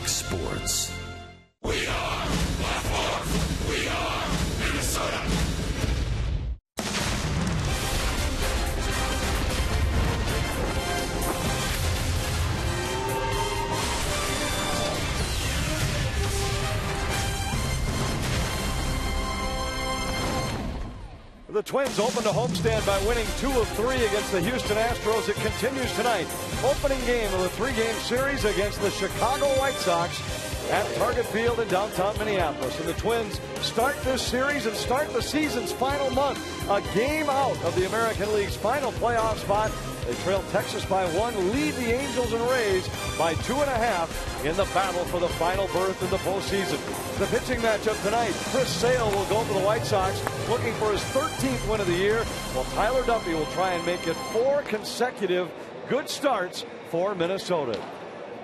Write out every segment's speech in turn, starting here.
talk sports. We are Baltimore. We are Minnesota. The Twins opened a homestand by winning 2 of 3 against the Houston Astros. It continues tonight. Opening game of the 3-game series against the Chicago White Sox at Target Field in downtown Minneapolis. And the Twins start this series and start the season's final month. A game out of the American League's final playoff spot. They trail Texas by 1, lead the Angels and Rays by 2.5 in the battle for the final berth in the postseason. The pitching matchup tonight, Chris Sale will go for the White Sox, looking for his 13th win of the year, while Tyler Duffy will try and make it 4 consecutive good starts for Minnesota.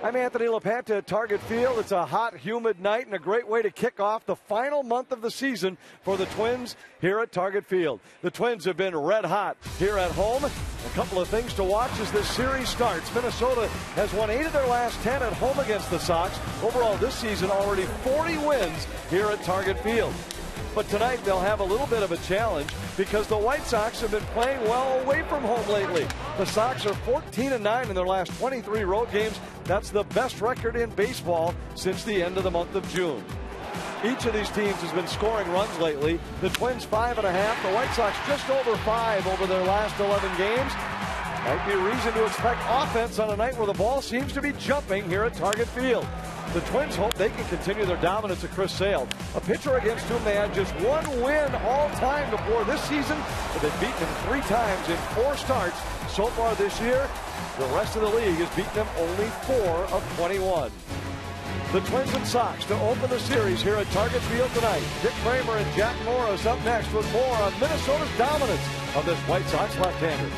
I'm Anthony LaPanta at Target Field. It's a hot, humid night and a great way to kick off the final month of the season for the Twins here at Target Field. The Twins have been red hot here at home. A couple of things to watch as this series starts. Minnesota has won 8 of their last 10 at home against the Sox. Overall this season, already 40 wins here at Target Field. But tonight they'll have a little bit of a challenge because the White Sox have been playing well away from home lately. The Sox are 14-9 in their last 23 road games. That's the best record in baseball since the end of the month of June. Each of these teams has been scoring runs lately. The Twins 5.5, the White Sox just over 5 over their last 11 games. Might be a reason to expect offense on a night where the ball seems to be jumping here at Target Field. The Twins hope they can continue their dominance of Chris Sale, a pitcher against whom they had just 1 win all time before this season, but they've beaten him 3 times in 4 starts so far this year. The rest of the league has beaten them only 4 of 21. The Twins and Sox to open the series here at Target Field tonight. Dick Kramer and Jack Morris up next with more on Minnesota's dominance of this White Sox left-hander.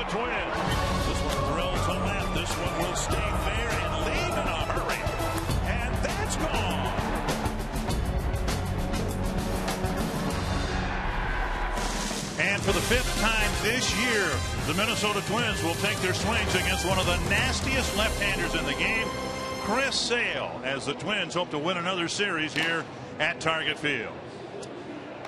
Twins. This one drilled to left. This one will stay fair and leave in a hurry. And that's gone. And for the 5th time this year, the Minnesota Twins will take their swings against one of the nastiest left-handers in the game, Chris Sale, as the Twins hope to win another series here at Target Field.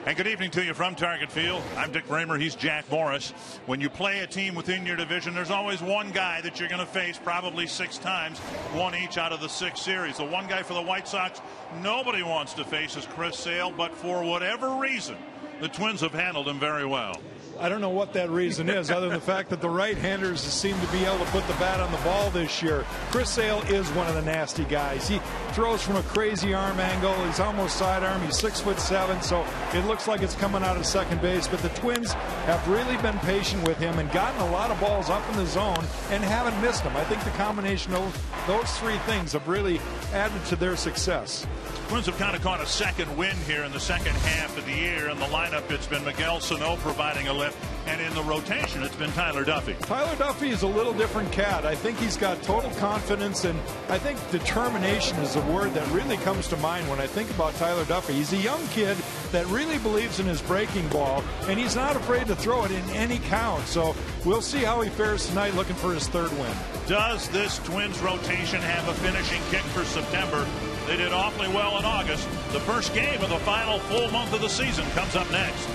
And good evening to you from Target Field. I'm Dick Bramer. He's Jack Morris. When you play a team within your division, there's always one guy that you're going to face probably 6 times, one each out of the 6 series. The one guy for the White Sox nobody wants to face is Chris Sale, but for whatever reason, the Twins have handled him very well. I don't know what that reason is, other than the fact that the right-handers seem to be able to put the bat on the ball this year. Chris Sale is one of the nasty guys. He throws from a crazy arm angle. He's almost sidearm. He's 6'7", so it looks like it's coming out of second base. But the Twins have really been patient with him and gotten a lot of balls up in the zone and haven't missed them. I think the combination of those 3 things have really added to their success. Twins have kind of caught a second wind here in the second half of the year. In the lineup, it's been Miguel Sano providing a lift, and in the rotation, it's been Tyler Duffey. Tyler Duffey is a little different cat. I think he's got total confidence, and I think determination is a word that really comes to mind when I think about Tyler Duffey. He's a young kid that really believes in his breaking ball, and he's not afraid to throw it in any count. So we'll see how he fares tonight, looking for his 3rd win. Does this Twins rotation have a finishing kick for September? They did awfully well in August. The first game of the final full month of the season comes up next.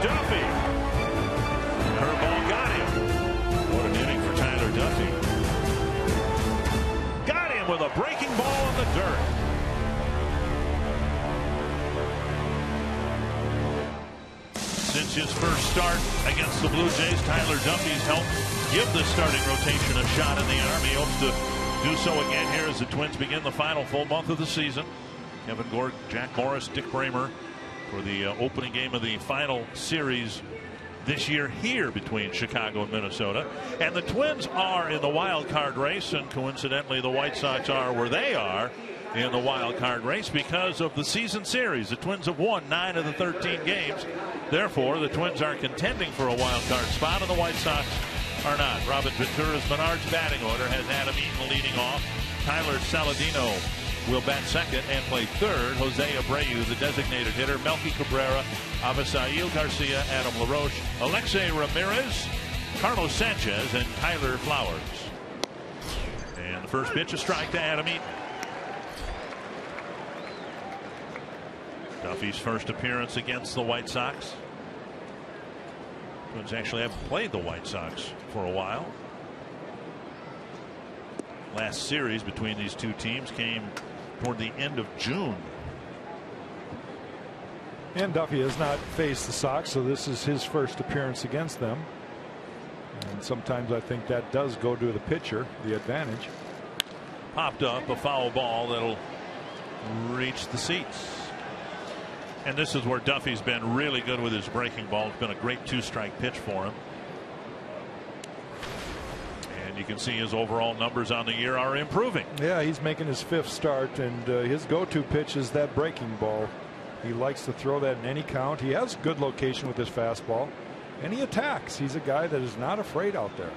Duffey. Curveball got him. What an inning for Tyler Duffey. Got him with a breaking ball in the dirt. Since his first start against the Blue Jays, Tyler Duffey's helped give the starting rotation a shot in the arm. He hopes to do so again here as the Twins begin the final full month of the season. Kevin Gord, Jack Morris, Dick Bramer for the opening game of the final series this year here between Chicago and Minnesota. And the Twins are in the wild card race, and coincidentally the White Sox are where they are in the wild card race because of the season series. The Twins have won 9 of the 13 games. Therefore, the Twins are contending for a wild card spot, and the White Sox are not. Robin Ventura's Menards batting order has Adam Eaton leading off Tyler Saladino will bat second and play third. Jose Abreu, the designated hitter. Melky Cabrera, Avisail Garcia, Adam LaRoche, Alexei Ramirez, Carlos Sanchez, and Tyler Flowers. And the first pitch, a strike to Adam Eaton. Duffy's first appearance against the White Sox. Twins actually haven't played the White Sox for a while. Last series between these two teams came toward the end of June. And Duffy has not faced the Sox, so this is his first appearance against them. And sometimes I think that does go to the pitcher, the advantage. Popped up a foul ball that'll reach the seats. And this is where Duffy's been really good with his breaking ball. It's been a great two-strike pitch for him. And you can see his overall numbers on the year are improving. Yeah, he's making his fifth start, and his go-to pitch is that breaking ball. He likes to throw that in any count. He has good location with his fastball, and he attacks. He's a guy that is not afraid out there.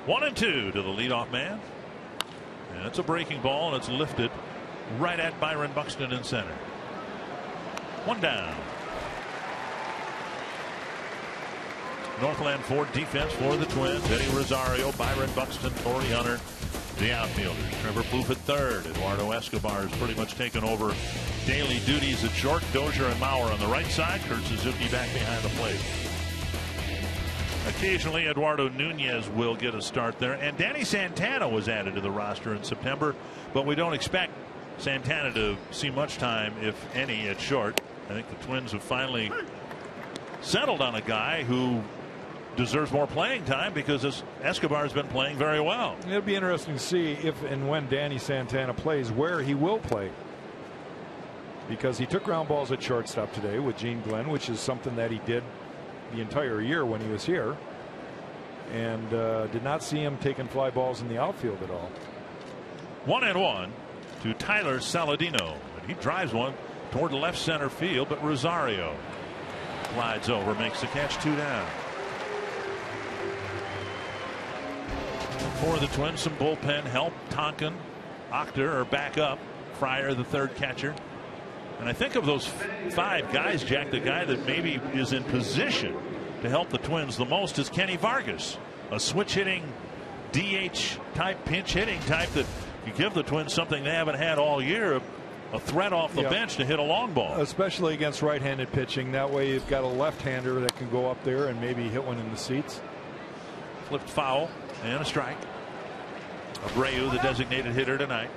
1-2 to the leadoff man. And it's a breaking ball, and it's lifted right at Byron Buxton in center. One down. Northland Ford defense for the Twins. Eddie Rosario, Byron Buxton, Torrey Hunter, the outfielders. Trevor Plouffe at third. Eduardo Escobar has pretty much taken over daily duties at short. Dozier and Mauer on the right side. Kurt Suzuki back behind the plate. Occasionally, Eduardo Nunez will get a start there. And Danny Santana was added to the roster in September, but we don't expect Santana to see much time, if any, at short. I think the Twins have finally settled on a guy who deserves more playing time because Escobar has been playing very well. It'll be interesting to see if and when Danny Santana plays, where he will play. Because he took ground balls at shortstop today with Gene Glenn, which is something that he did the entire year when he was here. And did not see him taking fly balls in the outfield at all. 1-1 to Tyler Saladino. And he drives one toward left center field, but Rosario glides over, makes the catch, 2 down. For the Twins, some bullpen help. Tonkin, Octor are back up. Fryer, the third catcher. And I think of those 5 guys, Jack, the guy that maybe is in position to help the Twins the most is Kenny Vargas, a switch hitting DH type, pinch hitting type that you give the Twins something they haven't had all year, a threat off the bench to hit a long ball. Especially against right-handed pitching. That way you've got a left-hander that can go up there and maybe hit one in the seats. Flipped foul and a strike. Abreu, the designated hitter tonight.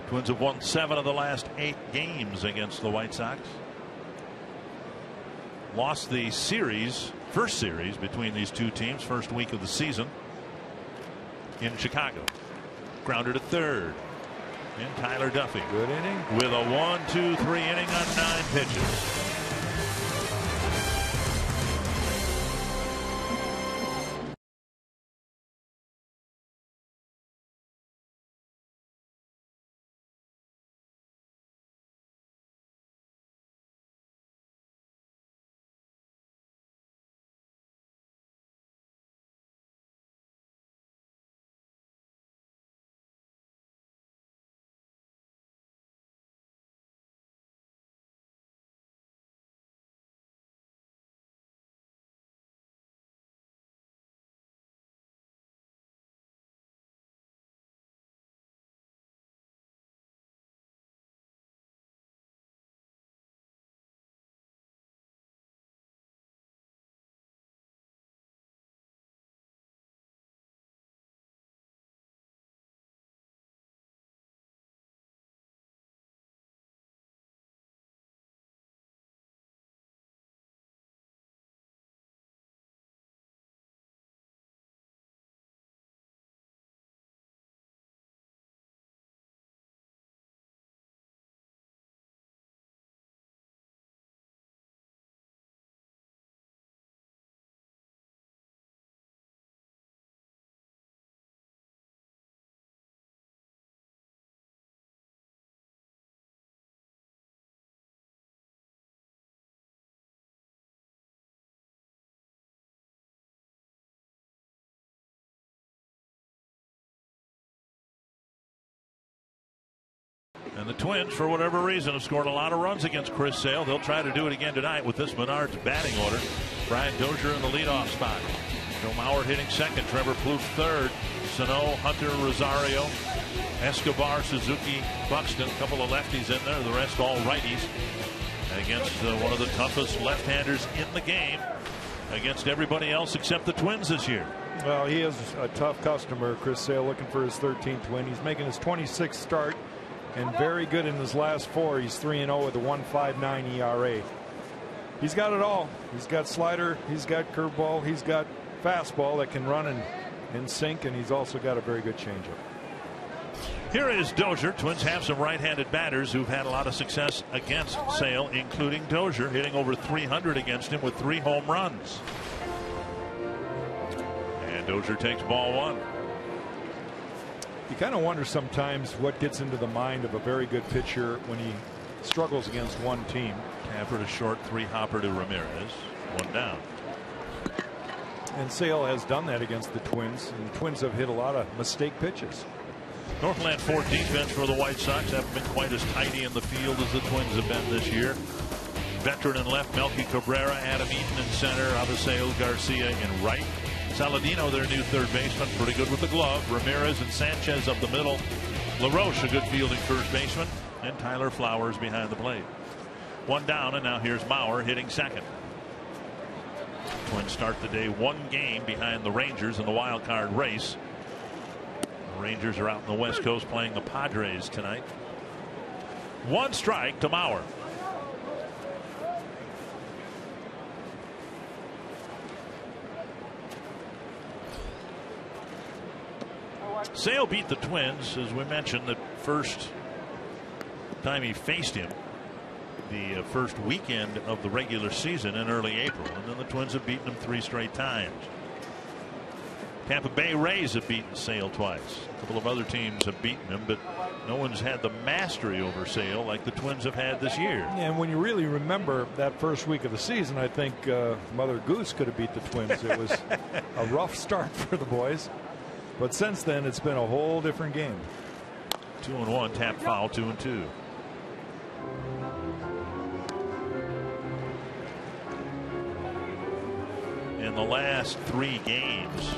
Twins have won 7 of the last 8 games against the White Sox. Lost the first series between these two teams, first week of the season in Chicago. Grounder to third. And Tyler Duffy. Good inning. With a 1-2-3 inning on 9 pitches. And the Twins, for whatever reason, have scored a lot of runs against Chris Sale. They'll try to do it again tonight with this Menard's batting order. Brian Dozier in the leadoff spot. Joe Mauer hitting second. Trevor Plouffe third. Sano, Hunter, Rosario, Escobar, Suzuki, Buxton. A couple of lefties in there. The rest all righties. Against one of the toughest left-handers in the game. Against everybody else except the Twins this year. Well, he is a tough customer. Chris Sale looking for his 13th win. He's making his 26th start. And very good in his last 4. He's 3-0 with a 1.59 ERA. He's got it all. He's got slider. He's got curveball. He's got fastball that can run and sink. And he's also got a very good changeup. Here is Dozier. Twins have some right-handed batters who've had a lot of success against Sale, including Dozier, hitting over 300 against him with 3 home runs. And Dozier takes ball 1. You kind of wonder sometimes what gets into the mind of a very good pitcher when he struggles against one team. Tapper to short, 3-hopper to Ramirez. 1 down. And Sale has done that against the Twins. And the Twins have hit a lot of mistake pitches. Northland 4 defense for the White Sox haven't been quite as tidy in the field as the Twins have been this year. Veteran in left, Melky Cabrera, Adam Eaton in center, Aviseo Garcia in right. Saladino, their new third baseman, pretty good with the glove. Ramirez and Sanchez up the middle. LaRoche, a good fielding first baseman. And Tyler Flowers behind the plate. 1 down, and now here's Mauer hitting second. Twins start the day 1 game behind the Rangers in the wild card race. The Rangers are out in the West Coast playing the Padres tonight. 1 strike to Mauer. Sale beat the Twins, as we mentioned, the first time he faced him, the first weekend of the regular season in early April. And then the Twins have beaten him 3 straight times. Tampa Bay Rays have beaten Sale twice. A couple of other teams have beaten him, but no one's had the mastery over Sale like the Twins have had this year. And when you really remember that first week of the season, I think Mother Goose could have beat the Twins. It was a rough start for the boys. But since then, it's been a whole different game. 2-1, tap foul, 2-2. In the last 3 games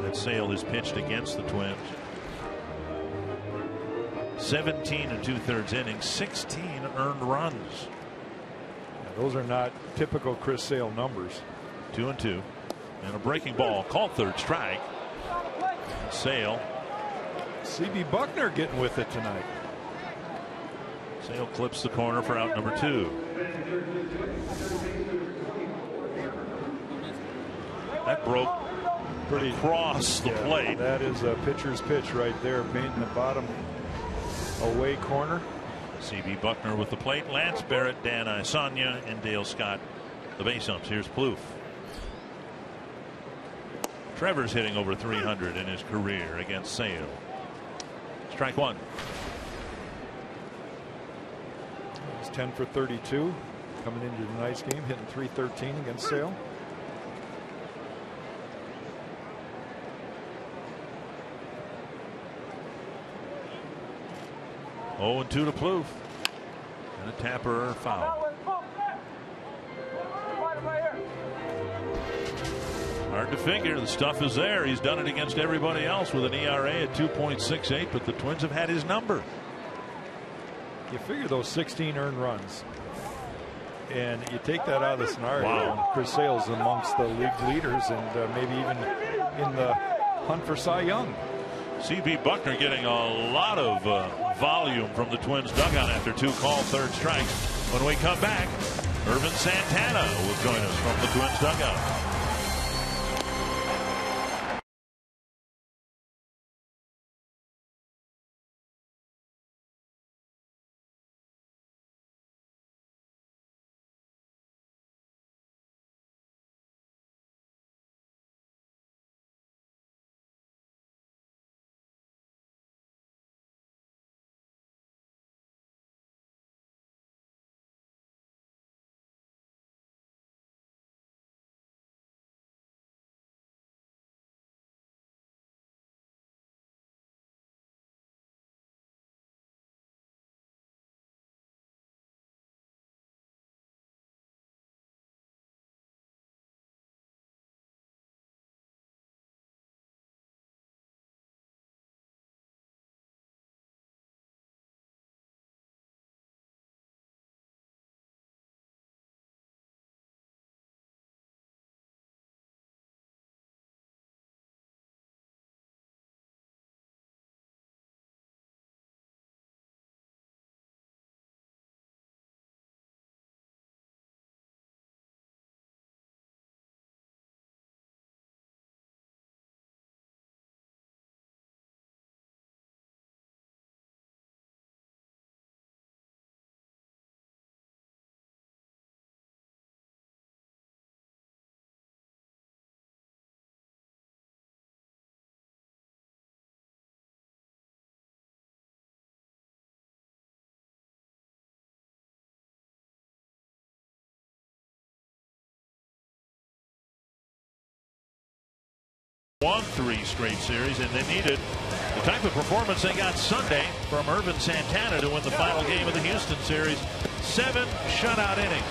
that Sale has pitched against the Twins, 17 2/3 innings, 16 earned runs. Those are not typical Chris Sale numbers. 2-2, and a breaking ball called third strike. Sale. C.B. Buckner getting with it tonight. Sale clips the corner for out number 2. That broke pretty across the plate. That is a pitcher's pitch right there, painting the bottom away corner. C.B. Buckner with the plate. Lance Barrett, Dan Isanya, and Dale Scott, the base umps. Here's Plouffe. Trevor's hitting over 300 in his career against Sale. Strike 1. He's 10 for 32 coming into tonight's game, hitting .313 against Sale. Oh, and 2 to Plouffe. And a Tapper foul. Hard to figure. The stuff is there. He's done it against everybody else with an ERA at 2.68, but the Twins have had his number. You figure those 16 earned runs, and you take that out of the scenario. Wow. Chris Sale's amongst the league leaders, and maybe even in the hunt for Cy Young. C.B. Buckner getting a lot of volume from the Twins dugout after 2 called third strikes. When we come back, Irvin Santana will join us from the Twins dugout. won 3 straight series, and they needed the type of performance they got Sunday from Irvin Santana to win the final game of the Houston series. 7 shutout innings.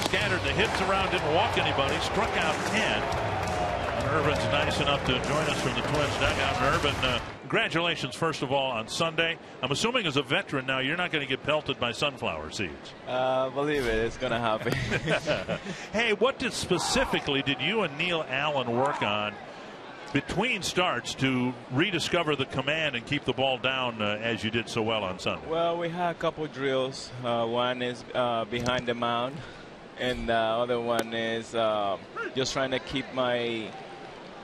Scattered the hits around, didn't walk anybody, struck out 10. And Irvin's nice enough to join us from the Twins dugout. And Irvin, congratulations, first of all, on Sunday. I'm assuming as a veteran now, you're not going to get pelted by sunflower seeds. Believe it, it's going to happen. Hey, what specifically did you and Neil Allen work on between starts to rediscover the command and keep the ball down as you did so well on Sunday? Well, we had a couple drills. One is behind the mound, and the other one is just trying to keep my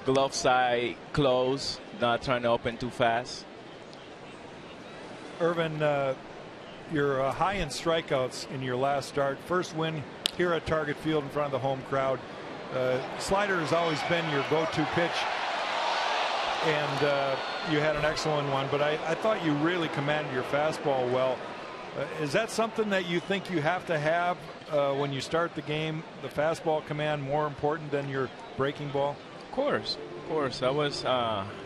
glove side closed, not trying to open too fast. Irvin, you're high in strikeouts in your last start. First win here at Target Field in front of the home crowd. Slider has always been your go-to pitch, and you had an excellent one, but I thought you really commanded your fastball well. Is that something that you think you have to have when you start the game, the fastball command more important than your breaking ball? Of course. I was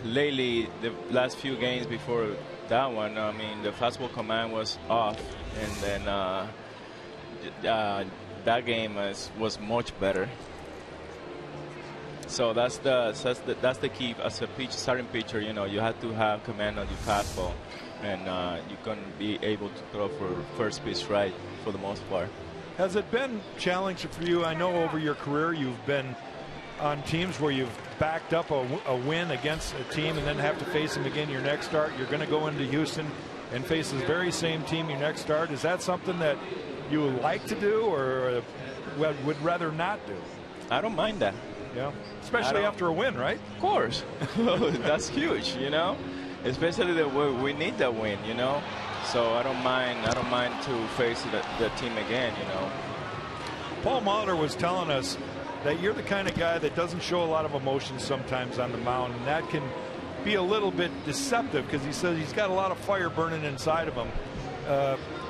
lately, the last few games before that one, I mean, the fastball command was off, and then that game was much better. So that's the key as a starting pitcher. You know, you have to have command on your fastball, and you can be able to throw for first pitch right for the most part. Has it been challenging for you? I know over your career you've been on teams where you've backed up a win against a team and then have to face them again your next start. You're going to go into Houston and face the very same team your next start. Is that something that you would like to do or would rather not do? I don't mind that. Yeah, especially after a win, right? Of course. That's huge, you know, especially that we need that win, you know. So I don't mind to face the team again, you know. Paul Molitor was telling us that you're the kind of guy that doesn't show a lot of emotion sometimes on the mound, and that can be a little bit deceptive because he says he's got a lot of fire burning inside of him.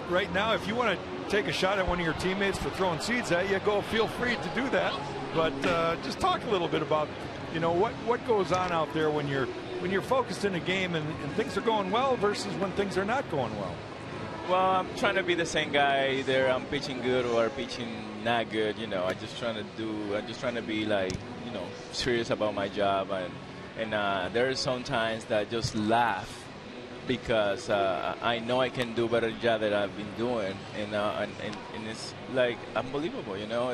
Right now, if you want to take a shot at one of your teammates for throwing seeds at you, go, feel free to do that. But just talk a little bit about, you know, what goes on out there when you're focused in a game and things are going well versus when things are not going well. Well, I'm trying to be the same guy. Either I'm pitching good or pitching not good. You know, I'm just trying to be like, you know, serious about my job. And there are some times that I just laugh because I know I can do better job that I've been doing, and it's like unbelievable. You know,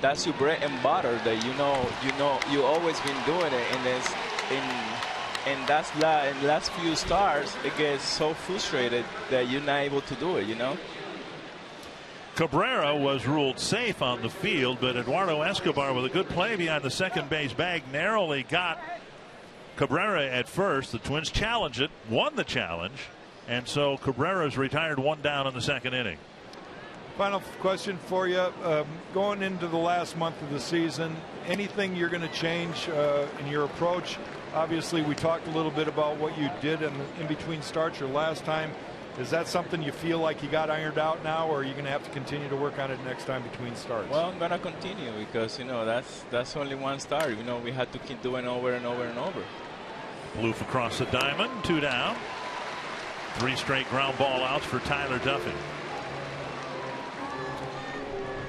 that's your bread and butter that you always been doing it, and that's in the last few starts it gets so frustrated that you're not able to do it, you know. Cabrera was ruled safe on the field, but Eduardo Escobar with a good play behind the second base bag narrowly got Cabrera at first. The Twins challenged it, won the challenge, and so Cabrera's retired one down in the second inning. Final question for you. Going into the last month of the season, anything you're going to change in your approach? Obviously, we talked a little bit about what you did in between starts your last time. Is that something you feel like you got ironed out now, or are you going to have to continue to work on it next time between starts? Well, I'm going to continue because, you know, that's only one start. You know, we had to keep doing over and over and over. Bloof across the diamond, 2 down. 3 straight ground ball outs for Tyler Duffy.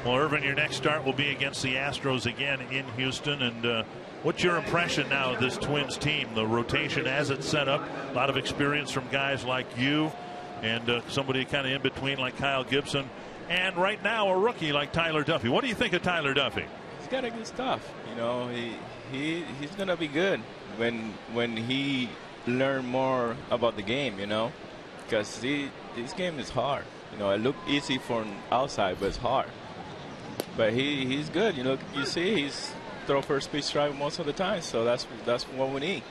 Well, Irvin, your next start will be against the Astros again in Houston. And what's your impression now of this Twins team? The rotation as it's set up, a lot of experience from guys like you and somebody kind of in between like Kyle Gibson. And right now a rookie like Tyler Duffy. What do you think of Tyler Duffy? He's got a good stuff. You know, he's going to be good when he learn more about the game, you know, because this game is hard. You know, it look easy from outside, but it's hard. But he's good. You know, you see he's throw first pitch strike most of the time, so that's what we need.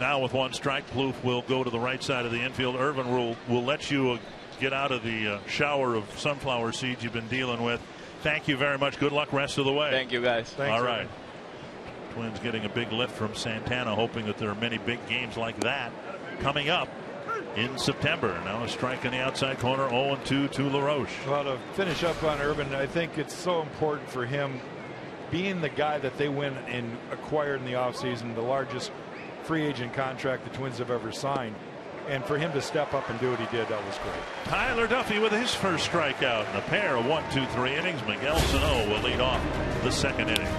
Now with 1 strike, Bloof will go to the right side of the infield. Irvin will let you get out of the shower of sunflower seeds you've been dealing with. Thank you very much. Good luck rest of the way. Thank you, guys. Thanks, all right. Twins getting a big lift from Santana, hoping that there are many big games like that coming up in September. Now a strike in the outside corner, 0-2 to LaRoche. Well, to finish up on Irvin, I think it's so important for him being the guy that they went and acquired in the offseason, the largest free agent contract the Twins have ever signed. And for him to step up and do what he did, that was great. Tyler Duffy with his first strikeout in a pair of 1, 2, 3 innings. Miguel Sano will lead off the second inning.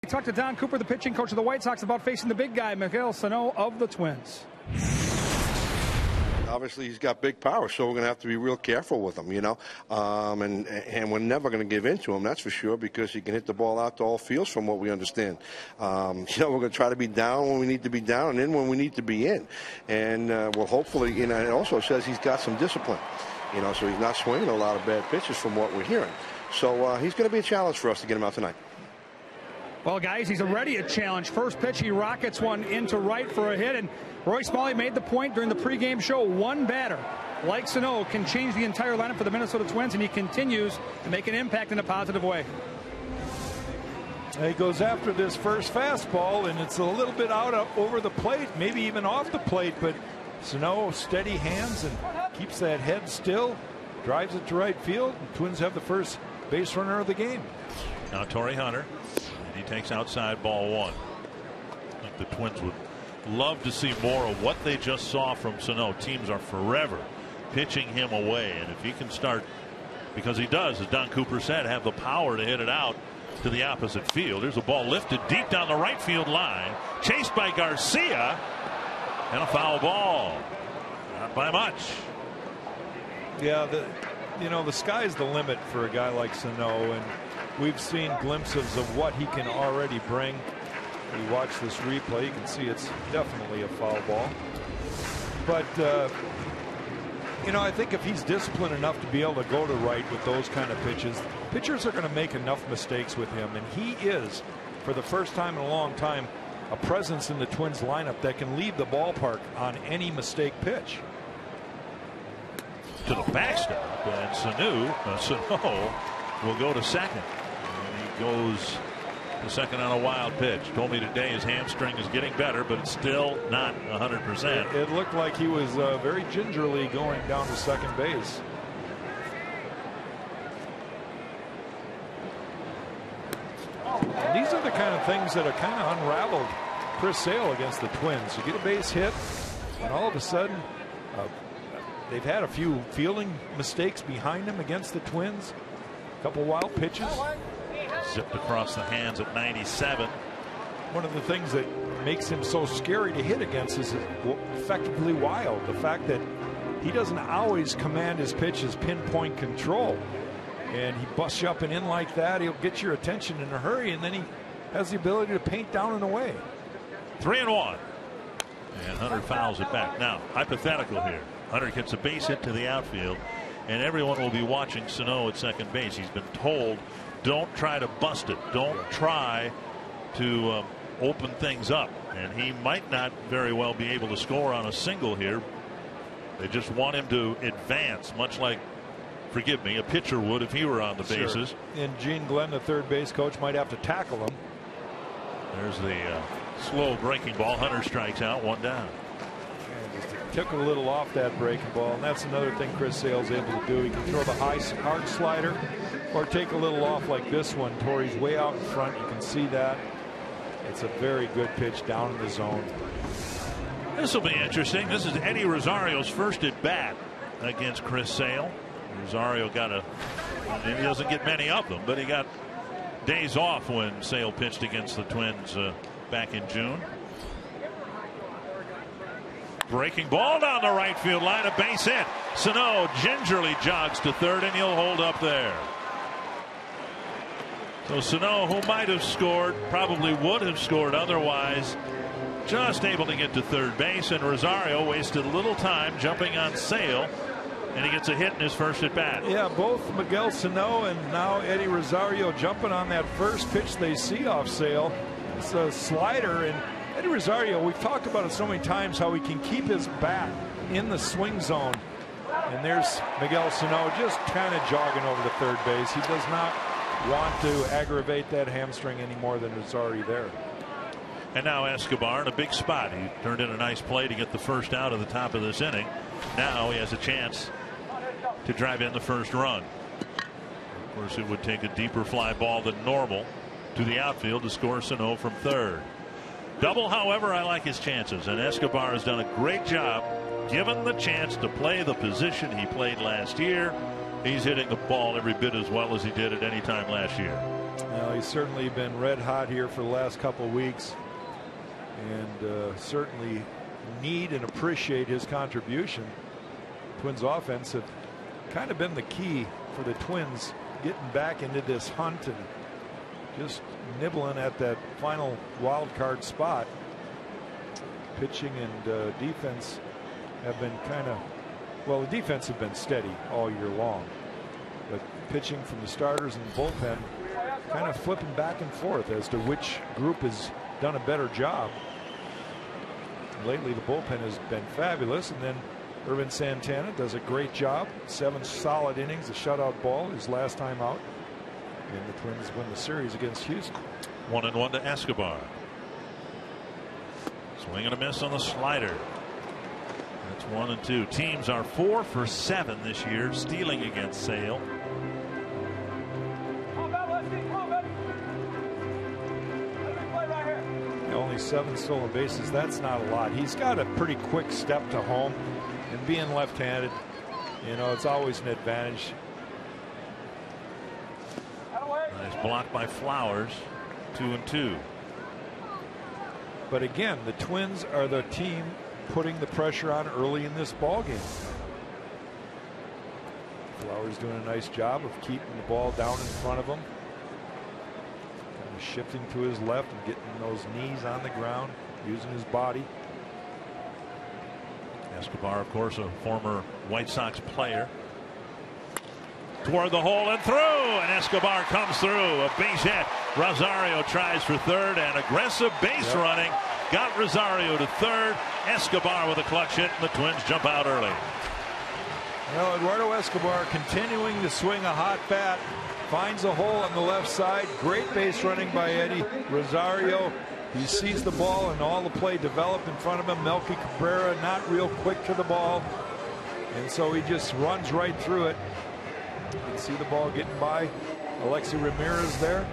We talked to Don Cooper, the pitching coach of the White Sox, about facing the big guy, Miguel Sano of the Twins. Obviously, he's got big power, so we're going to have to be real careful with him, you know. And we're never going to give in to him, that's for sure, because he can hit the ball out to all fields from what we understand. You know, we're going to try to be down when we need to be down and in when we need to be in. And well, hopefully, you know, it also says he's got some discipline, you know, so he's not swinging a lot of bad pitches from what we're hearing. So he's going to be a challenge for us to get him out tonight. Well, guys, he's already a challenge. First pitch, he rockets one into right for a hit, and Roy Smalley made the point during the pregame show. One batter, like Sano, can change the entire lineup for the Minnesota Twins, and he continues to make an impact in a positive way. He goes after this first fastball, and it's a little bit out over the plate, maybe even off the plate, but Sano steady hands and keeps that head still, drives it to right field. The Twins have the first base runner of the game. Now Torrey Hunter. He takes outside, ball one. I think the Twins would love to see more of what they just saw from Sano. Teams are forever pitching him away, and if he can start, because he does, as Don Cooper said, have the power to hit it out to the opposite field. There's a ball lifted deep down the right field line, chased by Garcia, and a foul ball. Not by much. Yeah, you know, the sky's the limit for a guy like Sano, and we've seen glimpses of what he can already bring. You watch this replay, you can see it's definitely a foul ball. But, you know, I think if he's disciplined enough to be able to go to right with those kind of pitches, pitchers are going to make enough mistakes with him. And he is, for the first time in a long time, a presence in the Twins lineup that can leave the ballpark on any mistake pitch. To the backstop, and Sano will go to second. And he goes to second on a wild pitch. Told me today his hamstring is getting better, but it's still not 100%. It looked like he was very gingerly going down to second base. And these are the kind of things that have kind of unraveled Chris Sale against the Twins. You get a base hit, and all of a sudden, they've had a few fielding mistakes behind them against the Twins. A couple wild pitches. Zipped across the hands at 97. One of the things that makes him so scary to hit against is effectively wild. The fact that he doesn't always command his pitches pinpoint control. And he busts you up and in like that. He'll get your attention in a hurry, and then he has the ability to paint down and away. 3-1. And Hunter fouls it back. Now, hypothetical here. Hunter gets a base hit to the outfield, and everyone will be watching Sano at second base. He's been told, don't try to bust it. Don't try to open things up. And he might not very well be able to score on a single here. They just want him to advance, much like, forgive me, a pitcher would if he were on the bases. Sure. And Gene Glenn, the third base coach, might have to tackle him. There's the slow breaking ball. Hunter strikes out, 1 down. And just took a little off that breaking ball, and that's another thing Chris Sale's able to do. He can throw the high, hard slider, or take a little off like this one. Torrey's way out in front. You can see that. It's a very good pitch down in the zone. This will be interesting. This is Eddie Rosario's first at bat against Chris Sale. Rosario got he doesn't get many of them, but he got days off when Sale pitched against the Twins back in June. Breaking ball down the right field line, a base hit. Sano gingerly jogs to third, and he'll hold up there. So Sano, who might have scored, probably would have scored otherwise, just able to get to third base, and Rosario wasted a little time jumping on Sale, and he gets a hit in his first at bat. Yeah, both Miguel Sano and now Eddie Rosario jumping on that first pitch they see off Sale. It's a slider, and Eddie Rosario, we've talked about it so many times, how he can keep his bat in the swing zone. And there's Miguel Sano just kind of jogging over to third base. He does not want to aggravate that hamstring any more than it's already there. And now Escobar in a big spot. He turned in a nice play to get the first out of the top of this inning. Now he has a chance to drive in the first run. Of course, it would take a deeper fly ball than normal to the outfield to score Sano from third. Double, however, I like his chances, and Escobar has done a great job. Given the chance to play the position he played last year, he's hitting the ball every bit as well as he did at any time last year. Now, he's certainly been red hot here for the last couple of weeks, and certainly need and appreciate his contribution. Twins offense have kind of been the key for the Twins getting back into this hunt and just nibbling at that final wild card spot. Pitching and defense have been kind of, well, the defense have been steady all year long, but pitching from the starters and the bullpen kind of flipping back and forth as to which group has done a better job. Lately the bullpen has been fabulous, and then Irvin Santana does a great job. 7 solid innings, a shutout ball his last time out, and the Twins win the series against Houston. 1-1 to Escobar. Swing and a miss on the slider. That's 1-2. Teams are 4 for 7 this year stealing against Sale. Only 7 stolen bases. That's not a lot. He's got a pretty quick step to home, and being left-handed, you know, it's always an advantage. Nice block by Flowers. 2-2. But again, the Twins are the team putting the pressure on early in this ball game. Flowers doing a nice job of keeping the ball down in front of him, kind of shifting to his left and getting those knees on the ground, using his body. Escobar, of course, a former White Sox player. Toward the hole and through, and Escobar comes through. A base hit. Rosario tries for third, and aggressive base running got Rosario to third. Escobar with a clutch hit, and the Twins jump out early. Well, Eduardo Escobar continuing to swing a hot bat, finds a hole on the left side. Great base running by Eddie Rosario. He sees the ball and all the play developed in front of him. Melky Cabrera not real quick to the ball, and so he just runs right through it. You can see the ball getting by Alexi Ramirez there.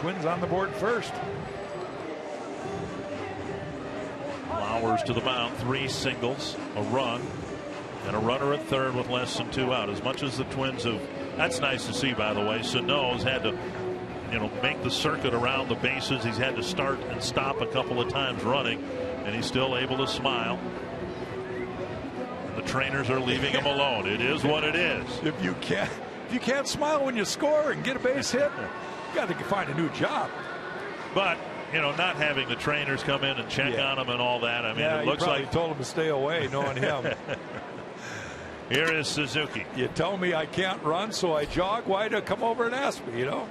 Twins on the board first. Flowers to the mound, 3 singles, a run, and a runner at third with less than 2 out. As much as the Twins have, that's nice to see, by the way. Sano's had to, you know, make the circuit around the bases. He's had to start and stop a couple of times running, and he's still able to smile. And the trainers are leaving him alone. It is what it is. If you can't smile when you score and get a base hit, you got to find a new job. But, you know, not having the trainers come in and check on him and all that. I mean, yeah, it looks like. He told him to stay away, knowing him. Here is Suzuki. You tell me I can't run, so I jog. Why to come over and ask me, you know?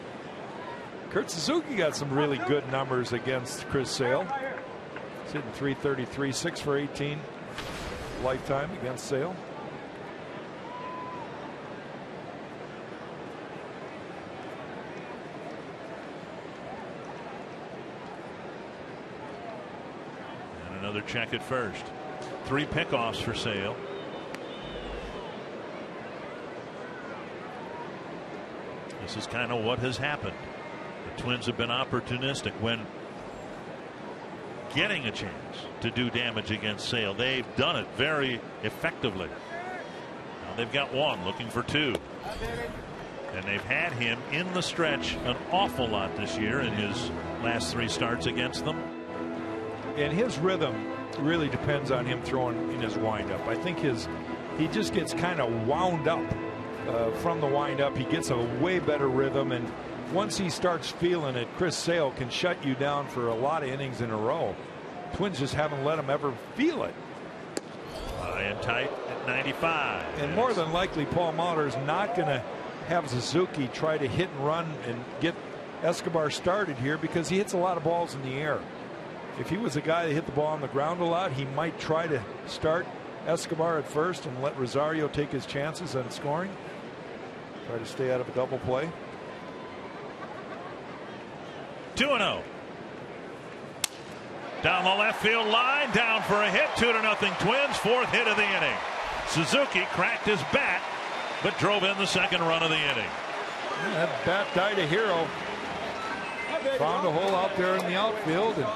Kurt Suzuki got some really good numbers against Chris Sale. He's hitting .333, 6 for 18 lifetime against Sale. And another check at first. 3 pickoffs for Sale. This is kind of what has happened. The Twins have been opportunistic when getting a chance to do damage against Sale. They've done it very effectively. Now they've got 1, looking for 2. And they've had him in the stretch an awful lot this year in his last 3 starts against them. And his rhythm really depends on him throwing in his windup. I think he just gets kind of wound up from the windup. He gets a way better rhythm, and once he starts feeling it, Chris Sale can shut you down for a lot of innings in a row. Twins just haven't let him ever feel it. High and tight at 95. And more than likely, Paul Mahler's not going to have Suzuki try to hit and run and get Escobar started here because he hits a lot of balls in the air. If he was a guy that hit the ball on the ground a lot, he might try to start Escobar at first and let Rosario take his chances on scoring. Try to stay out of a double play. 2-0. Down the left field line, down for a hit. 2-0 Twins. 4th hit of the inning. Suzuki cracked his bat, but drove in the 2nd run of the inning. That bat died a hero. Found a hole out there in the outfield, and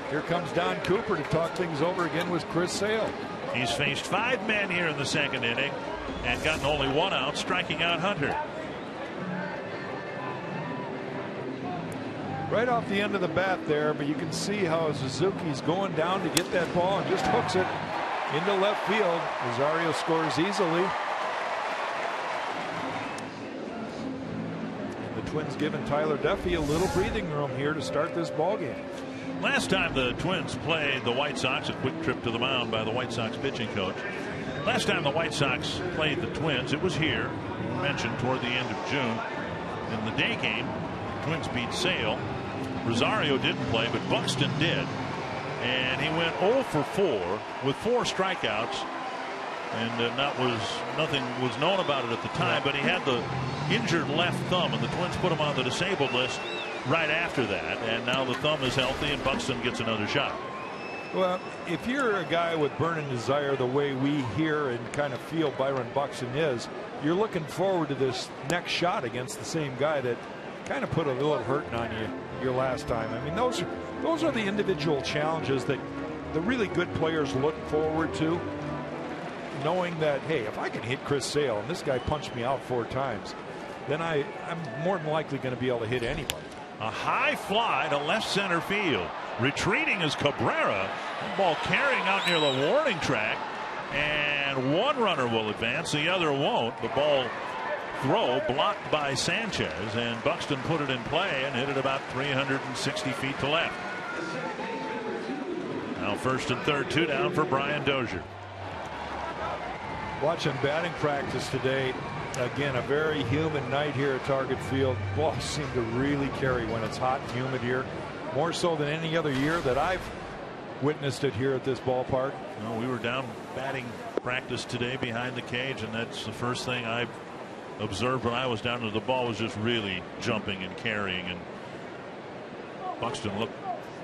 here comes Don Cooper to talk things over again with Chris Sale. He's faced 5 men here in the 2nd inning and gotten only 1 out, striking out Hunter. Right off the end of the bat there, but you can see how Suzuki's going down to get that ball and just hooks it into left field. Rosario scores easily. And the Twins giving Tyler Duffy a little breathing room here to start this ball game. Last time the Twins played the White Sox, a quick trip to the mound by the White Sox pitching coach. Last time the White Sox played the Twins, it was here, mentioned toward the end of June. In the day game, Twins beat Sale. Rosario didn't play, but Buxton did. And he went 0 for 4 with 4 strikeouts. And nothing was known about it at the time, but he had the injured left thumb, and the Twins put him on the disabled list right after that. And now the thumb is healthy, and Buxton gets another shot. Well, if you're a guy with burning desire the way we hear and kind of feel Byron Buxton is, you're looking forward to this next shot against the same guy that kind of put a little hurting on you your last time. I mean, those are the individual challenges that the really good players look forward to, knowing that, hey, if I can hit Chris Sale and this guy punched me out 4 times, then I'm more than likely going to be able to hit anybody. A high fly to left center field. Retreating is Cabrera. The ball carrying out near the warning track, and 1 runner will advance, the other won't. The ball throw blocked by Sanchez, and Buxton put it in play and hit it about 360 feet to left. Now 1st and 3rd, 2 down for Brian Dozier. Watching batting practice today, again, a very humid night here at Target Field. Balls seem to really carry when it's hot and humid here, more so than any other year that I've witnessed it here at this ballpark. Well, we were down batting practice today behind the cage, and that's the first thing I observed when I was down to the ball was just really jumping and carrying, and Buxton looked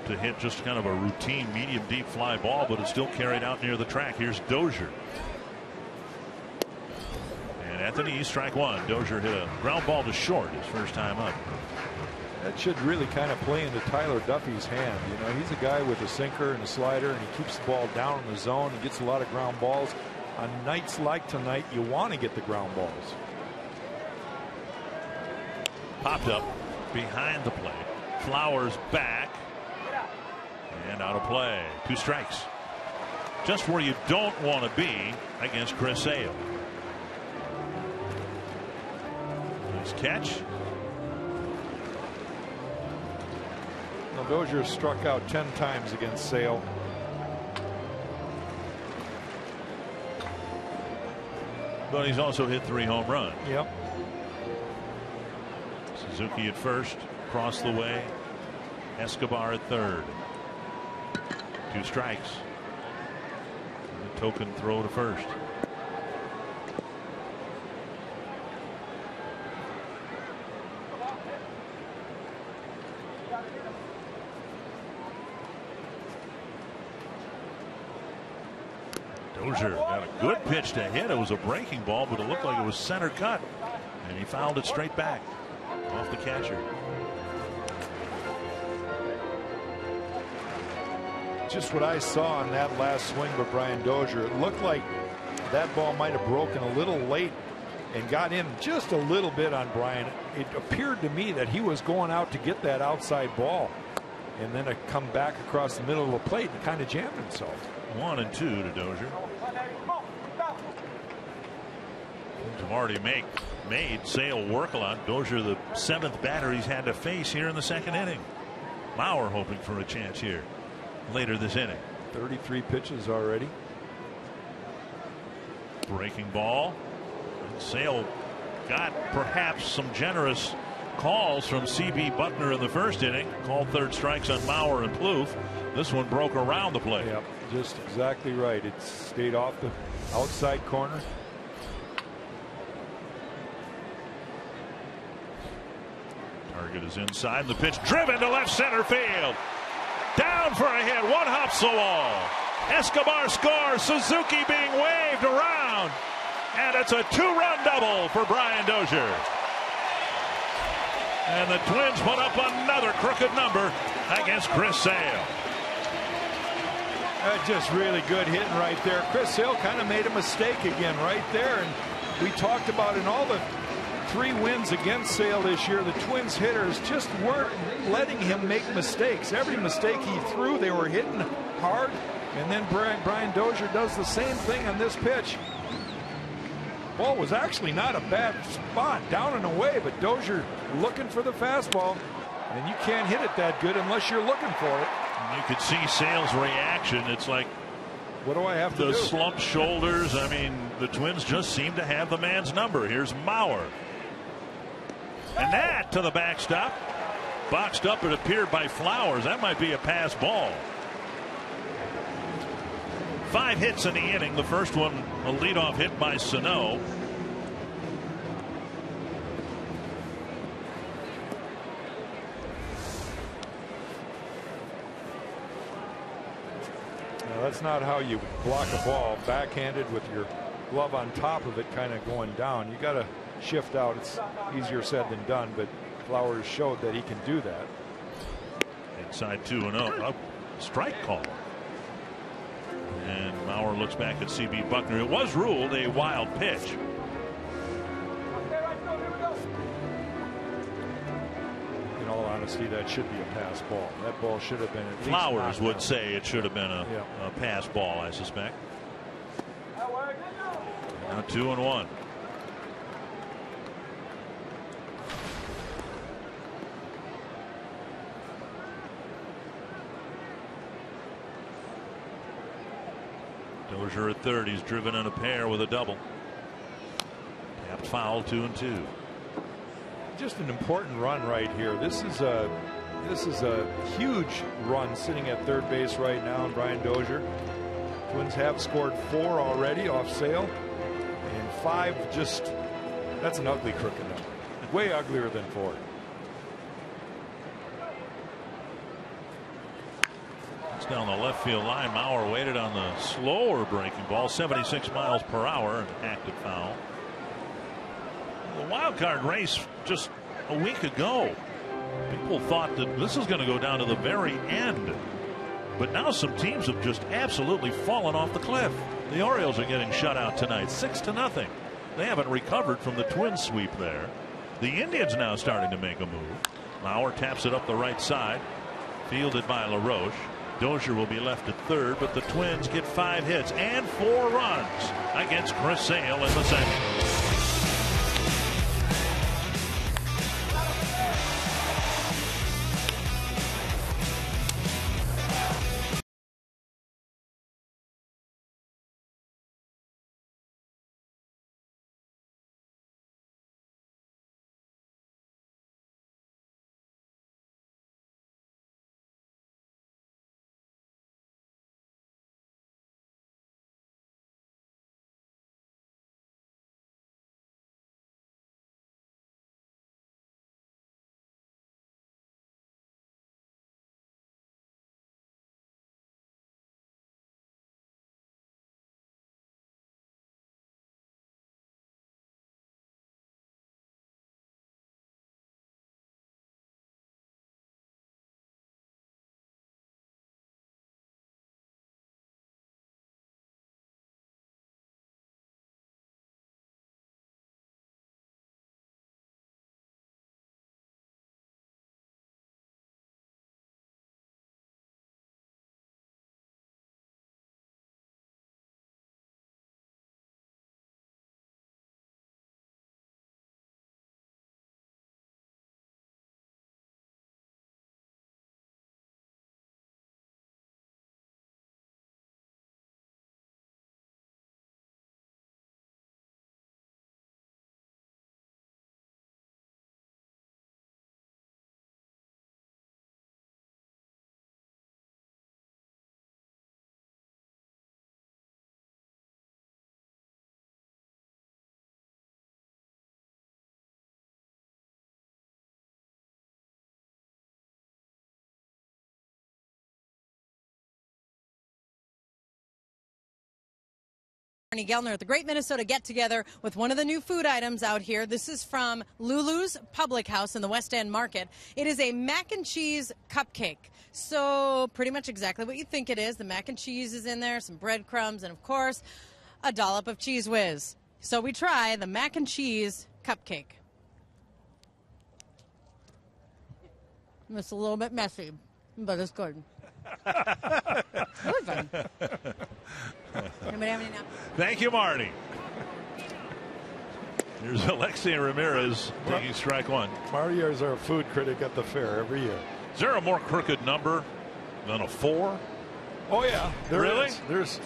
to hit just kind of a routine medium deep fly ball, but it still carried out near the track. Here's Dozier. And Anthony, strike 1. Dozier hit a ground ball to short his first time up. That should really kind of play into Tyler Duffy's hand. You know, he's a guy with a sinker and a slider, and he keeps the ball down in the zone. He gets a lot of ground balls. On nights like tonight, you want to get the ground balls. Popped up behind the plate. Flowers back and out of play. 2 strikes. Just where you don't want to be against Chris Sale. Nice catch. Well, Dozier struck out 10 times against Sale. But he's also hit 3 home runs. Yep. Suzuki at first, across the way. Escobar at third. 2 strikes. And a token throw to first. Dozier got a good pitch to hit. It was a breaking ball, but it looked like it was center cut. And he fouled it straight back off the catcher. Just what I saw on that last swing by Brian Dozier, it looked like that ball might have broken a little late and got in just a little bit on Brian. It appeared to me that he was going out to get that outside ball and then come back across the middle of the plate and kind of jammed himself. 1 and 2 to Dozier. Have already made Sale work a lot. Dozier, the 7th batter he's had to face here in the 2nd inning. Lauer hoping for a chance here later this inning. 33 pitches already. Breaking ball. Sale got perhaps some generous calls from C.B. Buckner in the 1st inning. Called 3rd strikes on Mauer and Plouffe. This one broke around the plate. Yep, just exactly right. It stayed off the outside corner. Target is inside. The pitch driven to left center field. Down for a hit. One hops the wall. Escobar scores. Suzuki being waved around. And it's a 2-run double for Brian Dozier. And the Twins put up another crooked number against Chris Sale. Just really good hitting right there. Chris Sale kind of made a mistake again right there. And we talked about in all the 3 wins against Sale this year, the Twins hitters just weren't letting him make mistakes. Every mistake he threw, they were hitting hard. And then Brian Dozier does the same thing on this pitch. Ball was actually not a bad spot, down and away, but Dozier looking for the fastball, and you can't hit it that good unless you're looking for it. And you could see Sale's reaction. It's like, what do I have to do? The slumped shoulders. I mean, the Twins just seem to have the man's number. Here's Mauer. And that to the backstop. Boxed up, it appeared by Flowers. That might be a pass ball. 5 hits in the inning. The first one a leadoff hit by Sano. Now, that's not how you block a ball. Backhanded with your glove on top of it, kind of going down. You got to shift out. It's easier said than done, but Flowers showed that he can do that. Inside 2-0. Strike call. And Mauer looks back at C.B. Buckner. It was ruled a wild pitch. In all honesty, that should be a pass ball. That ball should have been at least. Flowers would say it should have been a pass ball, I suspect. Now 2-1. Dozier at third. He's driven in a pair with a double. Tapped foul, 2-2. Just an important run right here. This is a huge run sitting at third base right now. Brian Dozier. Twins have scored 4 already off Sale, and 5 just, that's an ugly crooked number. Way uglier than 4. Down the left field line. Mauer waited on the slower breaking ball, 76 miles per hour, an active foul. The wild card race just a week ago, people thought that this was going to go down to the very end, but now some teams have just absolutely fallen off the cliff. The Orioles are getting shut out tonight, 6-0. They haven't recovered from the Twins sweep there. The Indians now starting to make a move. Mauer taps it up the right side, fielded by LaRoche. Dozier will be left at third, but the Twins get 5 hits and 4 runs against Chris Sale in the second. Barney Gellner at the Great Minnesota Get Together with one of the new food items out here. This is from Lulu's Public House in the West End Market. It is a mac and cheese cupcake. So pretty much exactly what you think it is. The mac and cheese is in there, some breadcrumbs, and of course, a dollop of Cheese Whiz. So we try the mac and cheese cupcake. It's a little bit messy, but it's good. Really fun. Anybody have any now? Thank you, Marty. Here's Alexei Ramirez taking strike one. Marty is our food critic at the fair every year. Is there a more crooked number than a 4? Oh, yeah. Really? There's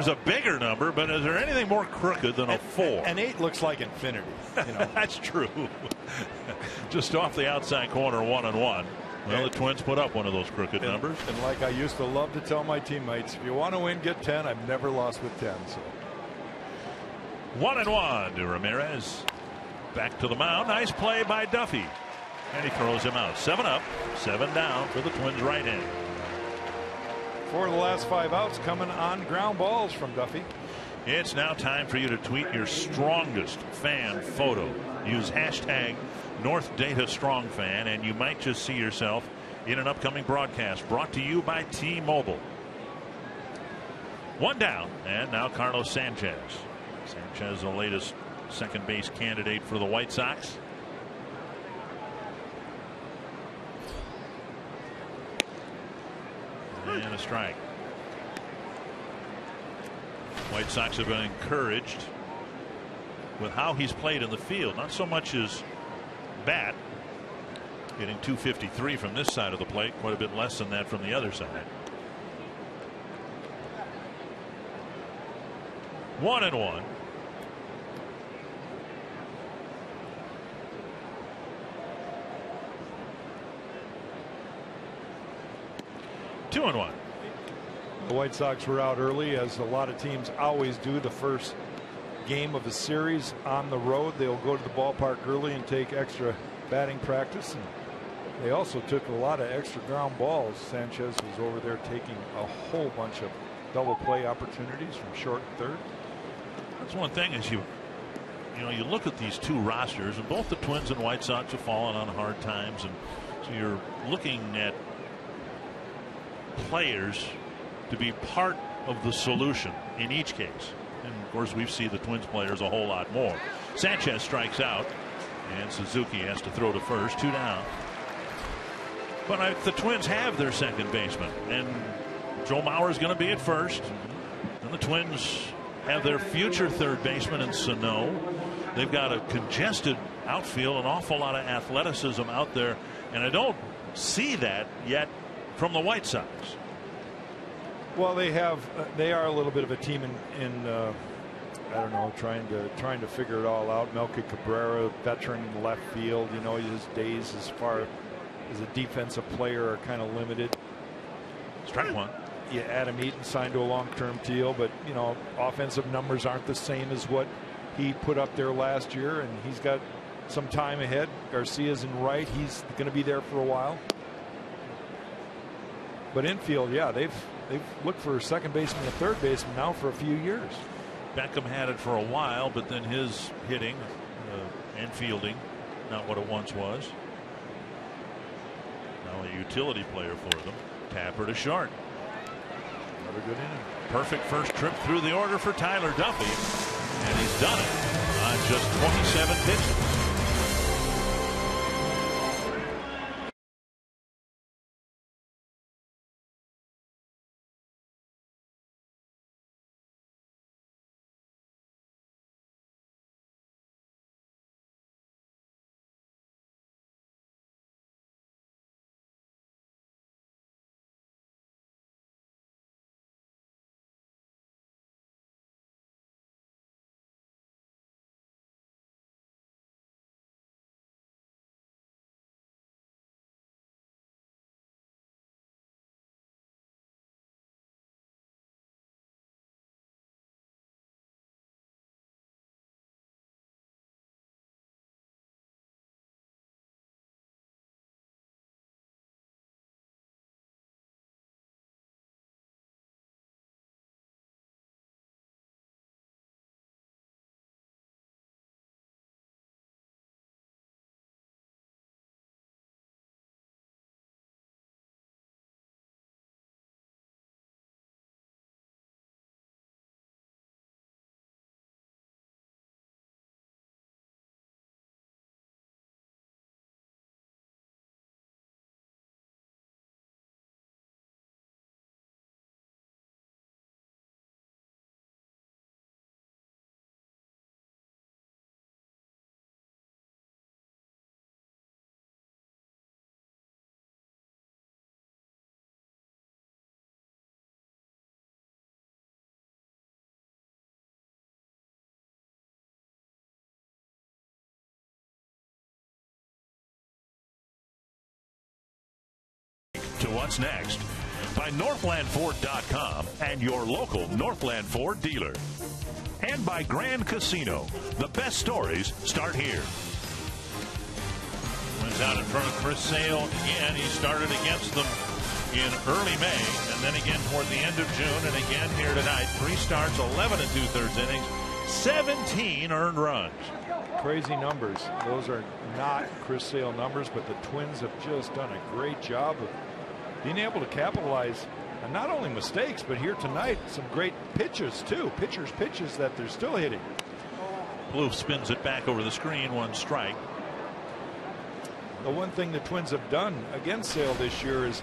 a bigger number, but is there anything more crooked than a 4? An 8 looks like infinity. You know? That's true. Just off the outside corner, 1-1. Well, the Twins put up one of those crooked numbers. And like I used to love to tell my teammates, if you want to win, get 10. I've never lost with 10. So 1-1 to Ramirez. Back to the mound. Nice play by Duffy. And he throws him out. 7 up, 7 down for the Twins right hand. 4 of the last 5 outs coming on ground balls from Duffy. It's now time for you to tweet your strongest fan photo. Use hashtag NorthDataStrongFan, and you might just see yourself in an upcoming broadcast brought to you by T-Mobile. 1 down, and now Carlos Sanchez. Sanchez, the latest second base candidate for the White Sox. And a strike. White Sox have been encouraged with how he's played in the field. Not so much his bat, getting 253 from this side of the plate, quite a bit less than that from the other side. 1-1. Two and 1. The White Sox were out early, as a lot of teams always do. The first game of the series on the road, they'll go to the ballpark early and take extra batting practice. And they also took a lot of extra ground balls. Sanchez was over there taking a whole bunch of double play opportunities from short and third. That's one thing, is you look at these two rosters, and both the Twins and White Sox have fallen on hard times, and so you're looking at players to be part of the solution in each case. And of course, we see the Twins players a whole lot more. Sanchez strikes out, and Suzuki has to throw to first. 2 down. But the Twins have their second baseman, and Joe Mauer is going to be at first. And the Twins have their future third baseman in Sano. They've got a congested outfield, an awful lot of athleticism out there, and I don't see that yet from the White Sox. Well, they are a little bit of a team in I don't know, trying to figure it all out. Melky Cabrera, veteran in left field. You know, his days as far as a defensive player are kind of limited. Strike one. Yeah, Adam Eaton signed to a long-term deal, but you know, offensive numbers aren't the same as what he put up there last year, and he's got some time ahead. Garcia's in right. He's going to be there for a while. But infield, yeah, they've looked for a second baseman and a third baseman now for a few years. Beckham had it for a while, but then his hitting and fielding, not what it once was. Now a utility player for them. Tapper to short. Another good inning. Perfect first trip through the order for Tyler Duffy, and he's done it on just 27 pitches. to what's next by NorthlandFord.com and your local Northland Ford dealer. And by Grand Casino. The best stories start here. Twins out in front of Chris Sale again. He started against them in early May and then again toward the end of June and again here tonight. 3 starts, 11 2/3 innings, 17 earned runs. Crazy numbers. Those are not Chris Sale numbers, but the Twins have just done a great job of being able to capitalize on not only mistakes, but here tonight, some great pitches too. Pitches that they're still hitting. Blue spins it back over the screen, 1 strike. The one thing the Twins have done against Sale this year is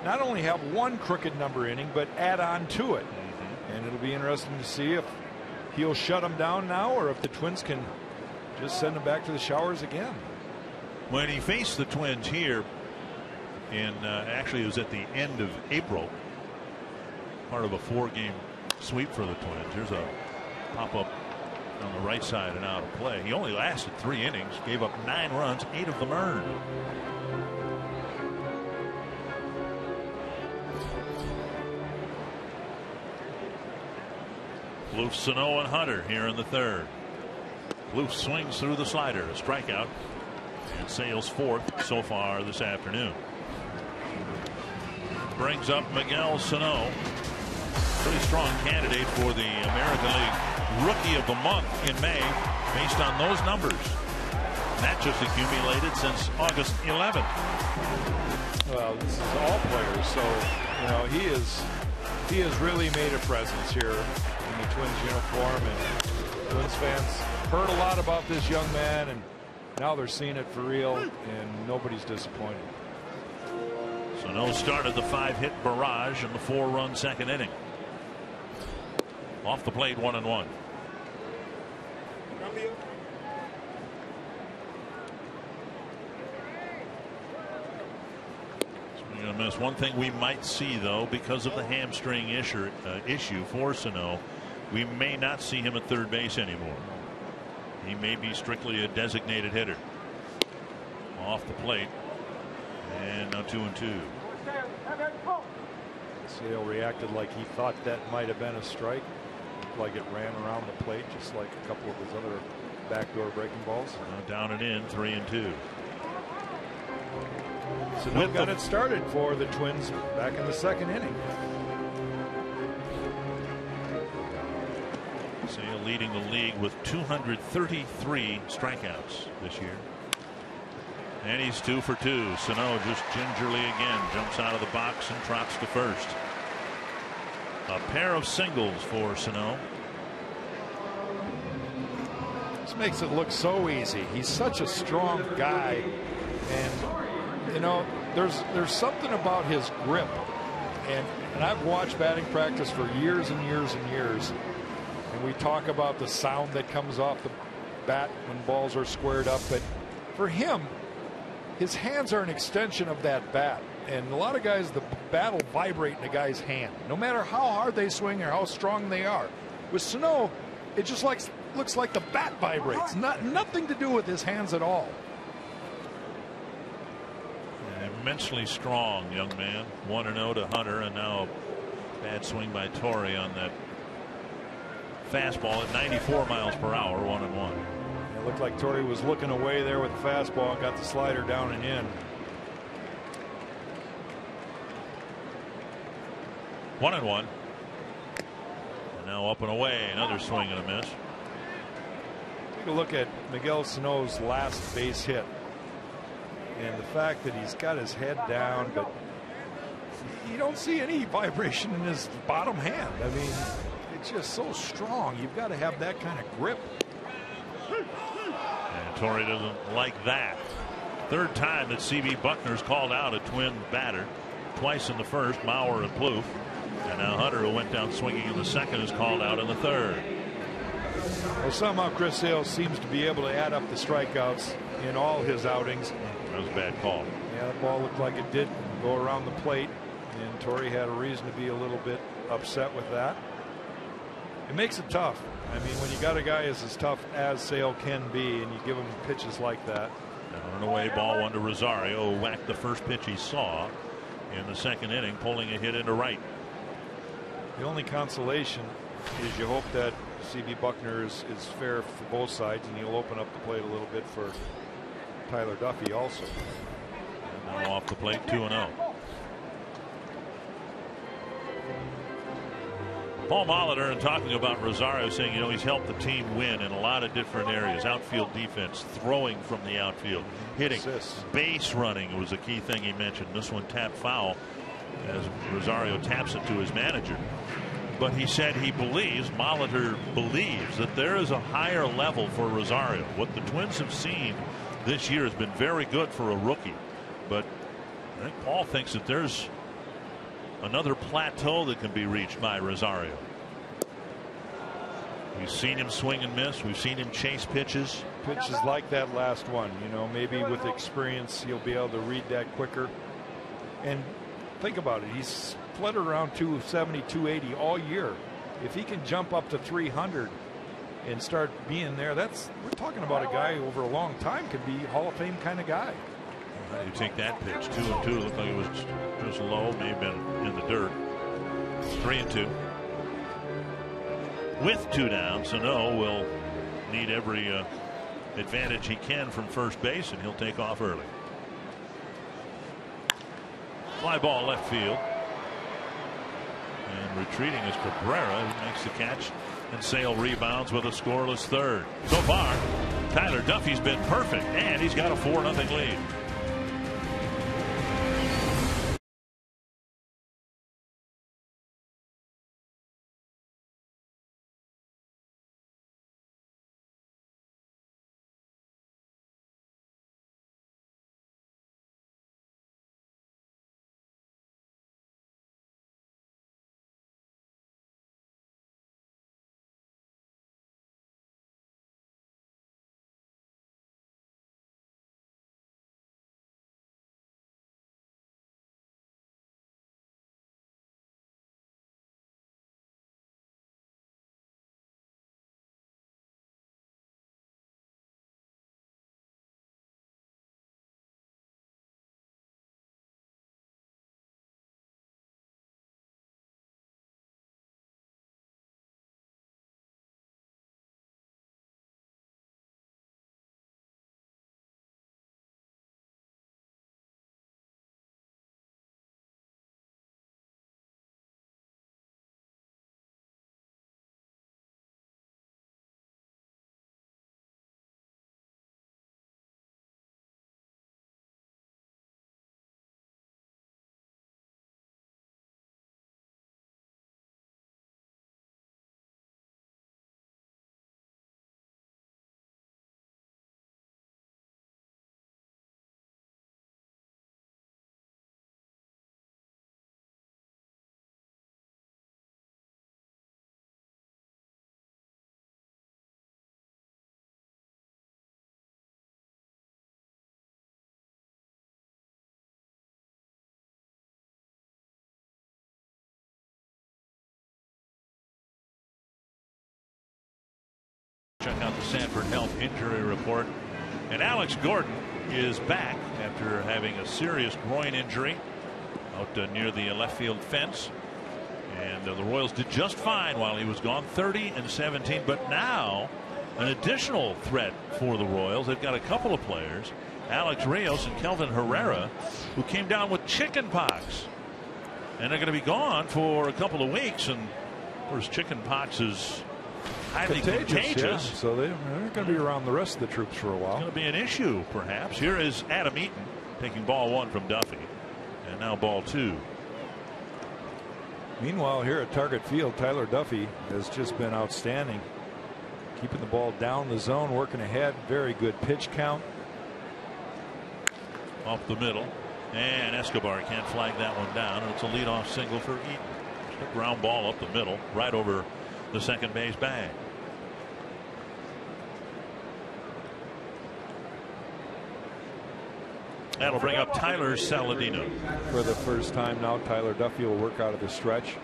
not only have 1 crooked number inning, but add on to it. And it'll be interesting to see if he'll shut him down now or if the Twins can just send him back to the showers again. When he faced the Twins here in actually it was at the end of April, part of a 4-game sweep for the Twins. Here's a pop-up on the right side and out of play. He only lasted 3 innings, gave up 9 runs, 8 of them earned. Bloof, Sano, and Hunter here in the 3rd. Bloof swings through the slider, a strikeout, and Sale's 4th so far this afternoon. Brings up Miguel Sano, pretty strong candidate for the American League Rookie of the Month in May based on those numbers. And that just accumulated since August 11th. Well, this is all players, so you know he has really made a presence here in the Twins uniform, and Twins fans heard a lot about this young man, and now they're seeing it for real, and nobody's disappointed. Sano started the 5-hit barrage in the 4-run 2nd inning. Off the plate, 1-1. Swing and a miss. One thing we might see, though, because of the hamstring issue for Sano, we may not see him at 3rd base anymore. He may be strictly a designated hitter. Off the plate, and now 2-2. Sale reacted like he thought that might have been a strike. Like it ran around the plate, just like a couple of his other backdoor breaking balls. Down and in, 3-2. So got it started for the Twins back in the 2nd inning. Sale leading the league with 233 strikeouts this year. And he's 2 for 2. Sano just gingerly again jumps out of the box and trots to first. A pair of singles for Sano. This makes it look so easy. He's such a strong guy, and you know there's something about his grip, and I've watched batting practice for years and years and years, and we talk about the sound that comes off the bat when balls are squared up, but for him, his hands are an extension of that bat. And a lot of guys, the bat will vibrate in a guy's hand, no matter how hard they swing or how strong they are. With Sano, it just looks like the bat vibrates. Nothing to do with his hands at all. An immensely strong young man. 1-0 to Hunter, and now a bad swing by Torre on that fastball at 94 miles per hour. 1-1. It looked like Torre was looking away there with the fastball and got the slider down and in. 1-1. And now up and away, another swing and a miss. Take a look at Miguel Sano's last base hit, and the fact that he's got his head down, but you don't see any vibration in his bottom hand. I mean, it's just so strong. You've got to have that kind of grip. And Torre doesn't like that. 3rd time that C.B. Buckner's called out a Twin batter. Twice in the 1st, Mauer and Plouffe. And now Hunter, who went down swinging in the 2nd, is called out in the 3rd. Well, somehow Chris Sale seems to be able to add up the strikeouts in all his outings. That was a bad call. Yeah, the ball looked like it did go around the plate, and Torre had a reason to be a little bit upset with that. It makes it tough. I mean, when you got a guy as tough as Sale can be, and you give him pitches like that. Down and away, ball 1 to Rosario. Whacked the first pitch he saw. in the second inning, pulling a hit into right. The only consolation is you hope that C.B. Buckner is fair for both sides, and he'll open up the plate a little bit for Tyler Duffy also. And now off the plate, 2-0. Paul Molitor, and talking about Rosario, saying, you know, he's helped the team win in a lot of different areas. Outfield defense, throwing from the outfield, hitting, base running was a key thing he mentioned. This one tapped foul as Rosario taps it to his manager. But he said he believes, Molitor believes, that there is a higher level for Rosario. What the Twins have seen this year has been very good for a rookie. But I think Paul thinks that there's another plateau that can be reached by Rosario. We've seen him swing and miss. We've seen him chase pitches. Pitches like that last one. You know, maybe with experience he'll be able to read that quicker. And think about it. He's fluttered around 270, 280 all year. If he can jump up to 300 and start being there, we're talking about a guy over a long time could be Hall of Fame kind of guy. How do you take that pitch? 2-2. Looked like it was just low. May have been in the dirt. 3-2. With 2 down, Sano will need every advantage he can from first base, and he'll take off early. Fly ball left field. And retreating is Cabrera, who makes the catch, and Sale rebounds with a scoreless third. So far, Tyler Duffy's been perfect, and he's got a 4-0 lead. Check out the Sanford Health injury report. And Alex Gordon is back after having a serious groin injury out near the left field fence. And the Royals did just fine while he was gone, 30-17. But now an additional threat for the Royals. They've got a couple of players, Alex Rios and Kelvin Herrera, who came down with chicken pox. And they're going to be gone for a couple of weeks. And of course, chicken pox is highly contagious. Yeah. So they're going to be around the rest of the troops for a while. It's going to be an issue, perhaps. Here is Adam Eaton taking ball 1 from Duffy. And now ball 2. Meanwhile, here at Target Field, Tyler Duffy has just been outstanding. Keeping the ball down the zone, working ahead. Very good pitch count. Off the middle. And Escobar can't flag that one down. And it's a leadoff single for Eaton. Just a ground ball up the middle, right over the second base bag. That'll bring up Tyler Saladino. For the first time now, Tyler Duffy will work out of the stretch.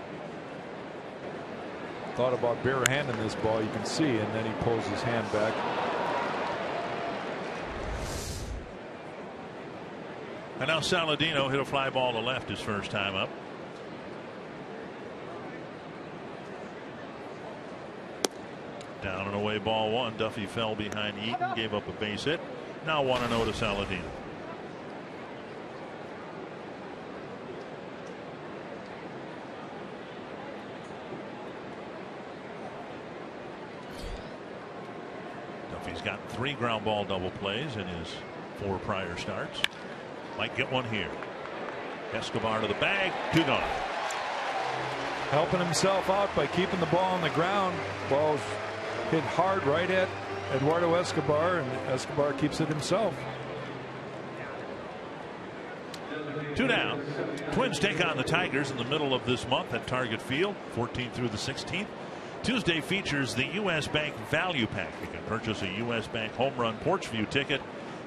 Thought about barehanding this ball, you can see, and then he pulls his hand back. And now Saladino hit a fly ball to left his first time up. Down and away, ball one. Duffy fell behind Eaton, gave up a base hit. Now 1-0 to Saladino. Duffy's got 3 ground ball double plays in his 4 prior starts. Might get one here. Escobar to the bag. 2-0. Helping himself out by keeping the ball on the ground. Ball's hit hard right at Eduardo Escobar, and Escobar keeps it himself. 2 down. Twins take on the Tigers in the middle of this month at Target Field, 14th through the 16th. Tuesday features the U.S. Bank Value Pack. You can purchase a U.S. Bank Home Run Porch View ticket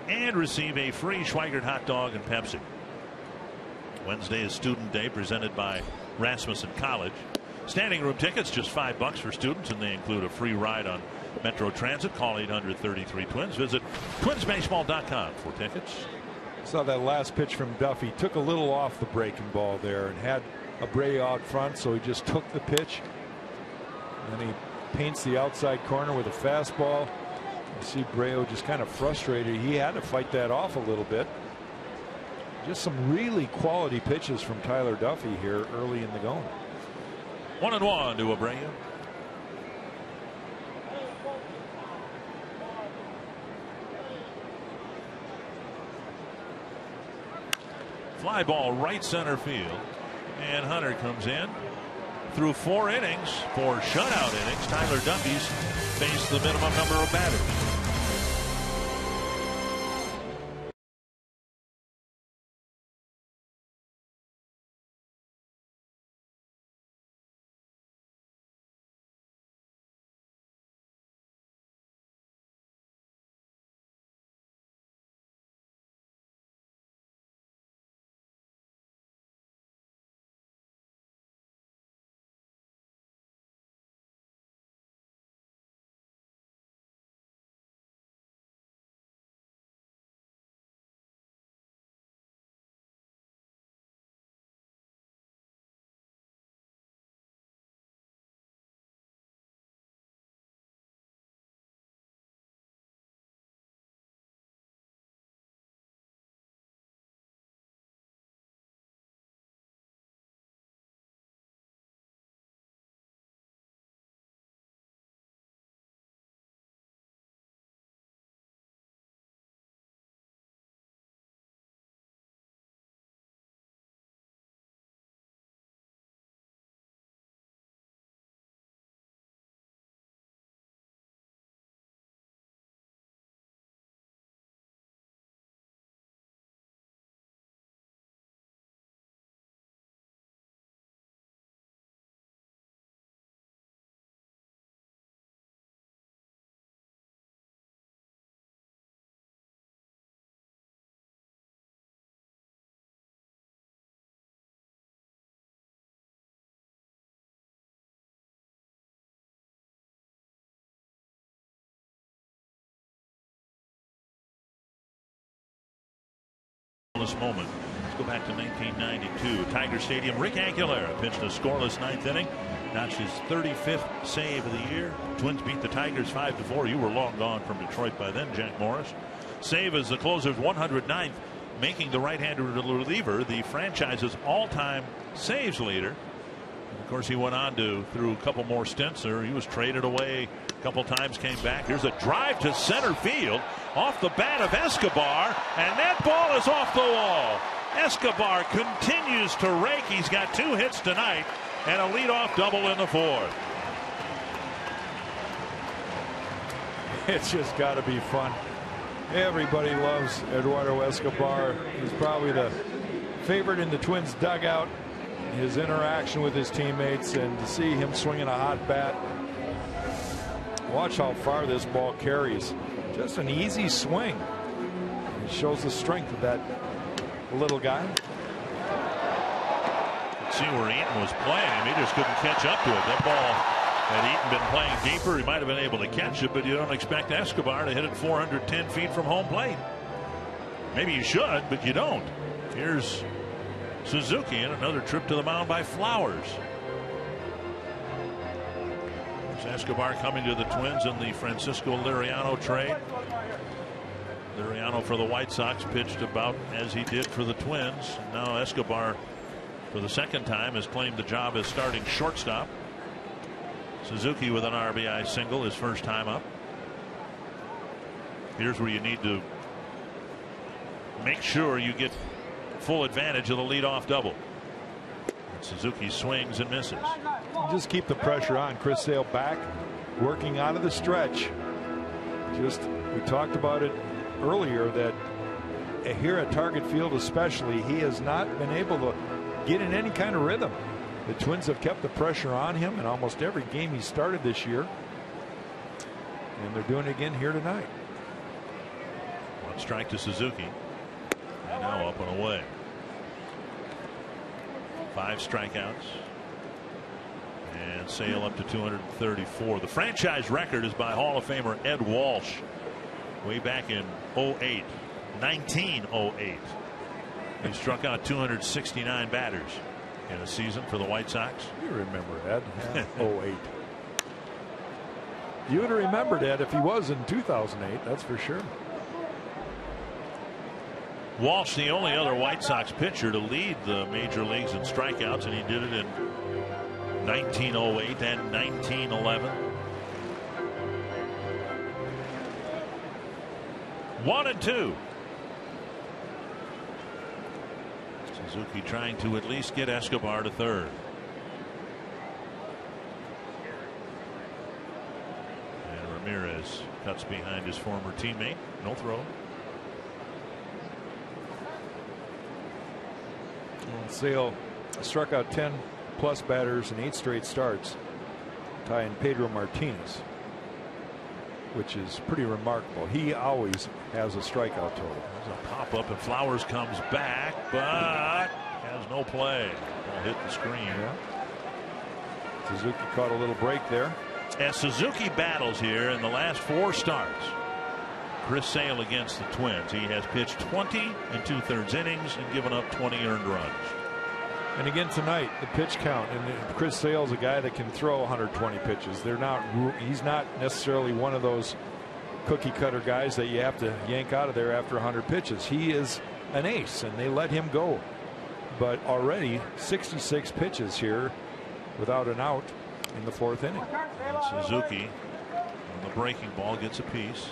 and receive a free Schweigert hot dog and Pepsi. Wednesday is Student Day, presented by Rasmussen College. Standing room tickets just $5 for students, and they include a free ride on Metro Transit. Call 800-33-TWINS. Visit twinsbaseball.com for tickets. Saw that last pitch from Duffy. Took a little off the breaking ball there and had Abreu out front, so he just took the pitch. And he paints the outside corner with a fastball. You see Abreu just kind of frustrated. He had to fight that off a little bit. Just some really quality pitches from Tyler Duffy here early in the going. 1-1 to Abreu. Fly ball right center field, and Hunter comes in. Through 4 innings, 4 shutout innings, Tyler Duffy's faced the minimum number of batters. This moment. Let's go back to 1992. Tiger Stadium. Rick Aguilera pitched a scoreless 9th inning. Notched his 35th save of the year. Twins beat the Tigers 5-4. You were long gone from Detroit by then, Jack Morris. Save as the closer's 109th, making the right-handed reliever the franchise's all-time saves leader. And of course, he went on to, through a couple more stints there, he was traded away a couple times, came back. Here's a drive to center field off the bat of Escobar, and that ball is off the wall. Escobar continues to rake. He's got 2 hits tonight and a leadoff double in the 4th. It's just got to be fun. Everybody loves Eduardo Escobar. He's probably the favorite in the Twins dugout. His interaction with his teammates, and to see him swinging a hot bat. Watch how far this ball carries. Just an easy swing. It shows the strength of that little guy. See where Eaton was playing. He just couldn't catch up to it. That ball had Eaton been playing deeper, he might have been able to catch it, but you don't expect Escobar to hit it 410 feet from home plate. Maybe you should, but you don't. Here's Suzuki and another trip to the mound by Flowers. There's Escobar coming to the Twins in the Francisco Liriano trade. Liriano for the White Sox pitched about as he did for the Twins. Now Escobar, for the second time, has claimed the job as starting shortstop. Suzuki with an RBI single his first time up. Here's where you need to make sure you get full advantage of the leadoff double. And Suzuki swings and misses. Just keep the pressure on. Chris Sale back, working out of the stretch. We talked about it earlier that here at Target Field especially, he has not been able to get in any kind of rhythm. The Twins have kept the pressure on him in almost every game he started this year, and they're doing it again here tonight. One strike to Suzuki, and now up and away. 5 strikeouts, and Sale up to 234. The franchise record is by Hall of Famer Ed Walsh way back in 1908. He struck out 269 batters in a season for the White Sox. You remember Ed? 08. You would have remembered Ed if he was in 2008, that's for sure. Walsh, the only other White Sox pitcher to lead the major leagues in strikeouts, and he did it in 1908 and 1911. 1-2. Suzuki trying to at least get Escobar to third. And Ramirez cuts behind his former teammate. No throw. Sale struck out 10 plus batters in 8 straight starts, tying Pedro Martinez, which is pretty remarkable. He always has a strikeout total. There's a pop up and Flowers comes back, but has no play. Ball hit the screen. Yeah. Suzuki caught a little break there. As Suzuki battles here in the last 4 starts, Chris Sale against the Twins, he has pitched 20 2/3 innings and given up 20 earned runs. And again tonight, the pitch count, and Chris Sale's a guy that can throw 120 pitches. He's not necessarily one of those cookie cutter guys that you have to yank out of there after 100 pitches. He is an ace, and they let him go. But already 66 pitches here without an out in the 4th inning. And Suzuki on the breaking ball gets a piece.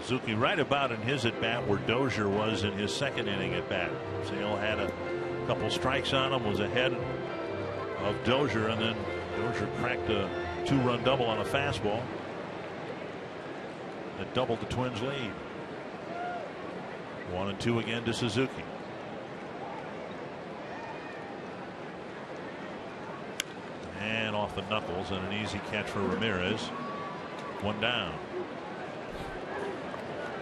Suzuki right about in his at bat where Dozier was in his 2nd inning at bat. Sale had a couple strikes on him, was ahead of Dozier, and then Dozier cracked a 2-run double on a fastball that doubled the Twins' lead. 1-2 again to Suzuki. And off the knuckles, and an easy catch for Ramirez. 1 down.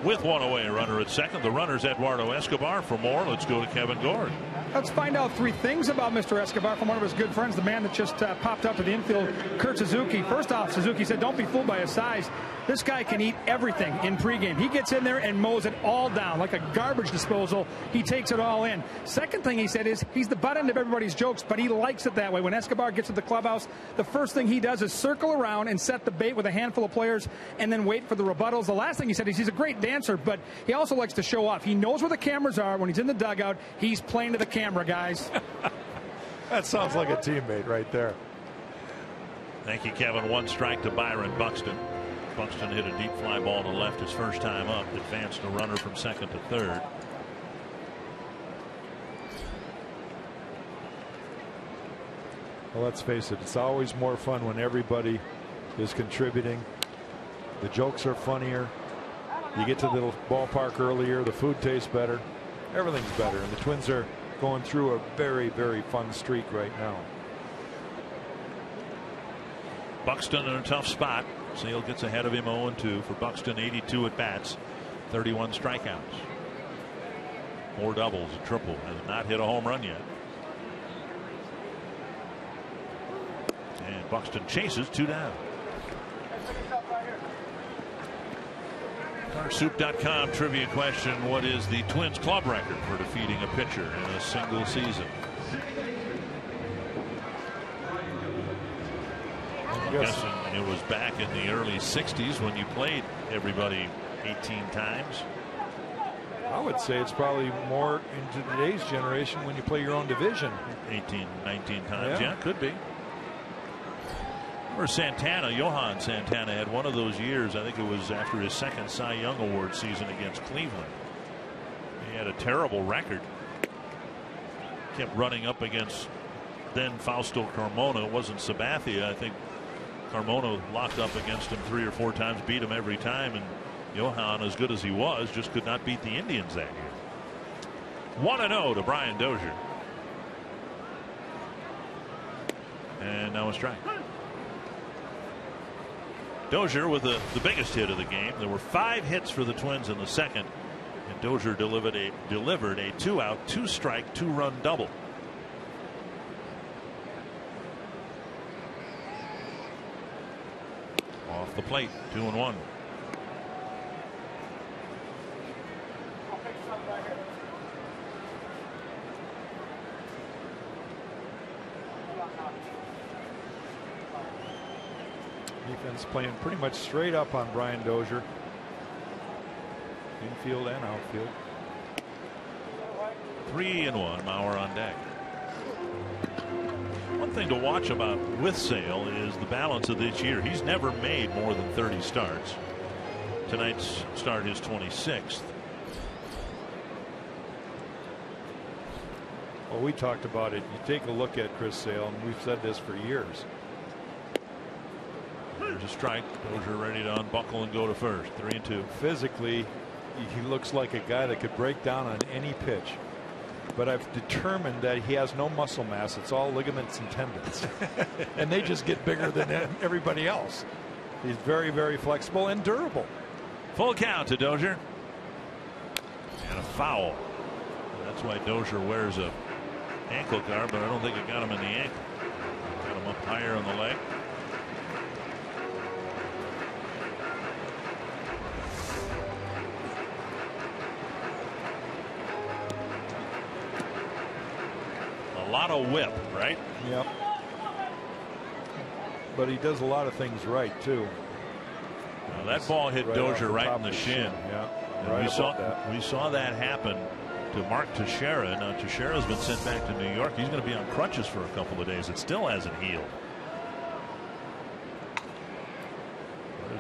With 1 away, a runner at second. The runner's Eduardo Escobar. For more, let's go to Kevin Gordon. Let's find out 3 things about Mr. Escobar from one of his good friends, the man that just popped up to the infield, Kurt Suzuki. First off, Suzuki said, don't be fooled by his size. This guy can eat everything in pregame. He gets in there and mows it all down like a garbage disposal. He takes it all in. Second thing he said is he's the butt end of everybody's jokes, but he likes it that way. When Escobar gets to the clubhouse, the first thing he does is circle around and set the bait with a handful of players and then wait for the rebuttals. The last thing he said is he's a great dancer, but he also likes to show off. He knows where the cameras are. When he's in the dugout, he's playing to the camera, guys. That sounds like a teammate right there. Thank you, Kevin. 1 strike to Byron Buxton. Buxton hit a deep fly ball to left his first time up, advanced a runner from 2nd to 3rd. Well, let's face it, it's always more fun when everybody is contributing. The jokes are funnier. You get to the ballpark earlier, the food tastes better, everything's better, and the Twins are going through a very, very fun streak right now. Buxton in a tough spot. Sale gets ahead of him 0-2 for Buxton. 82 at bats, 31 strikeouts, 4 doubles, a triple. Has not hit a home run yet. And Buxton chases 2 down. Soup.com trivia question: what is the Twins club record for defeating a pitcher in a single season? I'm guessing it was back in the early 60s when you played everybody 18 times. I would say it's probably more into today's generation when you play your own division. 18, 19 times. Yeah, could be. Or Santana, Johan Santana had one of those years. I think it was after his second Cy Young Award season against Cleveland. He had a terrible record. Kept running up against then Fausto Carmona. It wasn't Sabathia. I think Carmona locked up against him 3 or 4 times, beat him every time, and Johan, as good as he was, just could not beat the Indians that year. 1-0 to Brian Dozier. And now a strike. Dozier with the biggest hit of the game. There were 5 hits for the Twins in the second, and Dozier delivered a 2-out, 2-strike, 2-run double. Off the plate, 2-1. Defense playing pretty much straight up on Brian Dozier. Infield and outfield. 3-1. Mauer on deck. One thing to watch about with Sale is the balance of this year. He's never made more than 30 starts. Tonight's start is 26th. Well, we talked about it. You take a look at Chris Sale, and we've said this for years. There's a strike. Dozier ready to unbuckle and go to first. 3-2. Physically, he looks like a guy that could break down on any pitch. But I've determined that he has no muscle mass. It's all ligaments and tendons. And they just get bigger than everybody else. He's very, very flexible and durable. Full count to Dozier. And a foul. That's why Dozier wears a ankle guard, but I don't think it got him in the ankle. Got him up higher on the leg. A lot of whip, right? Yep. But he does a lot of things right, too. Now that ball hit Dozier right in the shin. Yeah. And we saw that happen to Mark Teixeira. Now Teixeira's been sent back to New York. He's going to be on crutches for a couple of days. It still hasn't healed.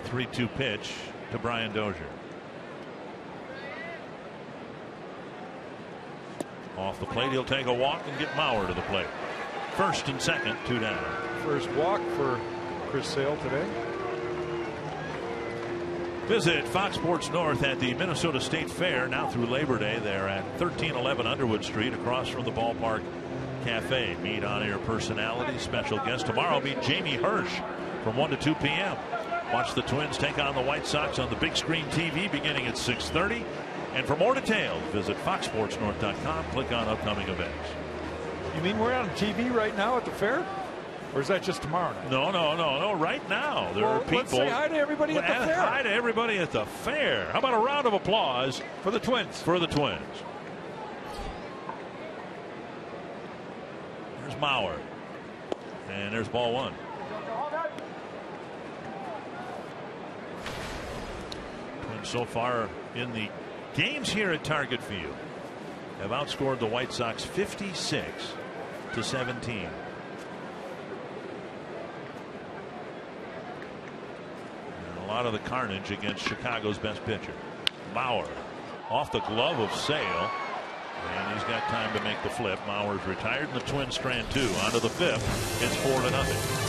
3-2 pitch to Brian Dozier. Off the plate, he'll take a walk and get Mauer to the plate. First and second, 2 down. First walk for Chris Sale today. Visit Fox Sports North at the Minnesota State Fair now through Labor Day. They're at 1311 Underwood Street across from the Ballpark Cafe. Meet on-air personalities, special guest. Tomorrow meet Jamie Hirsch from 1 to 2 p.m. Watch the Twins take on the White Sox on the big screen TV beginning at 6:30. And for more details, visit foxsportsnorth.com. Click on upcoming events. You mean we're on TV right now at the fair? Or is that just tomorrow night? No. Right now, there are people. Let's say hi to everybody at the fair. Hi to everybody at the fair. How about a round of applause for the Twins? For the Twins. There's Mauer. And there's ball 1. Twins so far in the games here at Target Field have outscored the White Sox 56-17. A lot of the carnage against Chicago's best pitcher. Mauer off the glove of Sale, and he's got time to make the flip. Mauer's retired, and the Twins strand 2. On to the 5th. It's 4-0.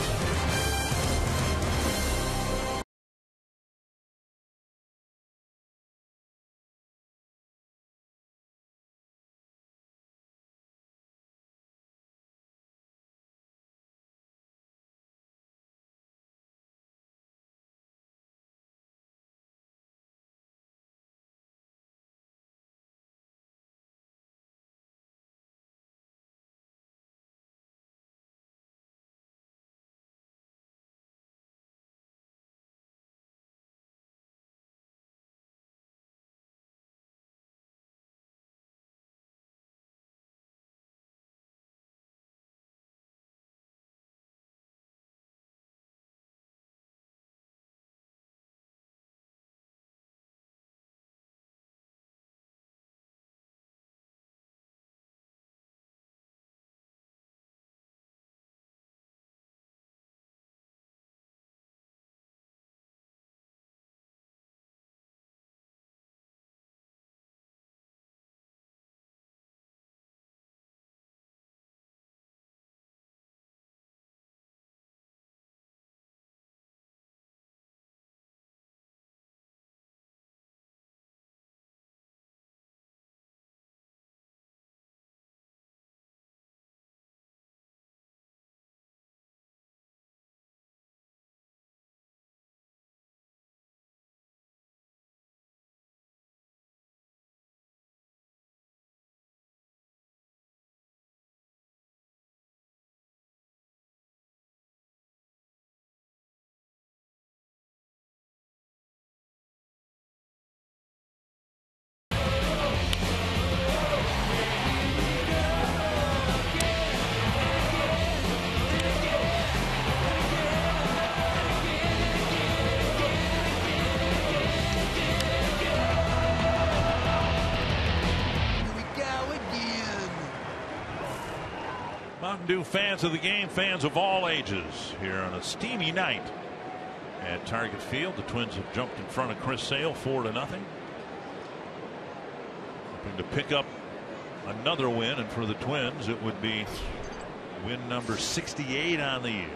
Mountain Dew fans of the game, fans of all ages, here on a steamy night at Target Field. The Twins have jumped in front of Chris Sale 4-0. Hoping to pick up another win, and for the Twins it would be win number 68 on the year.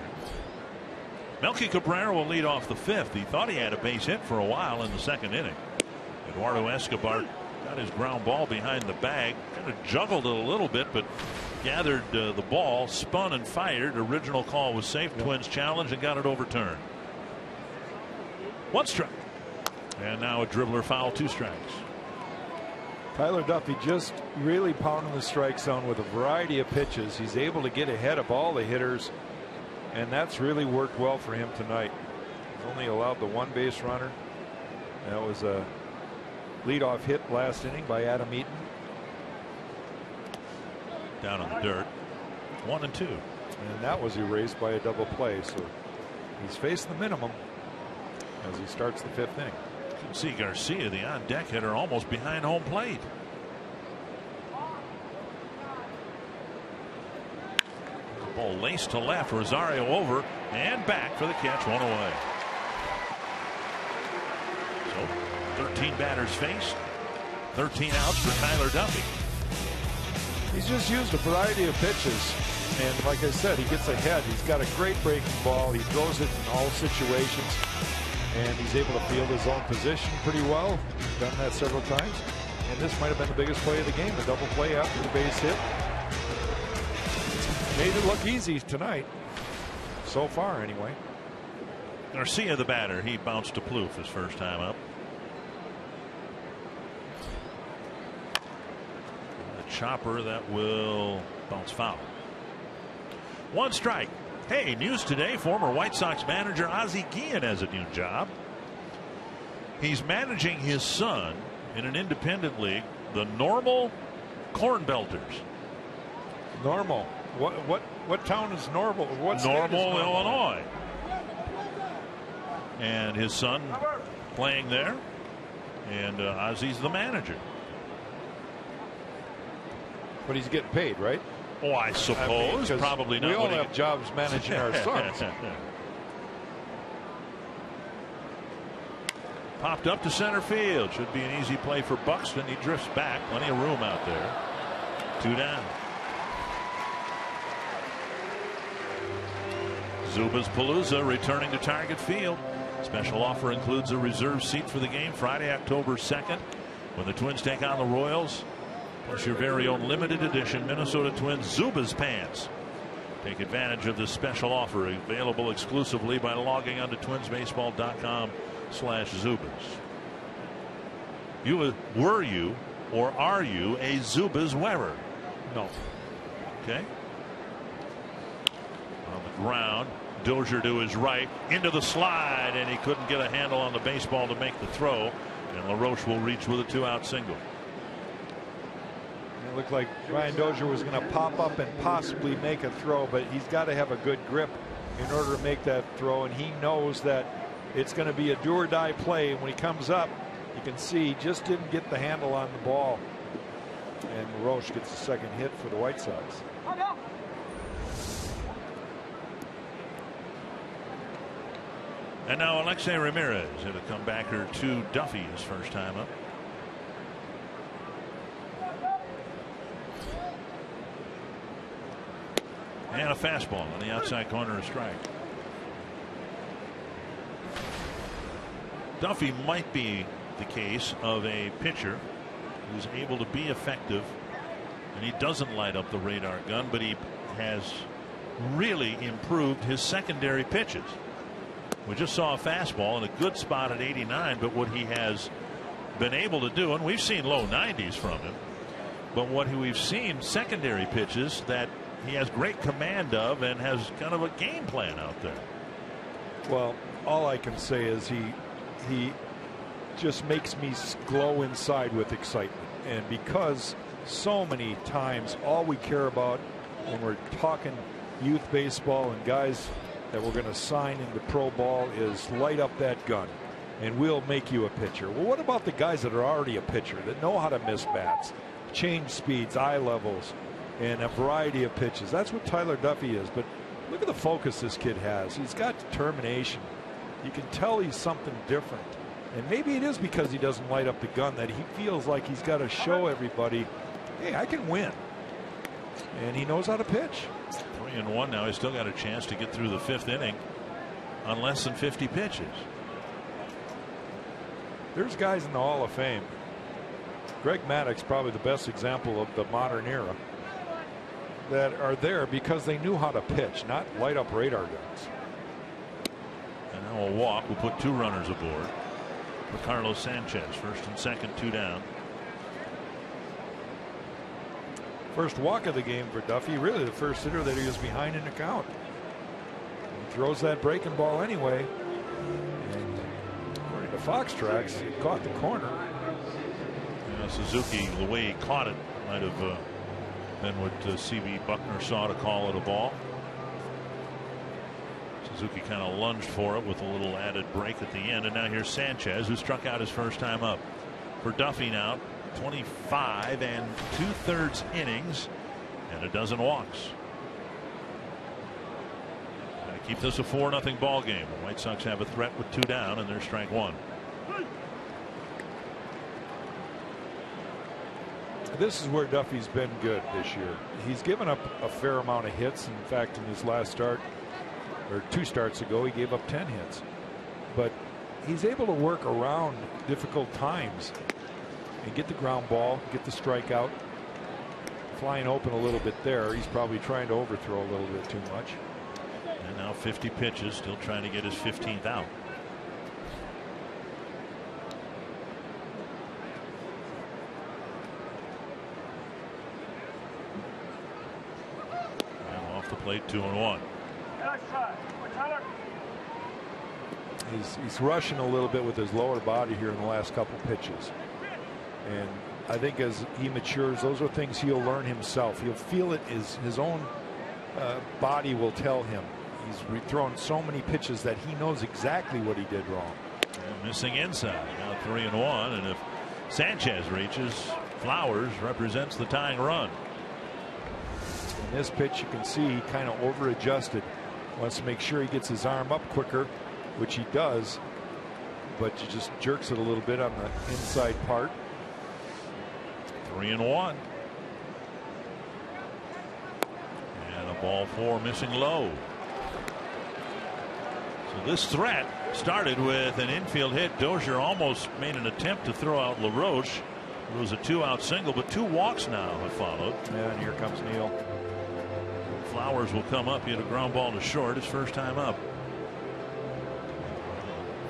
Melky Cabrera will lead off the fifth. He thought he had a base hit for a while in the second inning. Eduardo Escobar got his ground ball behind the bag, kind of juggled it a little bit, but gathered the ball, spun and fired. Original call was safe. Twins challenged and got it overturned. 1 strike. And now a dribbler foul, 2 strikes. Tyler Duffy just really pounding the strike zone with a variety of pitches. He's able to get ahead of all the hitters, and that's really worked well for him tonight. He's only allowed the 1 base runner. That was a leadoff hit last inning by Adam Eaton. Down in the dirt. 1-2. And that was erased by a double play. So he's faced the minimum as he starts the 5th inning. You can see Garcia, the on deck hitter, almost behind home plate. The ball laced to left. Rosario over and back for the catch. 1 away. So 13 batters faced, 13 outs for Tyler Duffy. He's just used a variety of pitches, and like I said, he gets ahead. He's got a great breaking ball. He throws it in all situations, and he's able to field his own position pretty well. He's done that several times, and this might have been the biggest play of the game, the double play after the base hit. Made it look easy tonight, so far anyway. Garcia, the batter, he bounced to Plouffe his first time up. Chopper that will bounce foul. 1 strike. Hey, news today, former White Sox manager Ozzie Guillen has a new job. He's managing his son in an independent league, the Normal Corn Belters. Normal. What town is Normal? What Normal, Illinois. And his son playing there, and Ozzie's the manager. But he's getting paid, right? Oh, I suppose. Probably not. We all have jobs managing our sons. Popped up to center field. Should be an easy play for Buxton. He drifts back. Plenty of room out there. 2 down. Zubaz Palooza returning to Target Field. Special offer includes a reserve seat for the game Friday, October 2nd, when the Twins take on the Royals. Plus your very own limited edition Minnesota Twins Zubaz pants. Take advantage of this special offer, available exclusively by logging on to twinsbaseball.com/Zubaz. Were you or are you a Zubaz wearer? No. Okay. On the ground, Dozier to his right, into the slide, and he couldn't get a handle on the baseball to make the throw, and LaRoche will reach with a 2-out single. It looked like Ryan Dozier was going to pop up and possibly make a throw, but he's got to have a good grip in order to make that throw, and he knows that it's going to be a do or die play. When he comes up, you can see he just didn't get the handle on the ball, and LaRoche gets the 2nd hit for the White Sox. And now Alexei Ramirez hit a comebacker to Duffy his first time up. And a fastball on the outside corner, a strike. Duffy might be the case of a pitcher who's able to be effective, and he doesn't light up the radar gun, but he has really improved his secondary pitches. We just saw a fastball in a good spot at 89, but what he has been able to do, and we've seen low 90s from him, but what we've seen secondary pitches that he has great command of and has kind of a game plan out there. Well, all I can say is he just makes me glow inside with excitement, and because so many times all we care about when we're talking youth baseball and guys that we're going to sign into pro ball is light up that gun and we'll make you a pitcher. Well, what about the guys that are already a pitcher that know how to miss bats, change speeds, eye levels, and a variety of pitches. That's what Tyler Duffey is. But look at the focus this kid has. He's got determination. You can tell he's something different. And maybe it is because he doesn't light up the gun that he feels like he's got to show everybody, hey, I can win. And he knows how to pitch. 3-1 now. He's still got a chance to get through the 5th inning on less than 50 pitches. There's guys in the Hall of Fame. Greg Maddox, probably the best example of the modern era, that are there because they knew how to pitch, not light up radar guns. And now a walk will put 2 runners aboard for Carlos Sanchez. 1st and 2nd, 2 down. First walk of the game for Duffey, really the first hitter that he was behind in the count. He throws that breaking ball anyway. And according to Fox Tracks, he caught the corner. Yeah, Suzuki, the way he caught it, might have been what C.B. Buckner saw to call it a ball. Suzuki kind of lunged for it with a little added break at the end. And now here's Sanchez, who struck out his first time up. For Duffey now, 25 2/3 innings and a dozen walks. Gotta keep this a 4-0 ball game. The White Sox have a threat with 2 down, and they're strike 1. This is where Duffey's been good this year. He's given up a fair amount of hits. In fact, in his last start, or 2 starts ago, he gave up 10 hits. But he's able to work around difficult times and get the ground ball, get the strikeout. Flying open a little bit there. He's probably trying to overthrow a little bit too much. And now 50 pitches, still trying to get his 15th out. And off the plate, 2-1. He's rushing a little bit with his lower body here in the last couple pitches. And I think as he matures, those are things he'll learn himself. He'll feel it. His own body will tell him. He's thrown so many pitches that he knows exactly what he did wrong. And missing inside. Now 3-1. And if Sanchez reaches, Flowers represents the tying run. In this pitch, you can see he kind of over adjusted. Wants to make sure he gets his arm up quicker, which he does. But he just jerks it a little bit on the inside part. 3-1. And a ball 4 missing low. So this threat started with an infield hit. Dozier almost made an attempt to throw out LaRoche. It was a 2-out single, but 2 walks now have followed. And here comes Neal. Flowers will come up. He had a ground ball to short his first time up.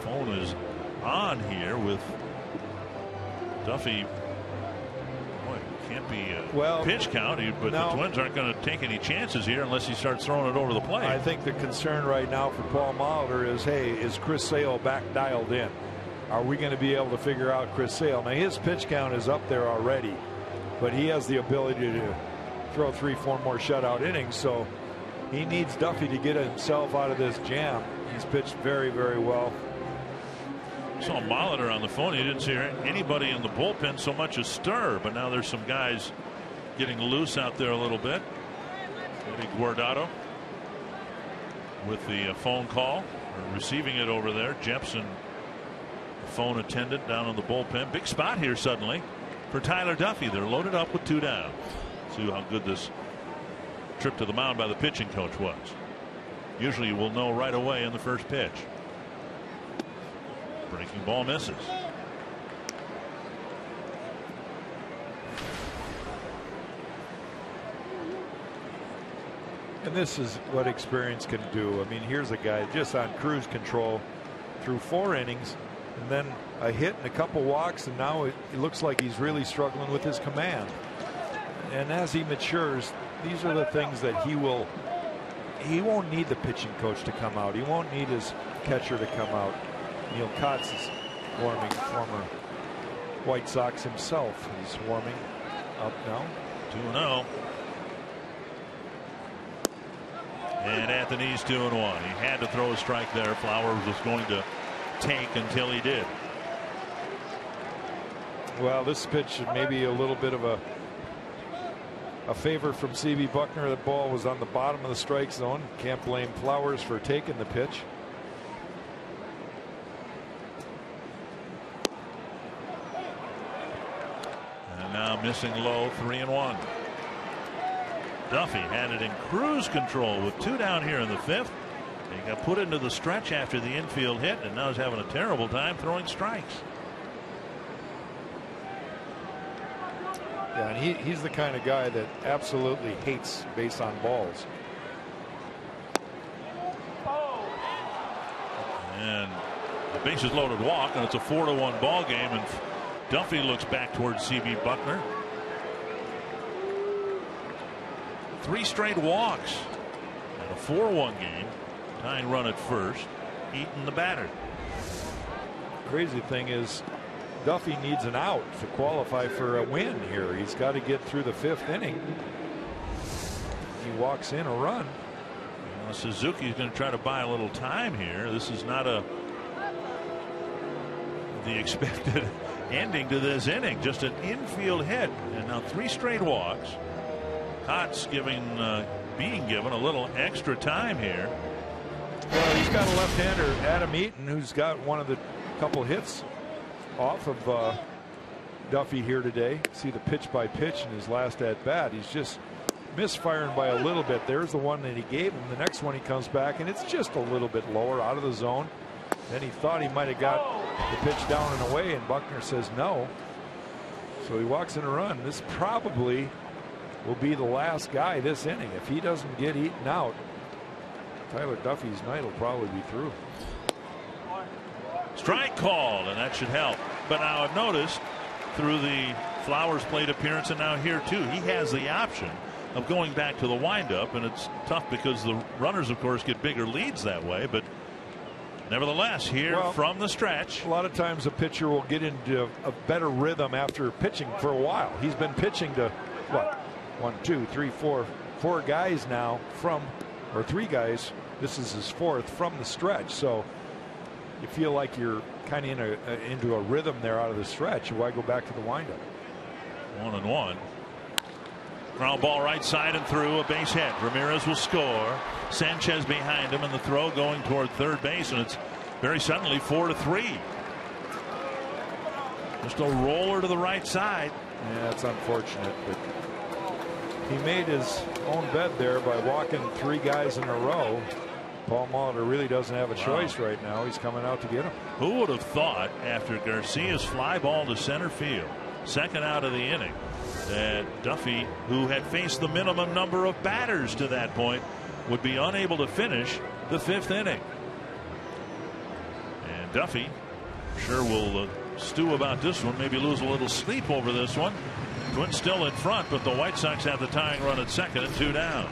Phone is on here with Duffey. Boy, can't be a pitch count, but the Twins aren't going to take any chances here unless he starts throwing it over the plate. I think the concern right now for Paul Molitor is, hey, is Chris Sale back dialed in? Are we going to be able to figure out Chris Sale? Now his pitch count is up there already, but he has the ability to throw 3-4 more shutout innings, so he needs Duffey to get himself out of this jam. He's pitched very, very well. Saw Molitor on the phone. He didn't see anybody in the bullpen so much as stir, but now there's some guys getting loose out there a little bit. Eddie Guardado with the phone call, or receiving it over there. Jepson, the phone attendant down on the bullpen. Big spot here suddenly for Tyler Duffey. They're loaded up with 2 down. See how good this trip to the mound by the pitching coach was. Usually you will know right away in the first pitch. Breaking ball misses. And this is what experience can do. I mean, here's a guy just on cruise control through 4 innings, and then a hit and a couple walks, and now it looks like he's really struggling with his command. And as he matures, these are the things that he won't need the pitching coach to come out. He won't need his catcher to come out. Neil Kotz is warming, former White Sox himself. He's warming up now. 2-0. And Anthony's 2-1. He had to throw a strike there. Flowers was going to take until he did. Well, this pitch may be a little bit of a a favor from C.B. Buckner. The ball was on the bottom of the strike zone. Can't blame Flowers for taking the pitch. And now missing low, 3-1. Duffy had it in cruise control with 2 down here in the 5th. He got put into the stretch after the infield hit, and now he's having a terrible time throwing strikes. Yeah, and he's the kind of guy that absolutely hates base on balls. And the bases loaded walk, and it's a 4-1 ball game, and Duffy looks back towards C.B. Buckner. 3 straight walks and a 4-1 game. Tying run at first. Eaton the batter. Crazy thing is, Duffy needs an out to qualify for a win here. He's got to get through the 5th inning. He walks in a run. Well, Suzuki's going to try to buy a little time here. This is not the expected ending to this inning. Just an infield hit, and now 3 straight walks. Cott's being given a little extra time here. Well, he's got a left-hander, Adam Eaton, who's got one of the couple hits off of Duffy here today. See the pitch by pitch in his last at bat. He's just misfiring by a little bit. There's the one that he gave him. The next one he comes back, and it's just a little bit lower out of the zone. Then he thought he might have got the pitch down and away, and Buckner says no. So he walks in a run. This probably will be the last guy this inning. If he doesn't get Eaton out, Tyler Duffy's night will probably be through. Strike called, and that should help. But now I've noticed through the Flowers plate appearance and now here too, he has the option of going back to the windup, and it's tough because the runners of course get bigger leads that way, but nevertheless here from the stretch. A lot of times a pitcher will get into a better rhythm after pitching for a while. He's been pitching to what, 1, 2, 3, 4 guys now from, or 3 guys. This is his 4th from the stretch. So you feel like you're kind of into a rhythm there out of the stretch. Why go back to the windup? 1-1. Ground ball right side and through, a base hit. Ramirez will score. Sanchez behind him, and the throw going toward third base, and it's very suddenly 4-3. Just a roller to the right side. Yeah, it's unfortunate, but he made his own bed there by walking 3 guys in a row. Paul Molitor really doesn't have a choice right now. He's coming out to get him. Who would have thought after Garcia's fly ball to center field, second out of the inning, that Duffy, who had faced the minimum number of batters to that point, would be unable to finish the 5th inning. And Duffy sure will stew about this one, maybe lose a little sleep over this one. Twins still in front, but the White Sox have the tying run at second and 2 down.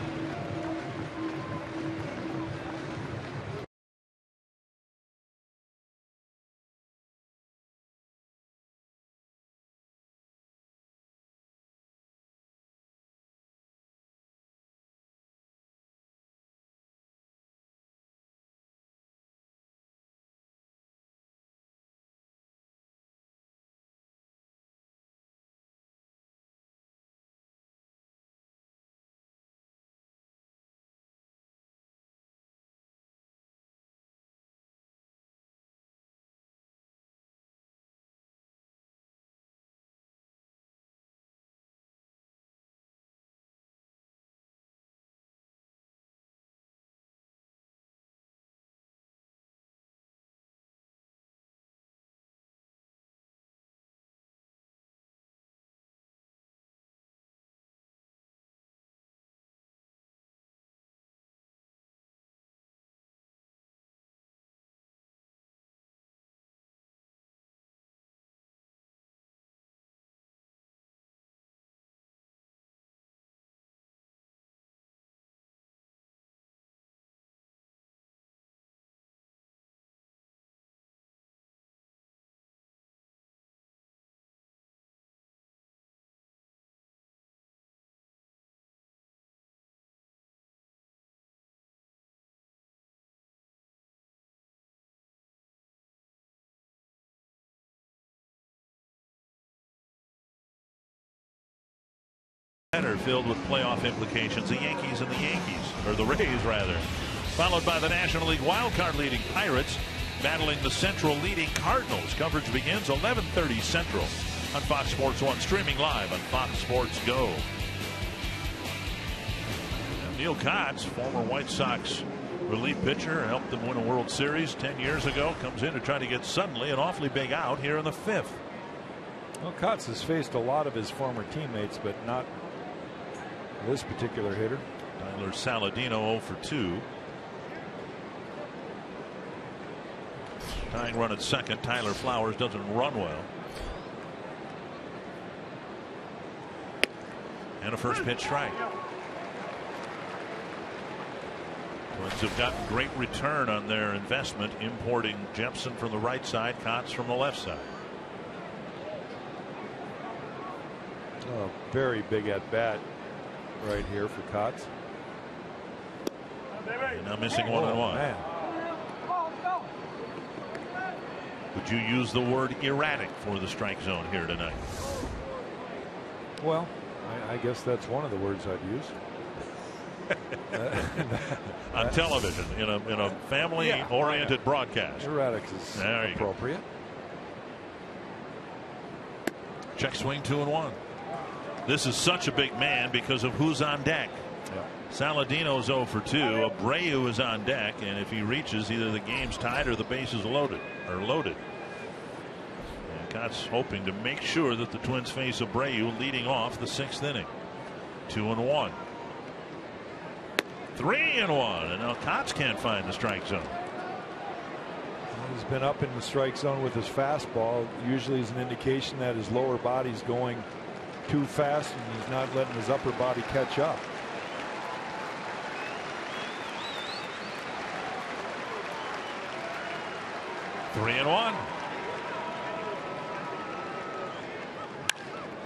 Filled with playoff implications. The Yankees and the Yankees, or the Rays rather, followed by the National League wildcard leading Pirates battling the Central leading Cardinals. Coverage begins 11:30 Central on Fox Sports 1, streaming live on Fox Sports Go. And Neil Kotz, former White Sox relief pitcher, helped them win a World Series 10 years ago, comes in to try to get suddenly an awfully big out here in the 5th. Well, Kotz has faced a lot of his former teammates, but not this particular hitter. Tyler Saladino 0 for 2. Tying run at second. Tyler Flowers doesn't run well. And a first pitch strike. Twins have gotten great return on their investment importing Jepson from the right side, Kotz from the left side. Oh, very big at bat right here for Kotz. And now missing 1-1. Man. Would you use the word erratic for the strike zone here tonight? Well, I guess that's one of the words I'd use. On television, in a family-oriented broadcast. Erratic is appropriate. Check swing 2-1. This is such a big man because of who's on deck. Yeah. Saladino's 0 for 2. Abreu is on deck, and if he reaches, either the game's tied or the base is loaded. And Kotz hoping to make sure that the Twins face Abreu leading off the 6th inning. 2-1. 3-1, and now Kotz can't find the strike zone. He's been up in the strike zone with his fastball. Usually is an indication that his lower body's going too fast and he's not letting his upper body catch up. Three and 1.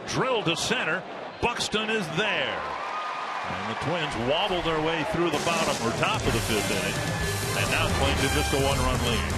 Drilled to center. Buxton is there. And the Twins wobble their way through the bottom or top of the 5th inning. And now cling to just a 1-run lead.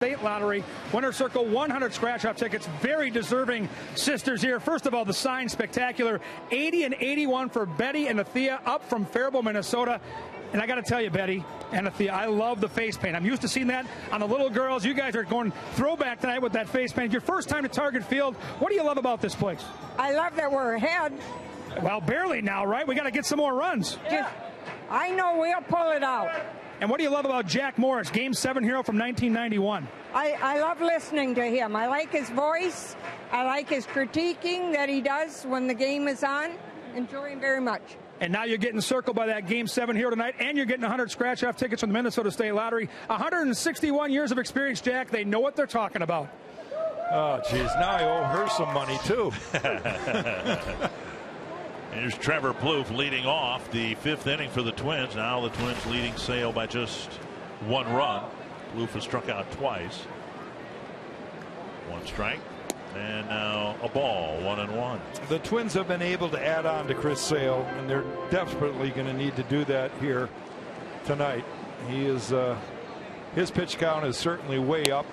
State Lottery Winner Circle 100 scratch-off tickets. Very deserving sisters here. First of all, the sign spectacular. 80 and 81 for Betty and Athea up from Faribault, Minnesota. And I got to tell you, Betty and Athea, I love the face paint. I'm used to seeing that on the little girls. You guys are going throwback tonight with that face paint. Your first time to Target Field. What do you love about this place? I love that we're ahead. Well, barely now, right? We got to get some more runs. Yeah. I know we'll pull it out. And what do you love about Jack Morris, Game 7 hero from 1991? I love listening to him. I like his voice. I like his critiquing that he does when the game is on. Enjoy him very much. And now you're getting circled by that Game 7 hero tonight, and you're getting 100 scratch-off tickets from the Minnesota State Lottery. 161 years of experience, Jack. They know what they're talking about. Oh, geez. Now I owe her some money, too. Here's Trevor Plouffe leading off the 5th inning for the Twins. Now the Twins leading Sale by just 1 run. Plouffe has struck out twice. 1 strike. And now a ball, 1-1. The Twins have been able to add on to Chris Sale, and they're desperately going to need to do that here tonight. He is his pitch count is certainly way up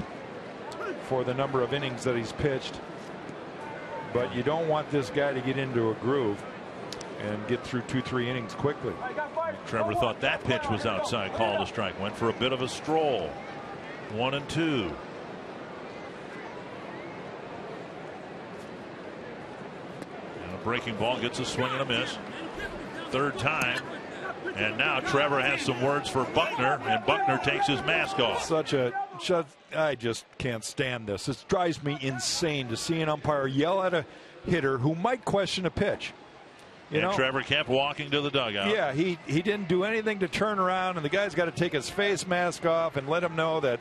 for the number of innings that he's pitched, but you don't want this guy to get into a groove and get through 2-3 innings quickly. Trevor thought that pitch was outside, called a strike, went for a bit of a stroll. 1-2. And a breaking ball gets a swing and a miss. 3rd time. And now Trevor has some words for Buckner, and Buckner takes his mask off. I just can't stand this. It drives me insane to see an umpire yell at a hitter who might question a pitch. You know? Trevor kept walking to the dugout. Yeah, he didn't do anything to turn around, and the guy's got to take his face mask off and let him know that,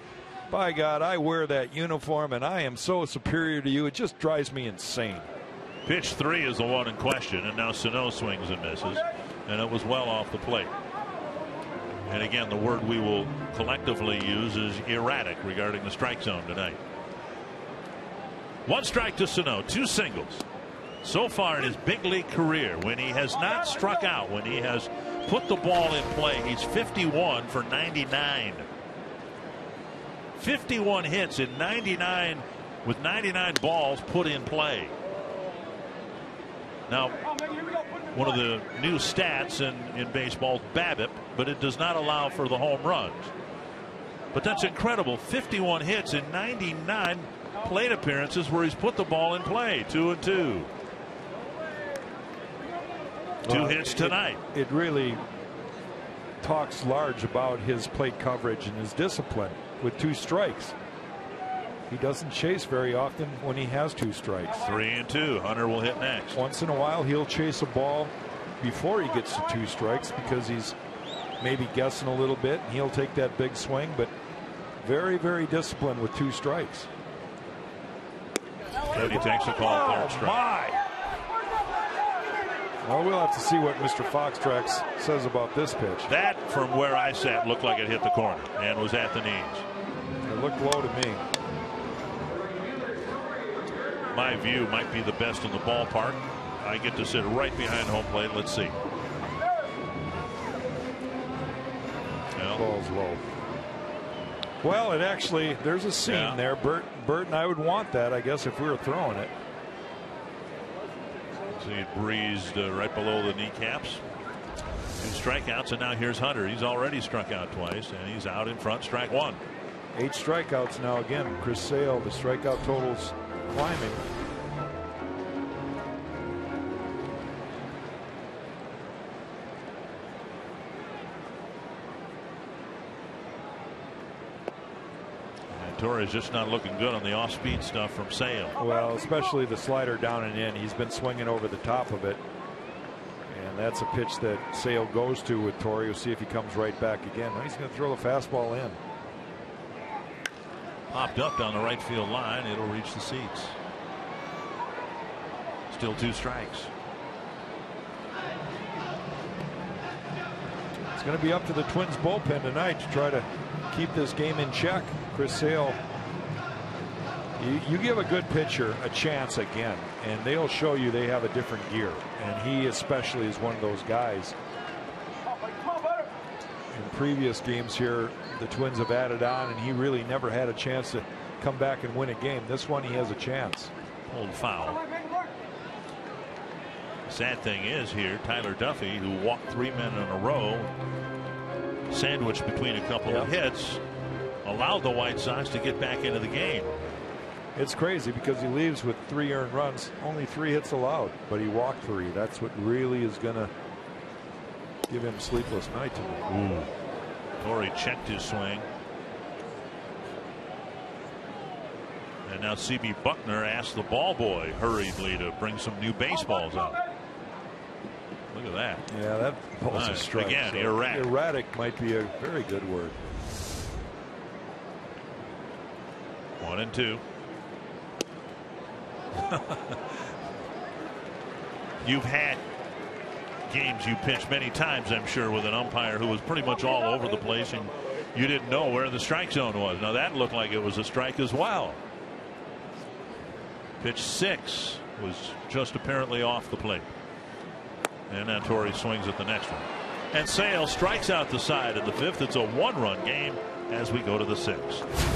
by God, I wear that uniform and I am so superior to you. It just drives me insane. Pitch 3 is the one in question, and now Sano swings and misses, and it was well off the plate. And again, the word we will collectively use is erratic regarding the strike zone tonight. 1 strike to Sano, 2 singles. So far in his big league career, when he has not struck out, when he has put the ball in play, he's 51 for 99. 51 hits in 99 with 99 balls put in play. Now, one of the new stats in baseball, BABIP, but it does not allow for the home runs. But that's incredible. 51 hits in 99 plate appearances where he's put the ball in play. 2-2. 2 hits tonight. It really talks large about his plate coverage and his discipline with 2 strikes. He doesn't chase very often when he has 2 strikes. 3-2. Hunter will hit next. Once in a while he'll chase a ball before he gets to 2 strikes because he's maybe guessing a little bit, and he'll take that big swing, but very, very disciplined with 2 strikes. And he takes a call, 3rd strike. My. Well, we'll have to see what Mr. Foxtrax says about this pitch. That, from where I sat, looked like it hit the corner and was at the knees. It looked low to me. My view might be the best in the ballpark. I get to sit right behind home plate. Let's see. Ball's low. Well, it actually, there's a seam there. Bert and I would want that, I guess, if we were throwing it. See, it breezed right below the kneecaps. 2 strikeouts, and now here's Hunter. He's already struck out twice, and he's out in front, strike 1. 8 strikeouts now again. Chris Sale, the strikeout totals climbing. Torres just not looking good on the off-speed stuff from Sale. Well, especially the slider down and in. He's been swinging over the top of it. And that's a pitch that Sale goes to with Torre. We'll see if he comes right back again. Now he's going to throw the fastball in. Popped up down the right field line. It'll reach the seats. Still 2 strikes. It's going to be up to the Twins bullpen tonight to try to keep this game in check. Chris Sale, you give a good pitcher a chance again, and they'll show you they have a different gear. And he especially is one of those guys. In previous games here, the Twins have added on, and he really never had a chance to come back and win a game. This one, he has a chance. Pulled foul. Sad thing is here, Tyler Duffy, who walked 3 men in a row, sandwiched between a couple of hits, allowed the White Sox to get back into the game. It's crazy because he leaves with 3 earned runs, only 3 hits allowed, but he walked 3. That's what really is going to give him a sleepless night tonight. Torrey checked his swing. And now C.B. Buckner asked the ball boy hurriedly to bring some new baseballs out. Look at that. Yeah, that ball's a strike. Again, erratic. Erratic might be a very good word. 1-2. You've had games you pitched many times, I'm sure, with an umpire who was pretty much all over the place, and you didn't know where the strike zone was. Now that looked like it was a strike as well. Pitch 6 was just apparently off the plate. And then Torrey swings at the next one. And Sale strikes out the side in the 5th. It's a 1-run game as we go to the 6th.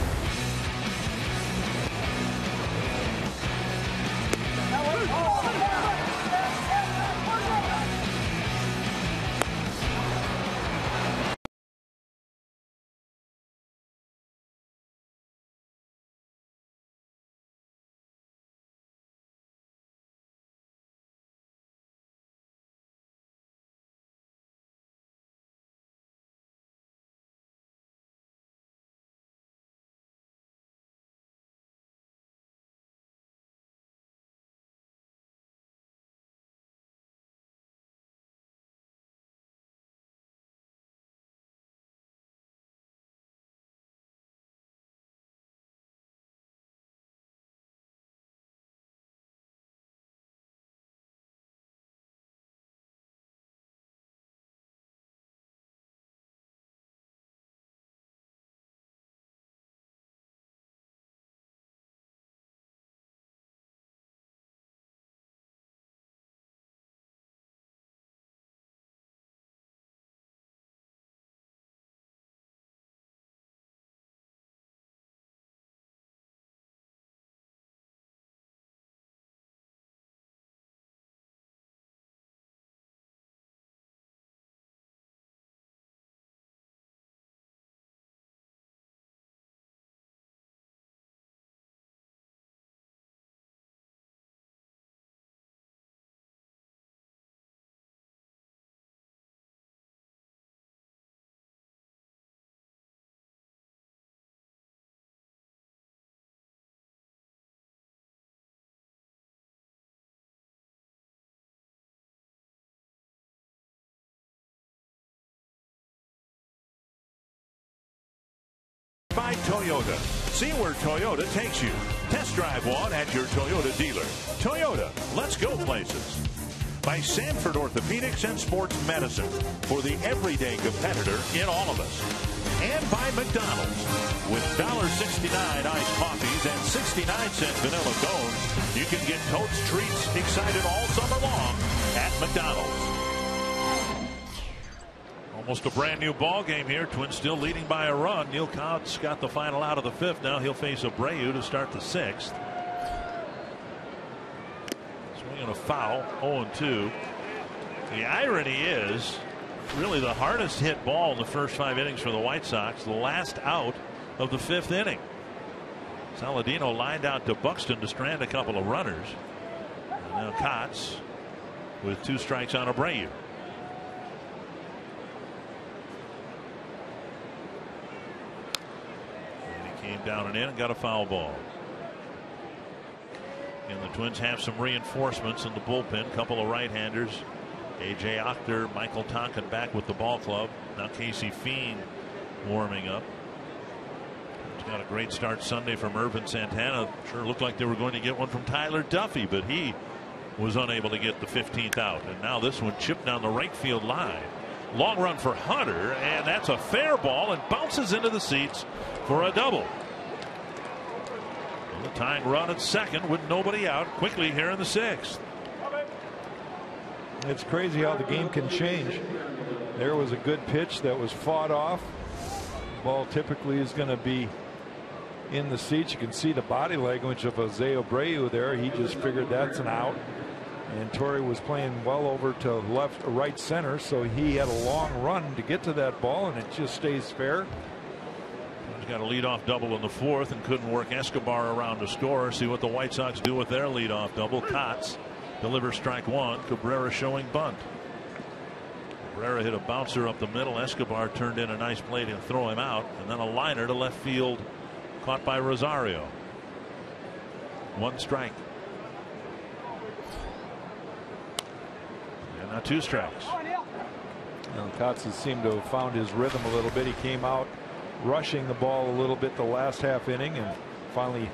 By Toyota. See where Toyota takes you. Test drive one at your Toyota dealer. Toyota, let's go places. By Sanford Orthopedics and Sports Medicine, for the everyday competitor in all of us. And by McDonald's. With $1.69 iced coffees and 69-cent vanilla cones, you can get totes, treats, excited all summer long at McDonald's. Almost a brand new ball game here. Twins still leading by a run. Neil Coutts got the final out of the 5th. Now he'll face Abreu to start the 6th. Swinging a foul, 0-2. The irony is, really the hardest hit ball in the first 5 innings for the White Sox, the last out of the 5th inning. Saladino lined out to Buxton to strand a couple of runners. And now Coutts with 2 strikes on Abreu. Came down and in and got a foul ball. And the Twins have some reinforcements in the bullpen. Couple of right-handers. A.J. Ochter, Michael Tonkin back with the ball club. Now Casey Fiend warming up. He's got a great start Sunday from Irvin Santana. Sure looked like they were going to get one from Tyler Duffy, but he was unable to get the 15th out. And now this one chipped down the right field line. Long run for Hunter, and that's a fair ball and bounces into the seats for a double. The tying run at second with nobody out quickly here in the 6th. It's crazy how the game can change. There was a good pitch that was fought off. The ball typically is going to be in the seats. You can see the body language of Jose Abreu there. He just figured that's an out. And Torrey was playing well over to right center, so he had a long run to get to that ball, and it just stays fair. He's got a leadoff double in the 4th and couldn't work Escobar around to score. See what the White Sox do with their leadoff double. Coutts delivers strike 1. Cabrera showing bunt. Cabrera hit a bouncer up the middle. Escobar turned in a nice play to throw him out, and then a liner to left field caught by Rosario. 1 strike. Now 2 strikes. Coutts has seemed to have found his rhythm a little bit. He came out rushing the ball a little bit the last half inning and finally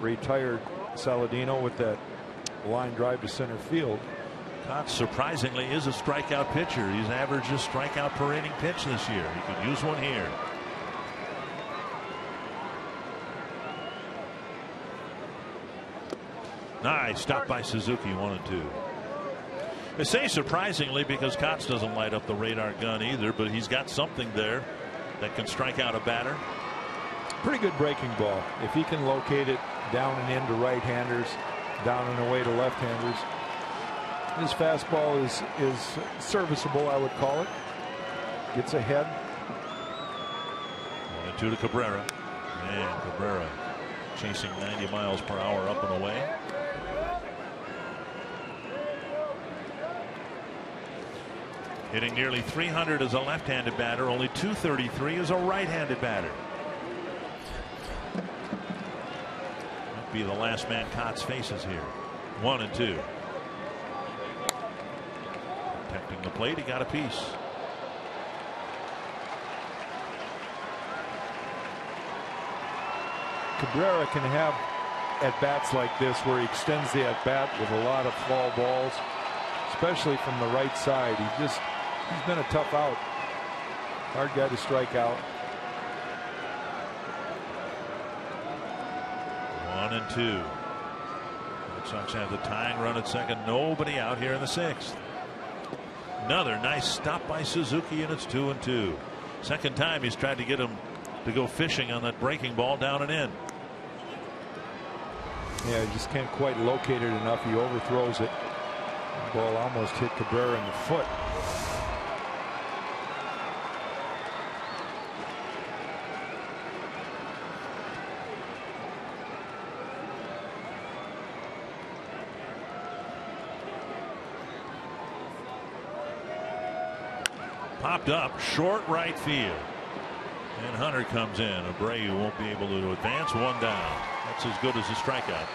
retired Saladino with that line drive to center field. Kotz surprisingly is a strikeout pitcher. He's averaged a strikeout per inning pitch this year. He could use one here. Nice stop by Suzuki, 1-2. I say surprisingly because Kotz doesn't light up the radar gun either, but he's got something there that can strike out a batter. Pretty good breaking ball. If he can locate it down and into right-handers, down and away to left-handers. His fastball is serviceable, I would call it. Gets ahead. 1-2 to Cabrera. Man, Cabrera chasing 90 miles per hour up and away. Hitting nearly 300 as a left-handed batter, only 233 as a right-handed batter. Might be the last man Kotz faces here. 1-2. Protecting the plate, he got a piece. Cabrera can have at-bats like this where he extends the at-bat with a lot of foul balls, especially from the right side. He's been a tough out. Hard guy to strike out. 1-2. Red Sox have the tying run at second. Nobody out here in the 6th. Another nice stop by Suzuki, and it's 2-2. Second time he's tried to get him to go fishing on that breaking ball down and in. Yeah, he just can't quite locate it enough. He overthrows it. The ball almost hit Cabrera in the foot. Popped up short right field, and Hunter comes in. Abreu won't be able to advance. One down. That's as good as a strikeout.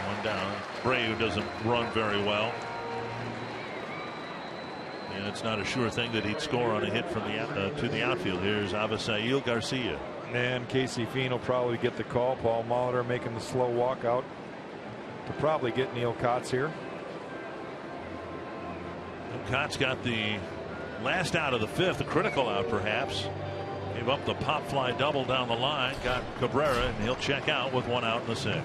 One down. Abreu doesn't run very well, and it's not a sure thing that he'd score on a hit from the to the outfield. Here's Avisail Garcia, and Casey Fien will probably get the call. Paul Molitor making the slow walkout to probably get Neil Kotz here. Kotz got the last out of the 5th, a critical out perhaps. Gave up the pop fly double down the line, got Cabrera, and he'll check out with 1 out in the 6th.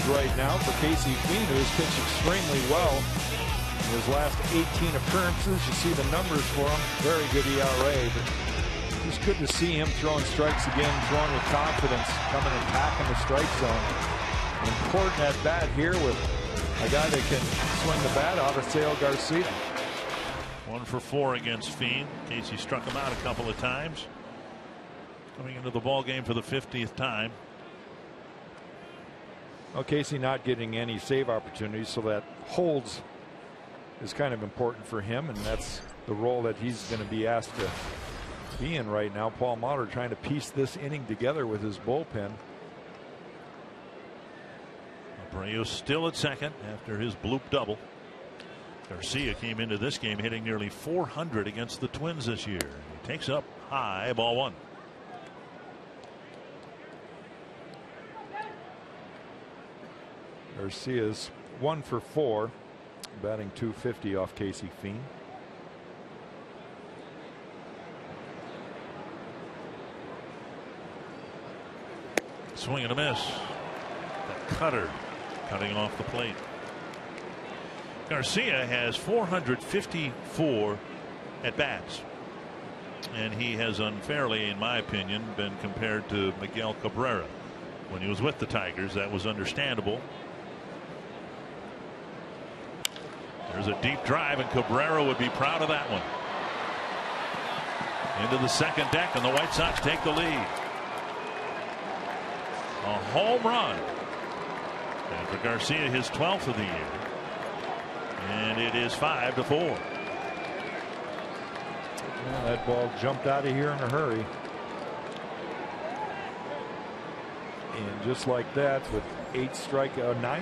Right now for Casey Fien, who has pitched extremely well in his last 18 appearances. You see the numbers for him. Very good ERA, but just good to see him throwing strikes again, throwing with confidence, coming and packing the strike zone. Important at bat here with a guy that can swing the bat out of Avisail Garcia. 1 for 4 against Fien. Casey struck him out a couple of times. Coming into the ball game for the 50th time. Well, Casey not getting any save opportunities, so that holds is kind of important for him, and that's the role that he's going to be asked to be in right now. Paul Molitor trying to piece this inning together with his bullpen. Abreu still at second after his bloop double. Garcia came into this game hitting nearly 400 against the Twins this year. He takes up high, ball one. Garcia's 1 for 4, batting .250 off Casey Fiend. Swing and a miss. That cutter cutting off the plate. Garcia has 454 at bats, and he has unfairly, in my opinion, been compared to Miguel Cabrera when he was with the Tigers. That was understandable. There's a deep drive, and Cabrera would be proud of that one. Into the second deck, and the White Sox take the lead. A home run. And for Garcia, his 12th of the year. And it is 5-4. Well, that ball jumped out of here in a hurry. And just like that, with 9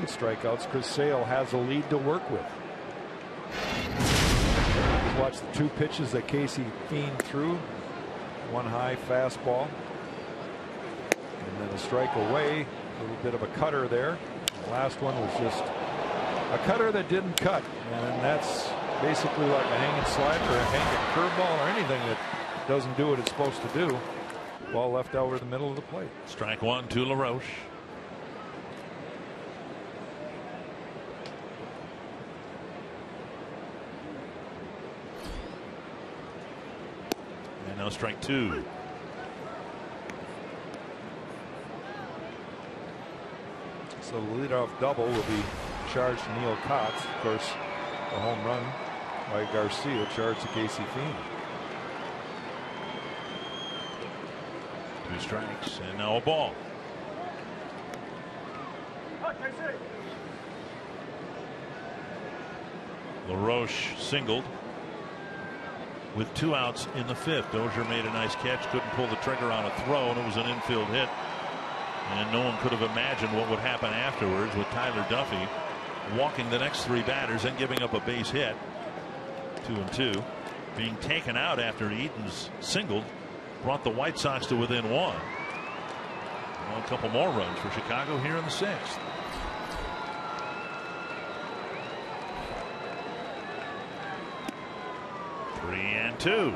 strikeouts, Chris Sale has a lead to work with. Watch the 2 pitches that Casey Fiend threw. One high fastball, and then a strike away. A little bit of a cutter there. The last one was just a cutter that didn't cut, and that's basically like a hanging slider or a hanging curveball or anything that doesn't do what it's supposed to do. Ball left over the middle of the plate. Strike one to LaRoche. And now strike 2. So the leadoff double will be charged to Neil Kotz. Of course, the home run by Garcia charged to Casey Fiend. 2 strikes and now a ball. LaRoche singled with 2 outs in the 5th. Dozier made a nice catch, couldn't pull the trigger on a throw, and it was an infield hit. And no one could have imagined what would happen afterwards with Tyler Duffy walking the next 3 batters and giving up a base hit. 2-2. Being taken out after Eaton's singled brought the White Sox to within 1. Well, a couple more runs for Chicago here in the 6th. Three and 2.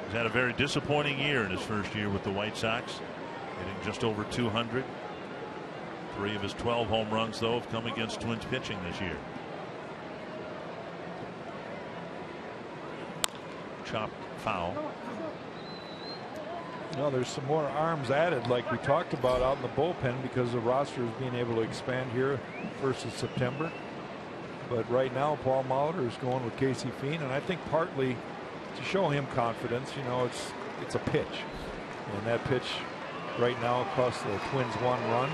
He's had a very disappointing year in his first year with the White Sox, hitting just over 200. 3 of his 12 home runs, though, have come against Twins pitching this year. Chopped foul. No, there's some more arms added, like we talked about, out in the bullpen because the roster is being able to expand here versus September. But right now, Paul Molitor is going with Casey Fiend, and I think partly to show him confidence. You know, it's a pitch, and that pitch right now cost the Twins 1 run.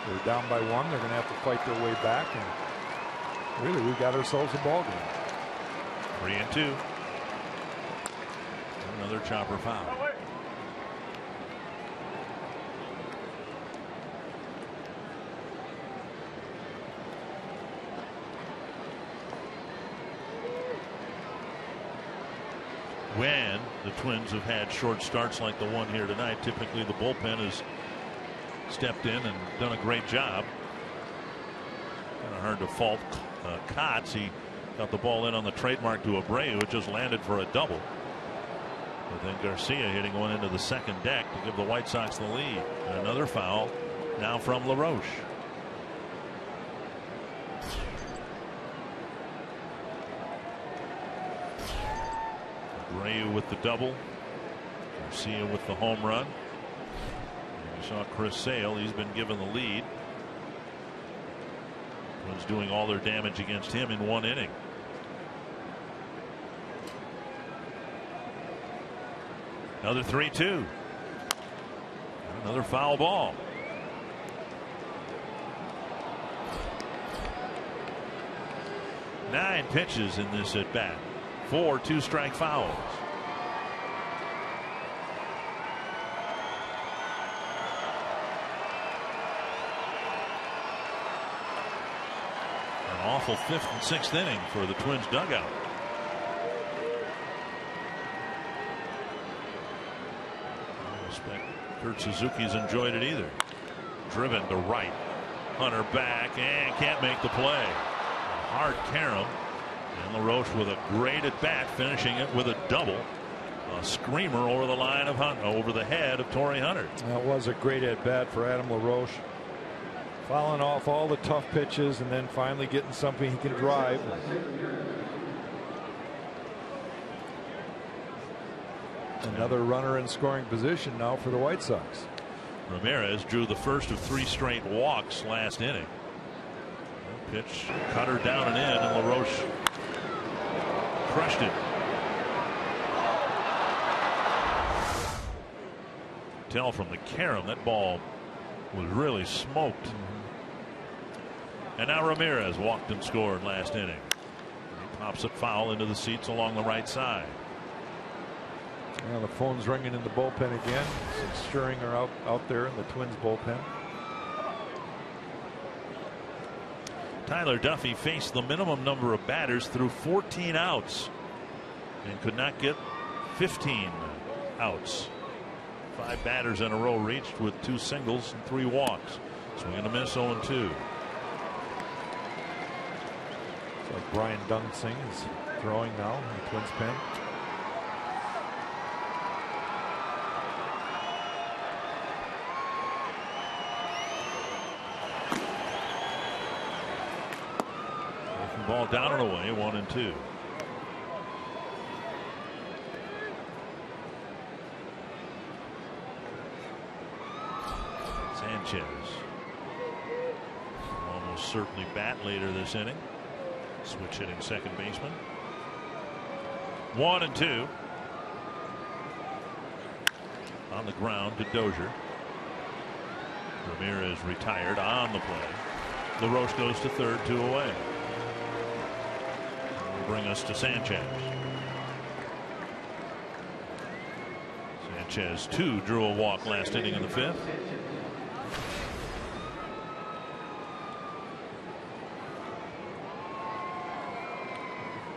They're down by 1. They're going to have to fight their way back, and really, we got ourselves a ball game. 3-2. Another chopper foul. When the Twins have had short starts like the one here tonight, typically the bullpen has stepped in and done a great job. Kind of hard to fault Kotz. He got the ball in on the trademark to Abreu. It just landed for a double. But then Garcia hitting one into the second deck to give the White Sox the lead. And another foul now from LaRoche. Abreu with the double. Garcia with the home run. And you saw Chris Sale. He's been given the lead. Twins doing all their damage against him in 1 inning. Another 3-2. Another foul ball. 9 pitches in this at bat. 4 2-strike fouls. An awful 5th and 6th inning for the Twins dugout. I expect Kurt Suzuki's enjoyed it either. Driven to right. Hunter back and can't make the play. A hard carom. And LaRoche with a great at bat, finishing it with a double. A screamer over the line of Hunter, over the head of Torrey Hunter. That was a great at bat for Adam LaRoche. Fouling off all the tough pitches and then finally getting something he can drive. Another runner in scoring position now for the White Sox. Ramirez drew the first of 3 straight walks last inning. Pitch cut her down and in, and LaRoche crushed it. Tell from the carom that ball was really smoked. And now Ramirez walked and scored last inning. He pops it foul into the seats along the right side. Well, the phone's ringing in the bullpen again. Some stirring are out there in the Twins bullpen. Tyler Duffy faced the minimum number of batters through 14 outs and could not get 15 outs. 5 batters in a row reached with 2 singles and 3 walks. Swing and a miss, 0-2. It's like Brian Dunsing is throwing now in the Twins pen. Ball down and away, 1-2. Sanchez almost certainly bat later this inning. Switch hitting second baseman. 1-2. On the ground to Dozier. Ramirez retired on the play. LaRoche goes to third, 2 away. Bring us to Sanchez. Sanchez, 2, drew a walk last inning in the 5th.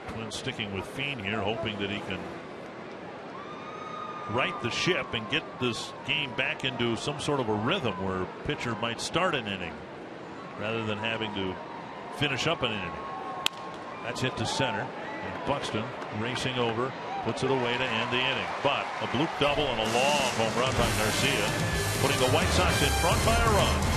Twins sticking with Fiend here, hoping that he can right the ship and get this game back into some sort of a rhythm where a pitcher might start an inning rather than having to finish up an inning. That's hit to center, and Buxton racing over, puts it away to end the inning. But a bloop double and a long home run by Garcia, putting the White Sox in front by a run.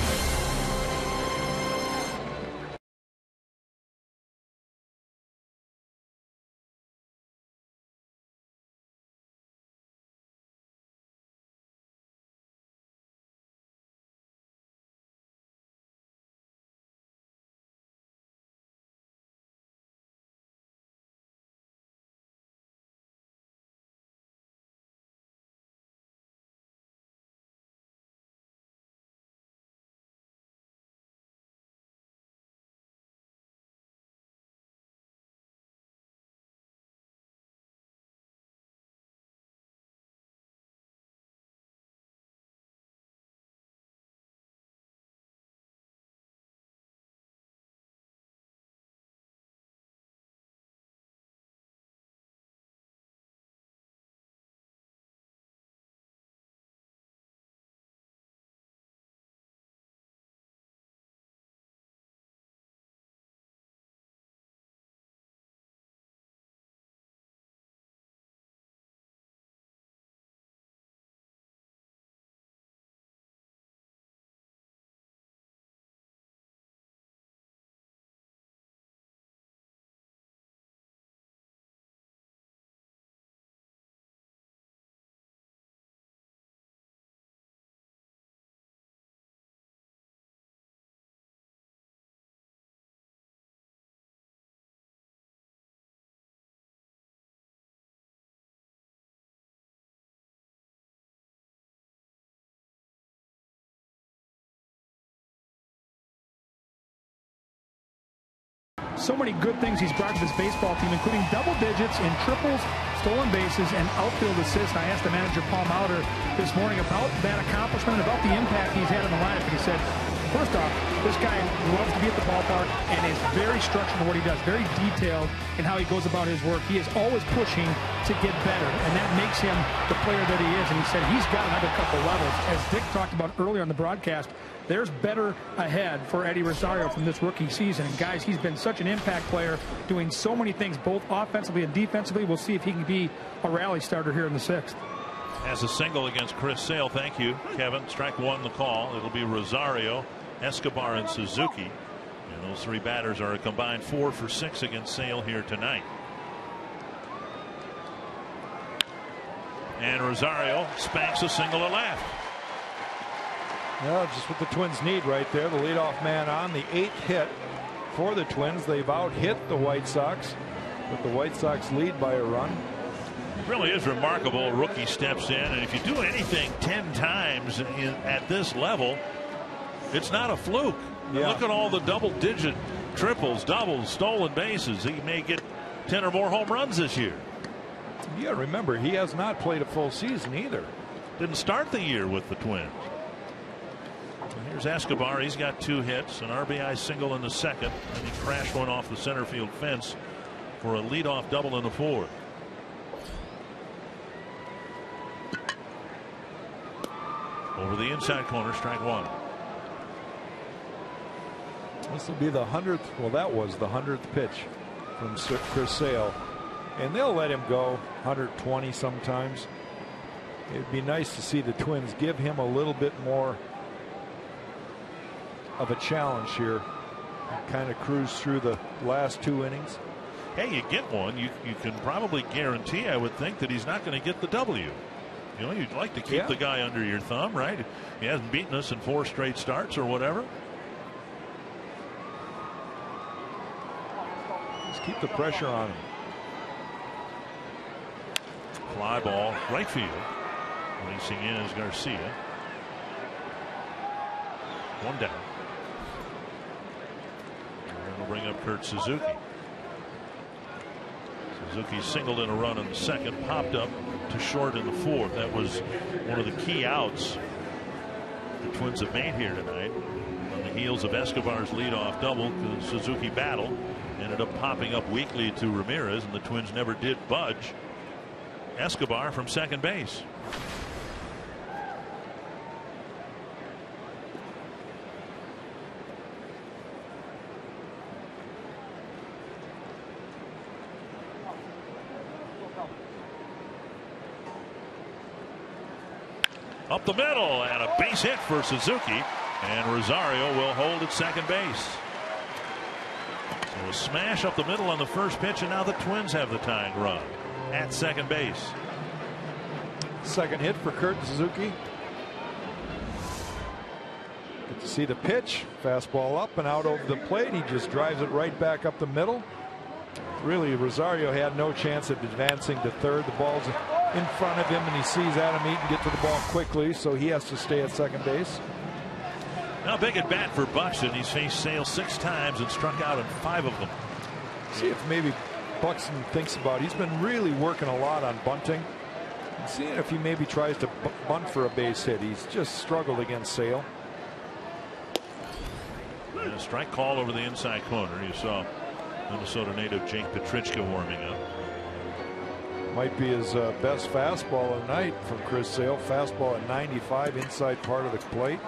so many good things he's brought to this baseball team, including double digits in triples, stolen bases, and outfield assists. I asked the manager, Paul Mauder, this morning about that accomplishment and about the impact he's had in the lineup. And he said, first off, this guy loves to be at the ballpark and is very structured in what he does, very detailed in how he goes about his work. He is always pushing to get better, and that makes him the player that he is. And he said he's got another couple levels. As Dick talked about earlier on the broadcast, there's better ahead for Eddie Rosario from this rookie season. And guys, he's been such an impact player, doing so many things, both offensively and defensively. We'll see if he can be a rally starter here in the 6th. Has a single against Chris Sale. Thank you, Kevin. Strike one, the call. It'll be Rosario, Escobar, and Suzuki. And those three batters are a combined 4 for 6 against Sale here tonight. And Rosario spanks a single to left. Well, just what the Twins need right there. The leadoff man on, the 8th hit for the Twins. They've out-hit the White Sox, but the White Sox lead by a run. It really is remarkable. Rookie steps in, and if you do anything 10 times at this level, it's not a fluke. Yeah. Look at all the double-digit triples, doubles, stolen bases. He may get 10 or more home runs this year. Yeah, remember, he has not played a full season either. Didn't start the year with the Twins. And here's Escobar. He's got 2 hits, an RBI single in the 2nd, and he crashed one off the center field fence for a leadoff double in the 4th. Over the inside corner, strike one. This will be the 100th. Well, that was the 100th pitch from Chris Sale. And they'll let him go 120 sometimes. It'd be nice to see the Twins give him a little bit more of a challenge here. Kind of cruise through the last 2 innings. Hey, you get one. You can probably guarantee, I would think, that he's not going to get the W. You know, you'd like to keep the guy under your thumb, right? He hasn't beaten us in 4 straight starts or whatever. Just keep the pressure on him. Fly ball, right field. Racing in is Garcia. 1 down. And that'll bring up Kurt Suzuki. Suzuki singled in a run in the 2nd, popped up to short in the 4th. That was one of the key outs the Twins have made here tonight. On the heels of Escobar's leadoff double, the Suzuki battle ended up popping up weakly to Ramirez, and the Twins never did budge Escobar from second base. Up the middle, and a base hit for Suzuki, and Rosario will hold at second base. So a smash up the middle on the first pitch, and now the Twins have the tying run at second base. Second hit for Kurt Suzuki. Get to see the pitch. Fastball up and out over the plate. He just drives it right back up the middle. Really, Rosario had no chance of advancing to third. The ball's in front of him, and he sees Adam Eaton get to the ball quickly, so he has to stay at second base. Now big at bat for Buxton. He's faced Sale 6 times and struck out in 5 of them. See if maybe Buxton thinks about it. He's been really working a lot on bunting. And seeing if he maybe tries to bunt for a base hit. He's just struggled against Sale. And a strike call over the inside corner. You saw Minnesota native Jake Petrichka warming up. Might be his best fastball of the night from Chris Sale. Fastball at 95, inside part of the plate.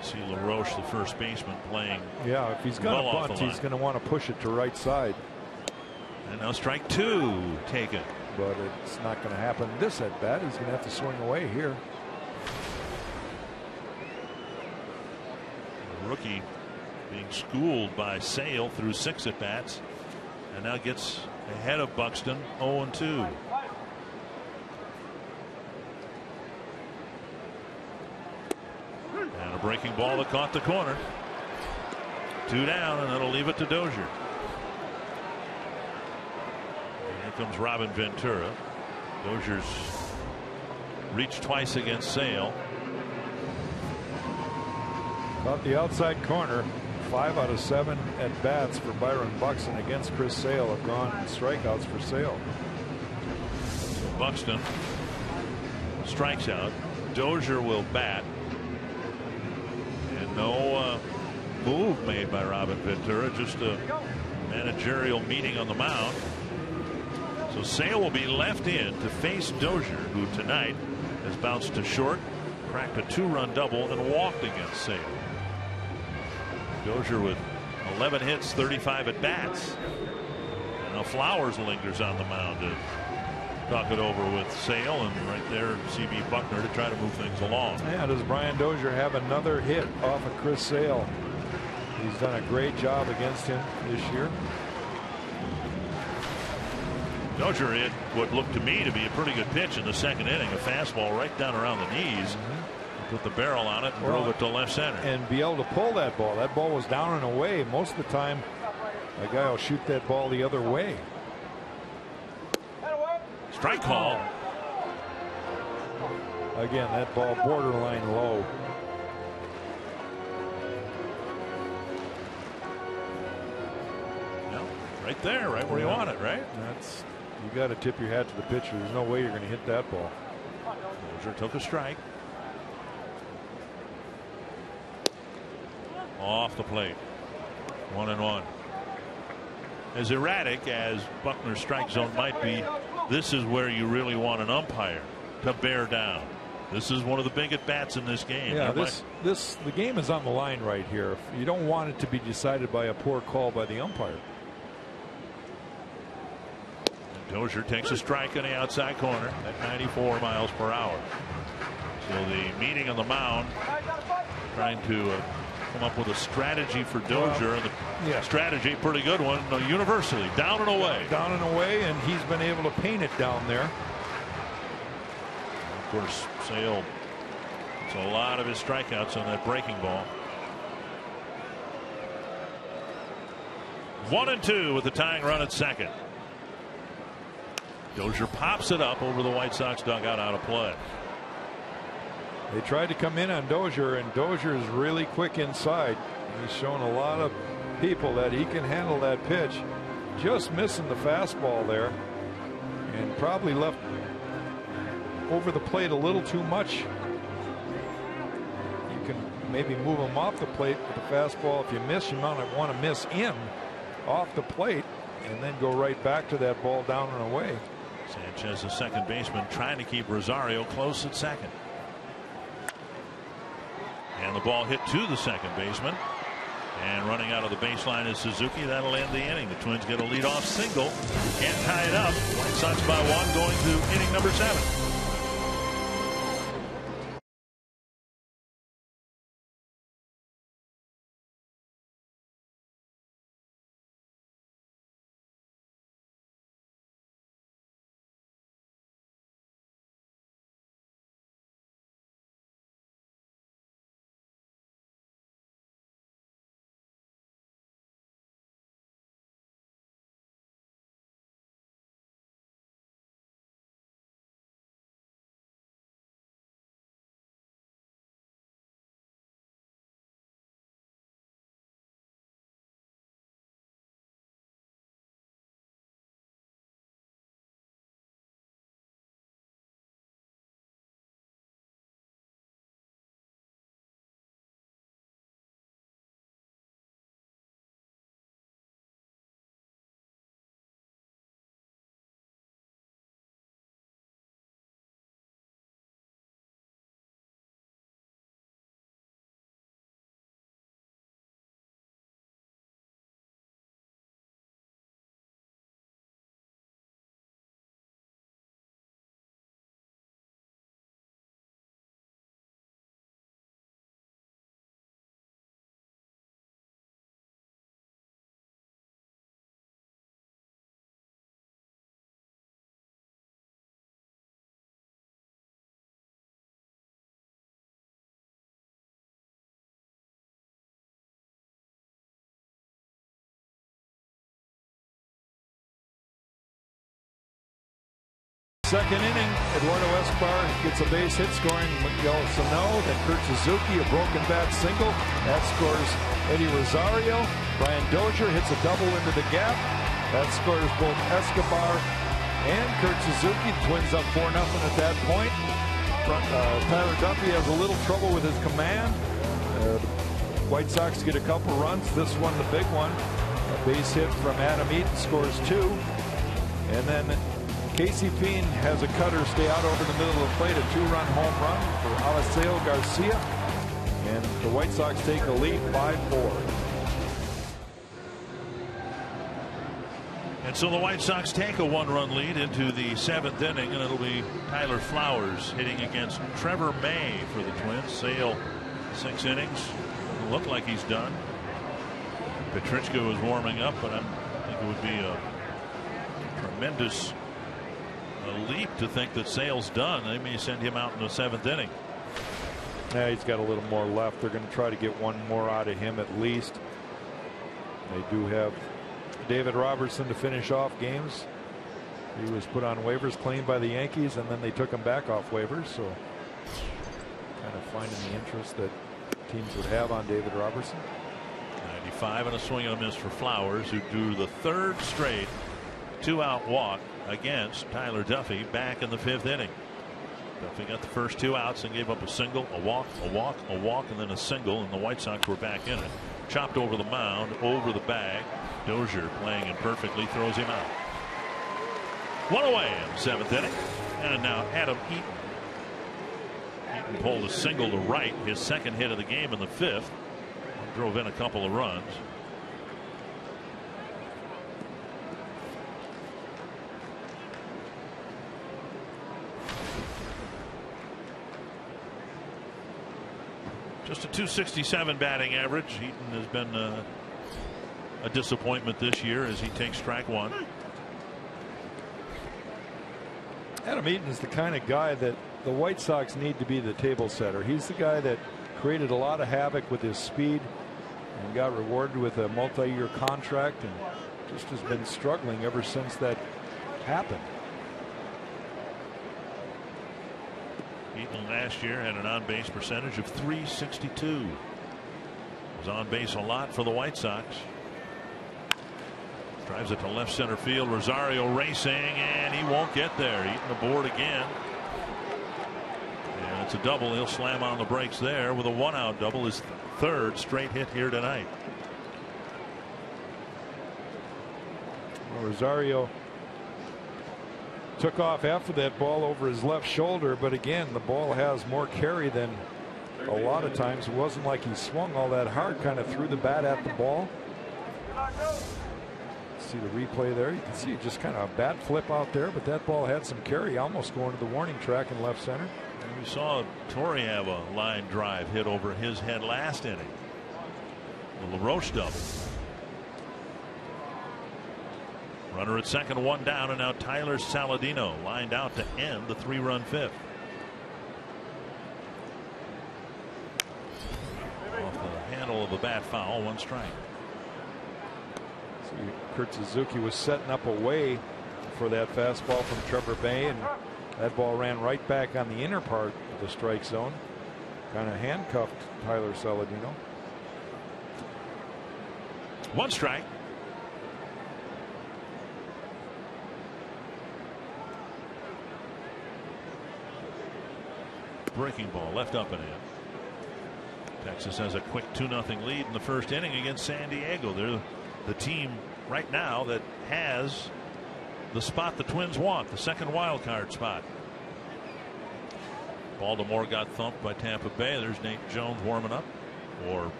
See LaRoche, the first baseman, playing. Yeah, if he's going to bunt, he's going to want to push it to right side. And now strike 2 taken. But it's not going to happen this at bat. He's going to have to swing away here. The rookie being schooled by Sale through 6 at bats, and now gets ahead of Buxton 0-2. And a breaking ball that caught the corner. 2 down, and that'll leave it to Dozier. And here comes Robin Ventura. Dozier's reached twice against Sale. About the outside corner. 5 out of 7 at bats for Byron Buxton against Chris Sale have gone strikeouts for Sale. Buxton strikes out. Dozier will bat. And no move made by Robin Ventura, just a managerial meeting on the mound. So Sale will be left in to face Dozier, who tonight has bounced to short, cracked a 2-run double, and walked against Sale. Dozier with 11 hits, 35 at bats. Now Flowers lingers on the mound to talk it over with Sale, and right there C.B. Buckner to try to move things along. Yeah, does Brian Dozier have another hit off of Chris Sale? He's done a great job against him this year. Dozier hit what looked to me to be a pretty good pitch in the second inning, a fastball right down around the knees. Put the barrel on it and drove it to left center. And be able to pull that ball. That ball was down and away. Most of the time, a guy will shoot that ball the other way. Strike call. Again, that ball borderline low. Yeah, right there, right where you want it, right? That's, you got to tip your hat to the pitcher. There's no way you're going to hit that ball. Dozier took a strike. Off the plate. 1-1. As erratic as Buckner's strike zone might be, this is where you really want an umpire to bear down. This is one of the big at bats in this game. Yeah, the game is on the line right here. You don't want it to be decided by a poor call by the umpire. And Dozier takes a strike in the outside corner at 94 miles per hour. So the meeting on the mound trying to come up with a strategy for Dozier, and the strategy, pretty good one, universally, down and away. Down and away, and he's been able to paint it down there. Of course, Sale, it's a lot of his strikeouts on that breaking ball. 1-2 with the tying run at second. Dozier pops it up over the White Sox dugout, out of play. They tried to come in on Dozier, and Dozier is really quick inside. He's shown a lot of people that he can handle that pitch. Just missing the fastball there, and probably left over the plate a little too much. You can maybe move him off the plate with the fastball. If you miss, you might want to miss in off the plate and then go right back to that ball down and away. Sanchez, the second baseman, trying to keep Rosario close at second. And the ball hit to the second baseman. And running out of the baseline is Suzuki. That'll end the inning. The Twins get a leadoff single. Can't tie it up. White Sox by 1 going to inning number 7. Second inning, Eduardo Escobar gets a base hit, scoring Miguel Sano. Then Kurt Suzuki, a broken bat single. That scores Eddie Rosario. Brian Dozier hits a double into the gap. That scores both Escobar and Kurt Suzuki. Twins up 4-0 at that point. Tyler Duffy has a little trouble with his command. White Sox get a couple runs. This one, the big one. A base hit from Adam Eaton, scores 2. And then Casey Peen has a cutter stay out over the middle of the plate, a 2-run home run for Aliceo Garcia. And the White Sox take a lead 5-4. And so the White Sox take a 1-run lead into the 7th inning, and it'll be Tyler Flowers hitting against Trevor May for the Twins. Sale 6 innings. Doesn't look like he's done. Petrichka was warming up, but I think it would be a tremendous leap to think that Sale's done. They may send him out in the 7th inning. Yeah, he's got a little more left. They're going to try to get one more out of him at least. They do have David Robertson to finish off games. He was put on waivers, claimed by the Yankees, and then they took him back off waivers. So kind of finding the interest that teams would have on David Robertson. 95 and a swing and a miss for Flowers, who drew the 3rd straight 2-out walk against Tyler Duffy back in the 5th inning. Duffy got the first 2 outs and gave up a single, a walk, and then a single, and the White Sox were back in it. Chopped over the mound, over the bag. Dozier playing him perfectly, throws him out. 1 away in the 7th inning. And now Adam Eaton. Eaton pulled a single to right, his 2nd hit of the game in the 5th. Drove in a couple of runs. Just a .267 batting average. Eaton has been a disappointment this year as he takes strike 1. Adam Eaton is the kind of guy that the White Sox need to be the table setter. He's the guy that created a lot of havoc with his speed and got rewarded with a multi-year contract, and just has been struggling ever since that happened. Eaton last year had an on-base percentage of .362. Was on base a lot for the White Sox. Drives it to left center field. Rosario racing, and he won't get there. Eaton aboard again. And it's a double. He'll slam on the brakes there with a 1-out double. His 3rd straight hit here tonight. Well, Rosario took off after that ball over his left shoulder, but again, the ball has more carry than a lot of times. It wasn't like he swung all that hard, kind of threw the bat at the ball. See the replay there. You can see just kind of a bat flip out there, but that ball had some carry, almost going to the warning track in left center. And we saw Torrey have a line drive hit over his head last inning. The LaRoche double. Runner at second, 1 down, and now Tyler Saladino lined out to end the 3-run 5th. Off the handle of a bat foul, 1 strike. See, Kurt Suzuki was setting up away for that fastball from Trevor May, and that ball ran right back on the inner part of the strike zone. Kind of handcuffed Tyler Saladino. 1 strike. Breaking ball left up and in. Texas has a quick 2-0 lead in the 1st inning against San Diego. They're the team right now that has the spot the Twins want, the 2nd wild card spot. Baltimore got thumped by Tampa Bay. There's Nate Jones warming up, or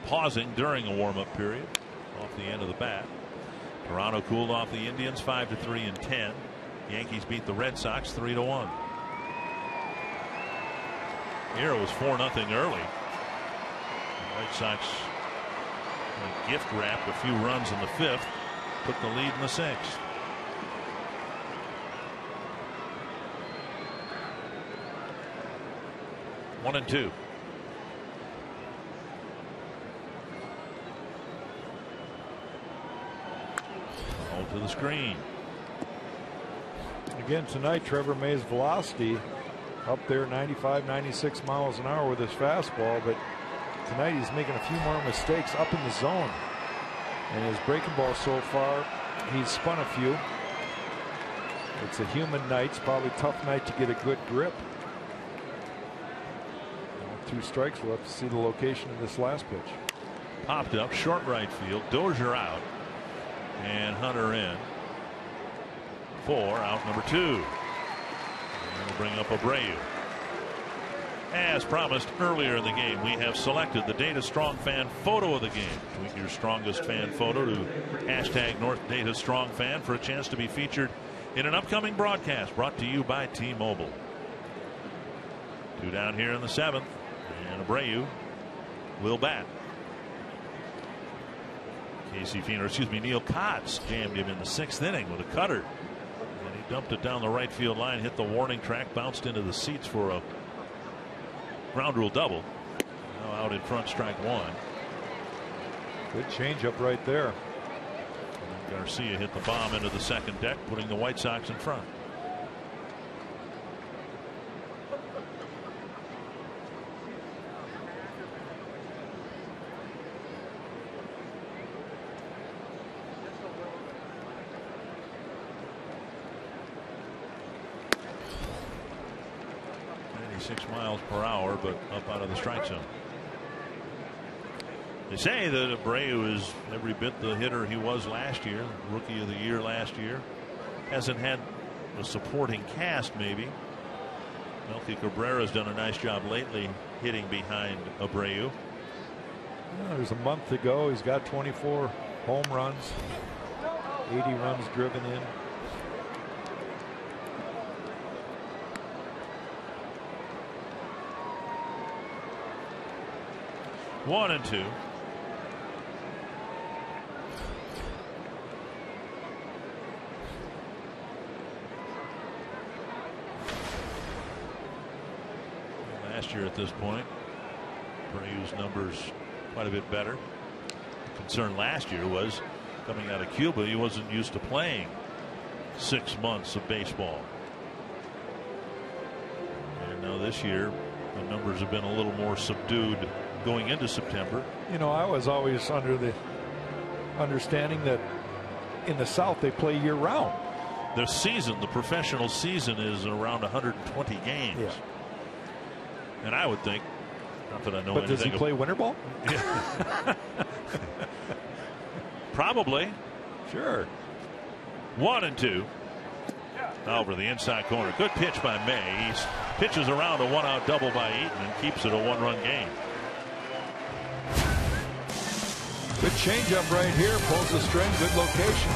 pausing during a warm-up period off the end of the bat. Toronto cooled off the Indians 5-3 in 10. Yankees beat the Red Sox 3-1. Here it was 4-0 early. The White Sox gift wrapped a few runs in the 5th, took the lead in the 6th. One and 2. All to the screen. Again tonight, Trevor May's velocity up there 95, 96 miles an hour with his fastball, but tonight he's making a few more mistakes up in the zone. And his breaking ball so far, he's spun a few. It's a humid night. It's probably a tough night to get a good grip. 2 strikes. We'll have to see the location of this last pitch. Popped up short right field. Dozier out. And Hunter in. 4 out, number 2. And we'll bring up Abreu. As promised earlier in the game, we have selected the Data Strong Fan photo of the game. Tweet your strongest fan photo to hashtag North Data Strong Fan for a chance to be featured in an upcoming broadcast brought to you by T-Mobile. 2 down here in the 7th, and Abreu will bat. Neil Kotz jammed him in the 6th inning with a cutter. And he dumped it down the right field line, hit the warning track, bounced into the seats for a ground rule double. Now out in front, strike 1. Good changeup right there. And Garcia hit the bomb into the second deck, putting the White Sox in front. Miles per hour, but up out of the strike zone. They say that Abreu is every bit the hitter he was last year, rookie of the year last year. Hasn't had a supporting cast, maybe. Melky Cabrera's done a nice job lately hitting behind Abreu. There's a month ago, he's got 24 home runs, 80 runs driven in. 1-2. Last year at this point, Abreu's numbers quite a bit better. The concern last year was coming out of Cuba, he wasn't used to playing 6 months of baseball. And now this year, the numbers have been a little more subdued going into September. You know, I was always under the understanding that in the South they play year round. The season, the professional season, is around 120 games. Yeah. And I would think, not that I know but anything. Does he play winter ball? Probably. Sure. 1-2. Over the inside corner. Good pitch by May. He pitches around a 1-out double by Eaton and keeps it a 1-run game. Good changeup right here. Pulls the string. Good location.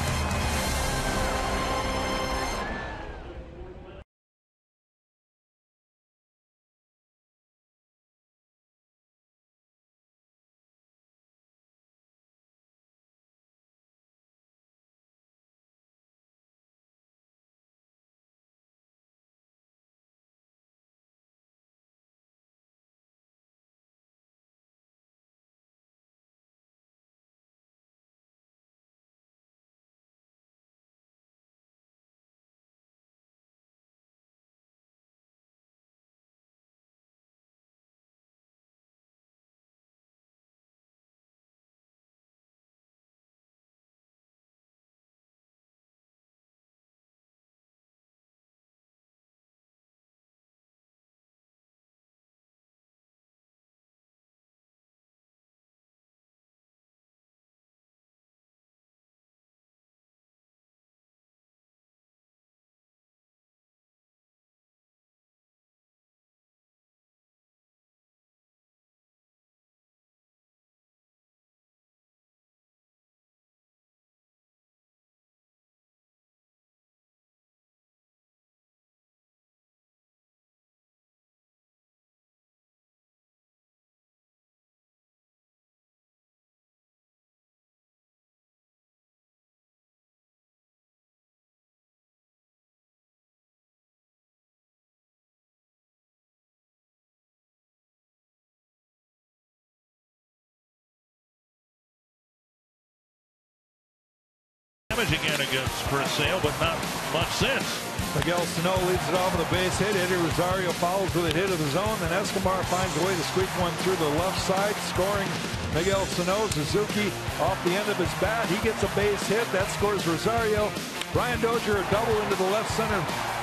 Damage again against Chris Sale, but not much since. Miguel Sano leads it off with a base hit. Eddie Rosario follows with a hit of his own. Then Escobar finds a way to squeak one through the left side, scoring Miguel Sano. Suzuki off the end of his bat. He gets a base hit. That scores Rosario. Brian Dozier a double into the left center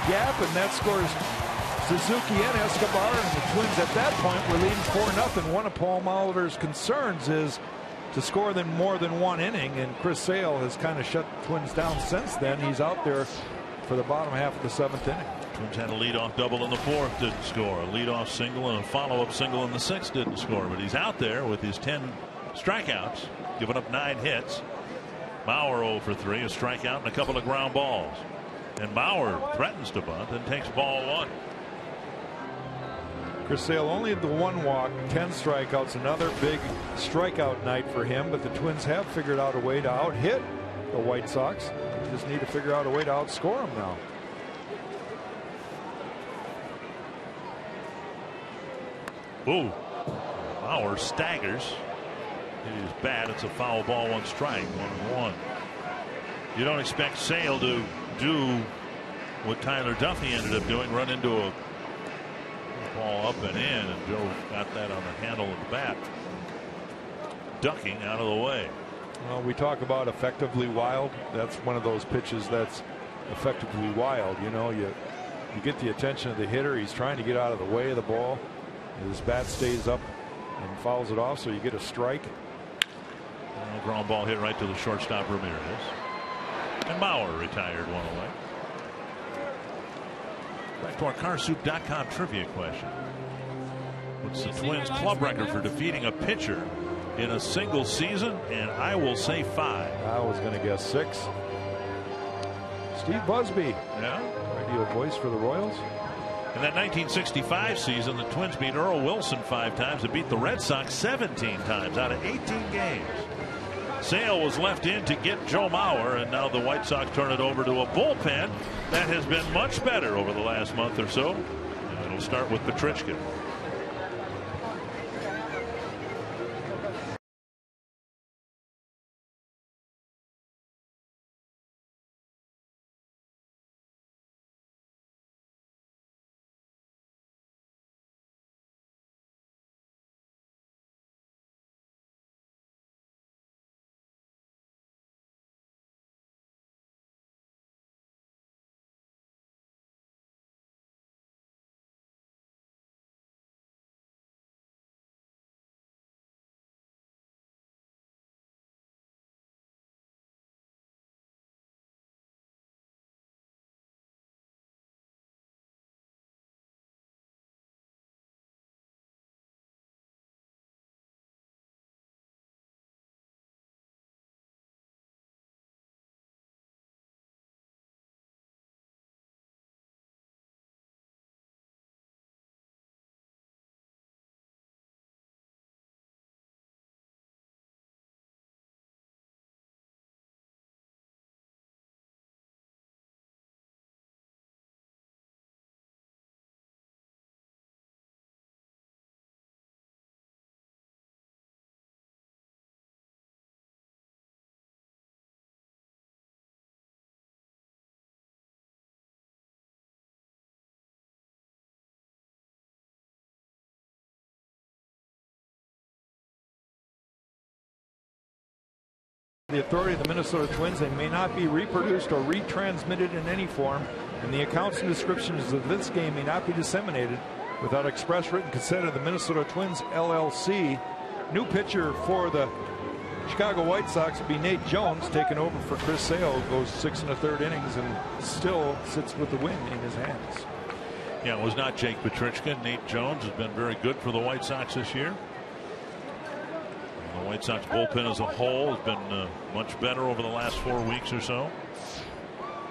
gap, and that scores Suzuki and Escobar. And the Twins at that point were leading 4-0. One of Paul Molitor's concerns is to score them more than one inning, and Chris Sale has kind of shut the Twins down since then. He's out there for the bottom half of the 7th inning. Twins had a leadoff double in the 4th, didn't score. A leadoff single and a follow-up single in the 6th, didn't score. But he's out there with his 10 strikeouts, giving up 9 hits. Bauer 0 for 3, a strikeout and a couple of ground balls. And Bauer threatens to bunt and takes ball 1. Chris Sale only had the 1 walk, 10 strikeouts, another big strikeout night for him. But the Twins have figured out a way to out-hit the White Sox. They just need to figure out a way to outscore them now. Ooh, Bauer staggers. It is bad. It's a foul ball, 1 strike, 1-1. You don't expect Sale to do what Tyler Duffy ended up doing, run into a ball up and in, and Joe got that on the handle of the bat, ducking out of the way. Well, we talk about effectively wild. That's one of those pitches that's effectively wild. You know, you get the attention of the hitter. He's trying to get out of the way of the ball. His bat stays up and fouls it off, so you get a strike. A ground ball hit right to the shortstop Ramirez. And Bauer retired 1 away. Back to our carsoup.com trivia question. What's the Twins club record for defeating a pitcher in a single season? And I will say 5. I was going to guess 6. Steve Busby. Yeah. Radio voice for the Royals. In that 1965 season, the Twins beat Earl Wilson 5 times and beat the Red Sox 17 times out of 18 games. Sale was left in to get Joe Mauer, and now the White Sox turn it over to a bullpen that has been much better over the last month or so. And it'll start with Petrichkin. The authority of the Minnesota Twins, they may not be reproduced or retransmitted in any form, and the accounts and descriptions of this game may not be disseminated without express written consent of the Minnesota Twins LLC. New pitcher for the Chicago White Sox will be Nate Jones, taking over for Chris Sale, who goes 6 1/3 innings and still sits with the win in his hands. Yeah, it was not Jake Petrichkin. Nate Jones has been very good for the White Sox this year. The White Sox bullpen as a whole has been much better over the last 4 weeks or so.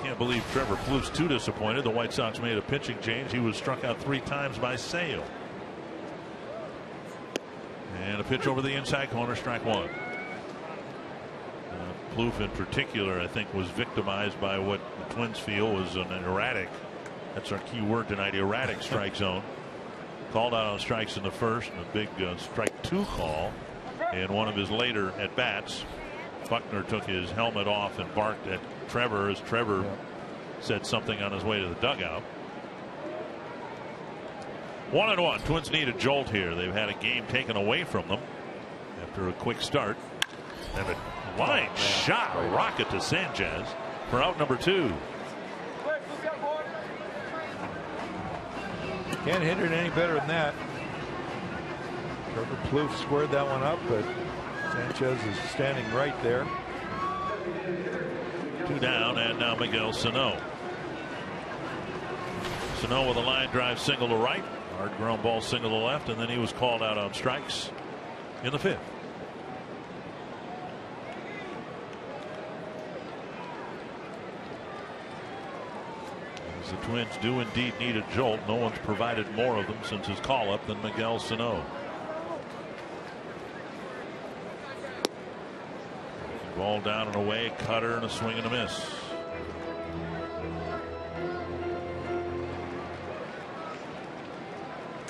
Can't believe Trevor Plouffe's too disappointed. The White Sox made a pitching change. He was struck out 3 times by Sale. And a pitch over the inside corner, strike 1. Plouffe in particular, I think, was victimized by what the Twins feel was an erratic, that's our key word tonight, erratic strike zone. Called out on strikes in the first, and a big strike 2 call. In one of his later at-bats, Buckner took his helmet off and barked at Trevor as Trevor said something on his way to the dugout. 1-1. Twins need a jolt here. They've had a game taken away from them after a quick start. And a line shot, a rocket to Sanchez for out number 2. Can't hit it any better than that. Trevor Plouffe squared that one up, but Sanchez is standing right there. 2 down, and now Miguel Sano. Sano with a line drive single to right. Hard ground ball single to left, and then he was called out on strikes in the 5th. As the Twins do indeed need a jolt, no one's provided more of them since his call-up than Miguel Sano. Ball down and away, cutter and a swing and a miss.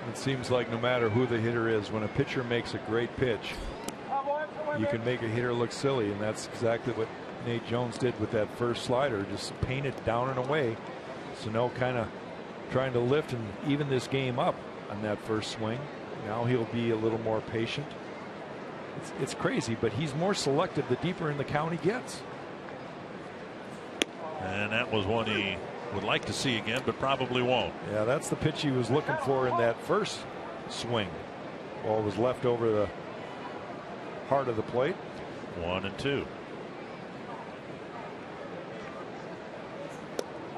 It seems like no matter who the hitter is, when a pitcher makes a great pitch, you can make a hitter look silly, and that's exactly what Nate Jones did with that first slider. Just paint it down and away. Sano kind of trying to lift and even this game up on that first swing. Now he'll be a little more patient. It's crazy, but he's more selective the deeper in the count he gets. And that was one he would like to see again, but probably won't. Yeah, that's the pitch he was looking for in that first swing. Ball was left over the heart of the plate. 1-2.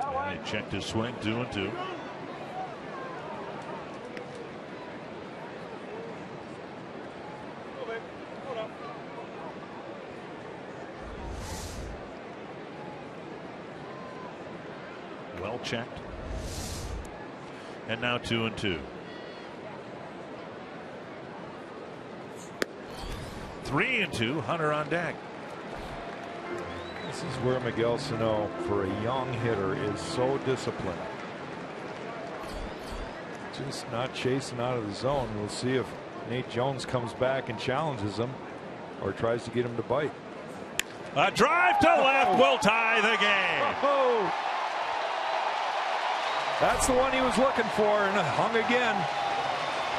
And he checked his swing. 2-2. Well checked. And now 2-2. 3-2. Hunter on deck. This is where Miguel Sano, for a young hitter, is so disciplined. Just not chasing out of the zone. We'll see if Nate Jones comes back and challenges him or tries to get him to bite. A drive to left will tie the game. Oh. That's the one he was looking for, and hung again.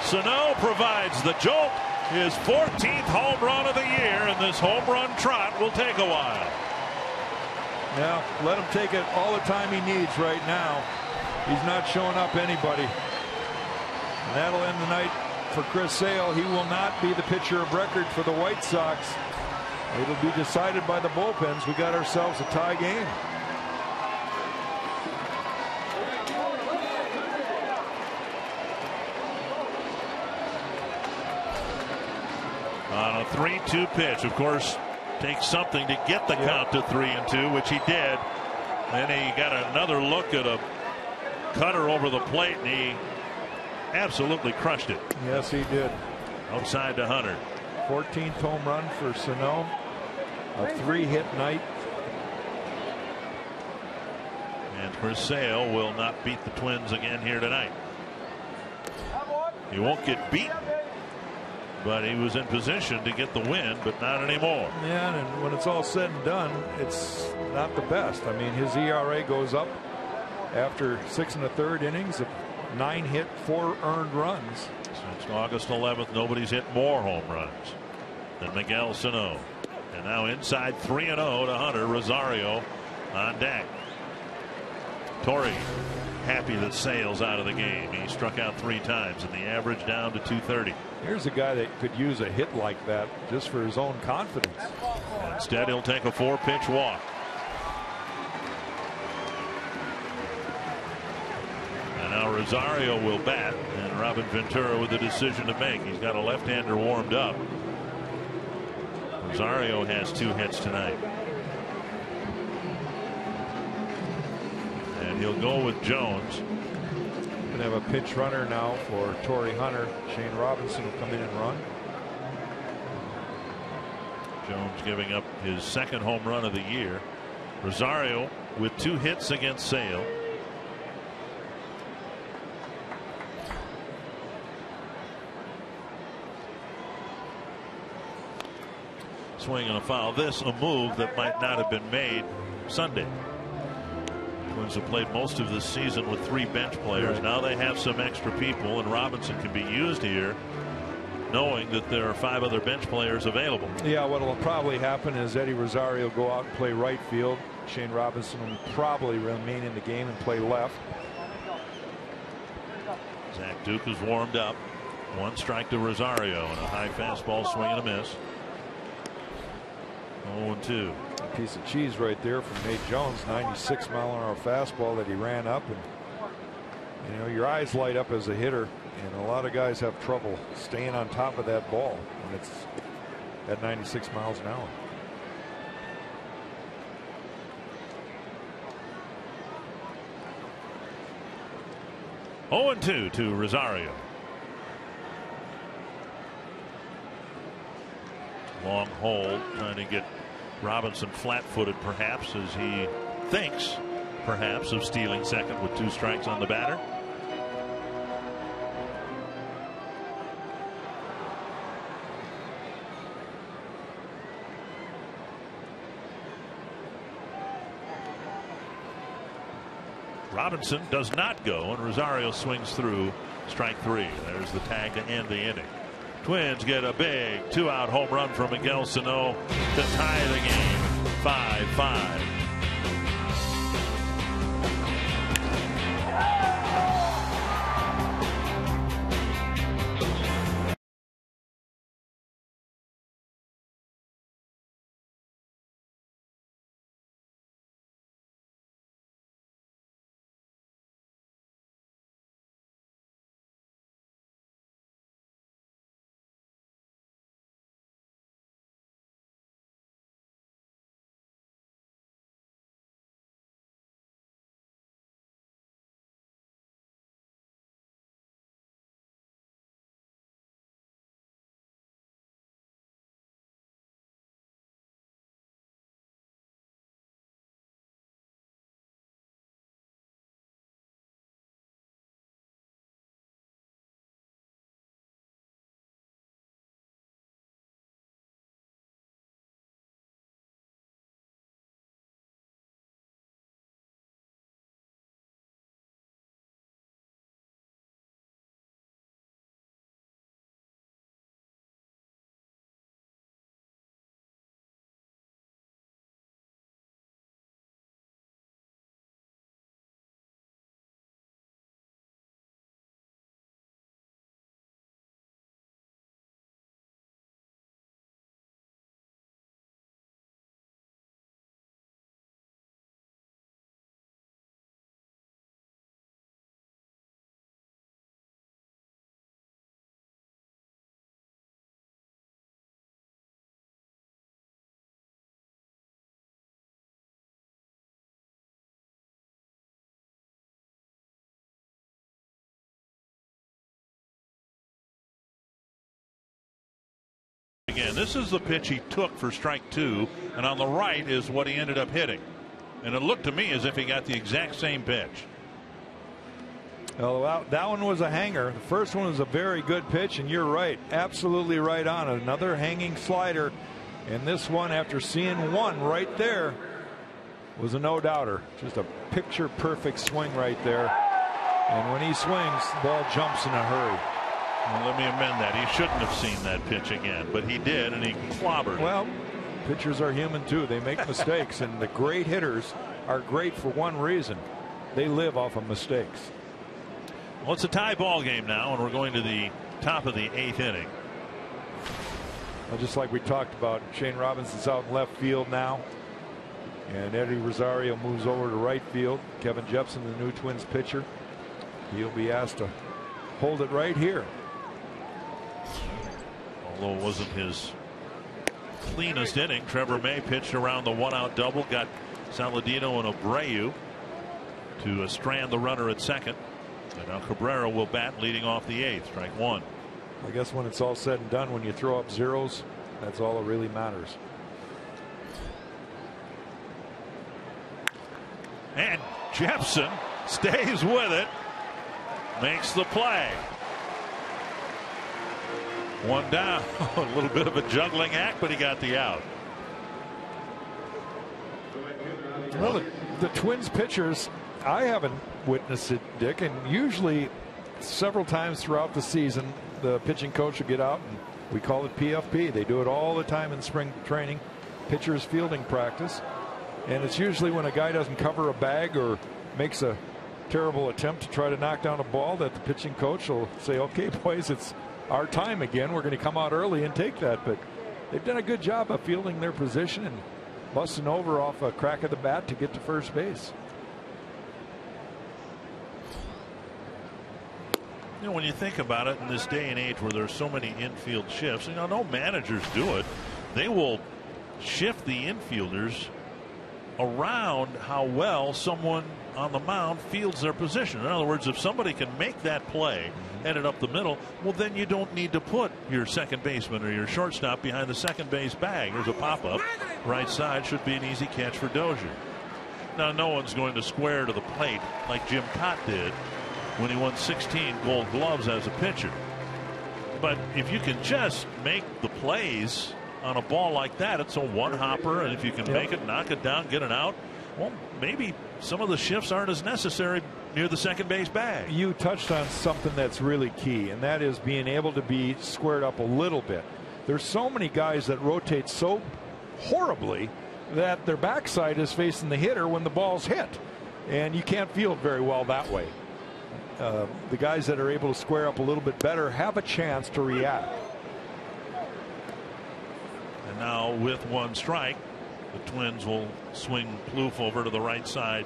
Sano provides the jolt, his 14th home run of the year, and this home run trot will take a while. Yeah, let him take it all the time he needs right now. He's not showing up anybody. And that'll end the night for Chris Sale. He will not be the pitcher of record for the White Sox. It'll be decided by the bullpens. We got ourselves a tie game. On a 3-2 pitch, of course, takes something to get the count to 3-2, which he did. Then he got another look at a cutter over the plate, and he absolutely crushed it. Yes, he did. Outside to Hunter. 14th home run for Sano. A 3-hit night. And Chris Sale will not beat the Twins again here tonight. He won't get beat, but he was in position to get the win, but not anymore. Yeah, and when it's all said and done, it's not the best. I mean, his ERA goes up after 6 1/3 innings of 9 hit, 4 earned runs. Since August 11th, nobody's hit more home runs than Miguel Sano. And now inside 3-0 to Hunter. Rosario on deck. Torrey happy that Sale's out of the game. He struck out 3 times, and the average down to 230. Here's a guy that could use a hit like that just for his own confidence. And instead, he'll take a 4-pitch walk. And now Rosario will bat, and Robin Ventura with a decision to make. He's got a left-hander warmed up. Rosario has 2 hits tonight. And he'll go with Jones. Going to have a pinch runner now for Torrey Hunter. Shane Robinson will come in and run. Jones giving up his 2nd home run of the year. Rosario with 2 hits against Sale. Swing and a foul. This a move that might not have been made Sunday. Twins have played most of this season with 3 bench players. Now they have some extra people, and Robinson can be used here, knowing that there are 5 other bench players available. Yeah, what will probably happen is Eddie Rosario go out and play right field. Shane Robinson will probably remain in the game and play left. Zach Duke is warmed up. 1 strike to Rosario and a high fastball swing and a miss. 0-2. A piece of cheese right there from Nate Jones. 96-mile-an-hour fastball that he ran up, and you know, your eyes light up as a hitter, and a lot of guys have trouble staying on top of that ball when it's at 96 miles an hour. Oh, 0-2 to Rosario. Long hold, trying to get Robinson flat-footed, perhaps, as he thinks, perhaps, of stealing second with 2 strikes on the batter. Robinson does not go, and Rosario swings through strike 3. There's the tag to end the inning. Twins get a big 2-out home run from Miguel Sano to tie the game 5-5. Again, this is the pitch he took for strike 2, and on the right is what he ended up hitting, and it looked to me as if he got the exact same pitch. Oh, that one was a hanger. The first one was a very good pitch, and you're right, absolutely right on. Another hanging slider, and this one, after seeing one right there, was a no-doubter. Just a picture-perfect swing right there, and when he swings, the ball jumps in a hurry. Well, let me amend that. He shouldn't have seen that pitch again, but he did, and he clobbered. Well, pitchers are human too. They make mistakes, and the great hitters are great for one reason. They live off of mistakes. Well, it's a tie ball game now, and we're going to the top of the 8th inning. Well, just like we talked about, Shane Robinson's out in left field now, and Eddie Rosario moves over to right field. Kevin Jepson, the new Twins pitcher, he'll be asked to hold it right here. Although it wasn't his cleanest inning, Trevor May pitched around the 1-out double, got Saladino and Abreu to strand the runner at second. And now Cabrera will bat leading off the 8th, strike 1. I guess when it's all said and done, when you throw up zeros, that's all that really matters. And Jepson stays with it, makes the play. One down. A little bit of a juggling act, but he got the out. Well, the Twins pitchers I haven't witnessed it, Dick, and usually several times throughout the season, the pitching coach will get out, and we call it PFP. They do it all the time in spring training, pitcher's fielding practice, and it's usually when a guy doesn't cover a bag or makes a terrible attempt to try to knock down a ball that the pitching coach will say, okay, boys, it's our time again. We're going to come out early and take that. But they've done a good job of fielding their position and busting over off a crack of the bat to get to first base. You know, when you think about it, in this day and age where there's so many infield shifts, you know, no managers do it. They will shift the infielders around how well someone on the mound fields their position. In other words, if somebody can make that play, headed up the middle, well, then you don't need to put your second baseman or your shortstop behind the second base bag. There's a pop-up. Right side should be an easy catch for Dozier. Now, no one's going to square to the plate like Jim Cott did when he won 16 Gold Gloves as a pitcher. But if you can just make the plays on a ball like that, it's a one-hopper, and if you can make it, knock it down, get it out, well, maybe some of the shifts aren't as necessary near the second base bag. You touched on something that's really key, and that is being able to be squared up a little bit. There's so many guys that rotate so horribly that their backside is facing the hitter when the ball's hit, and you can't field very well that way. The guys that are able to square up a little bit better have a chance to react. And now with one strike, the Twins will swing Plouffe over to the right side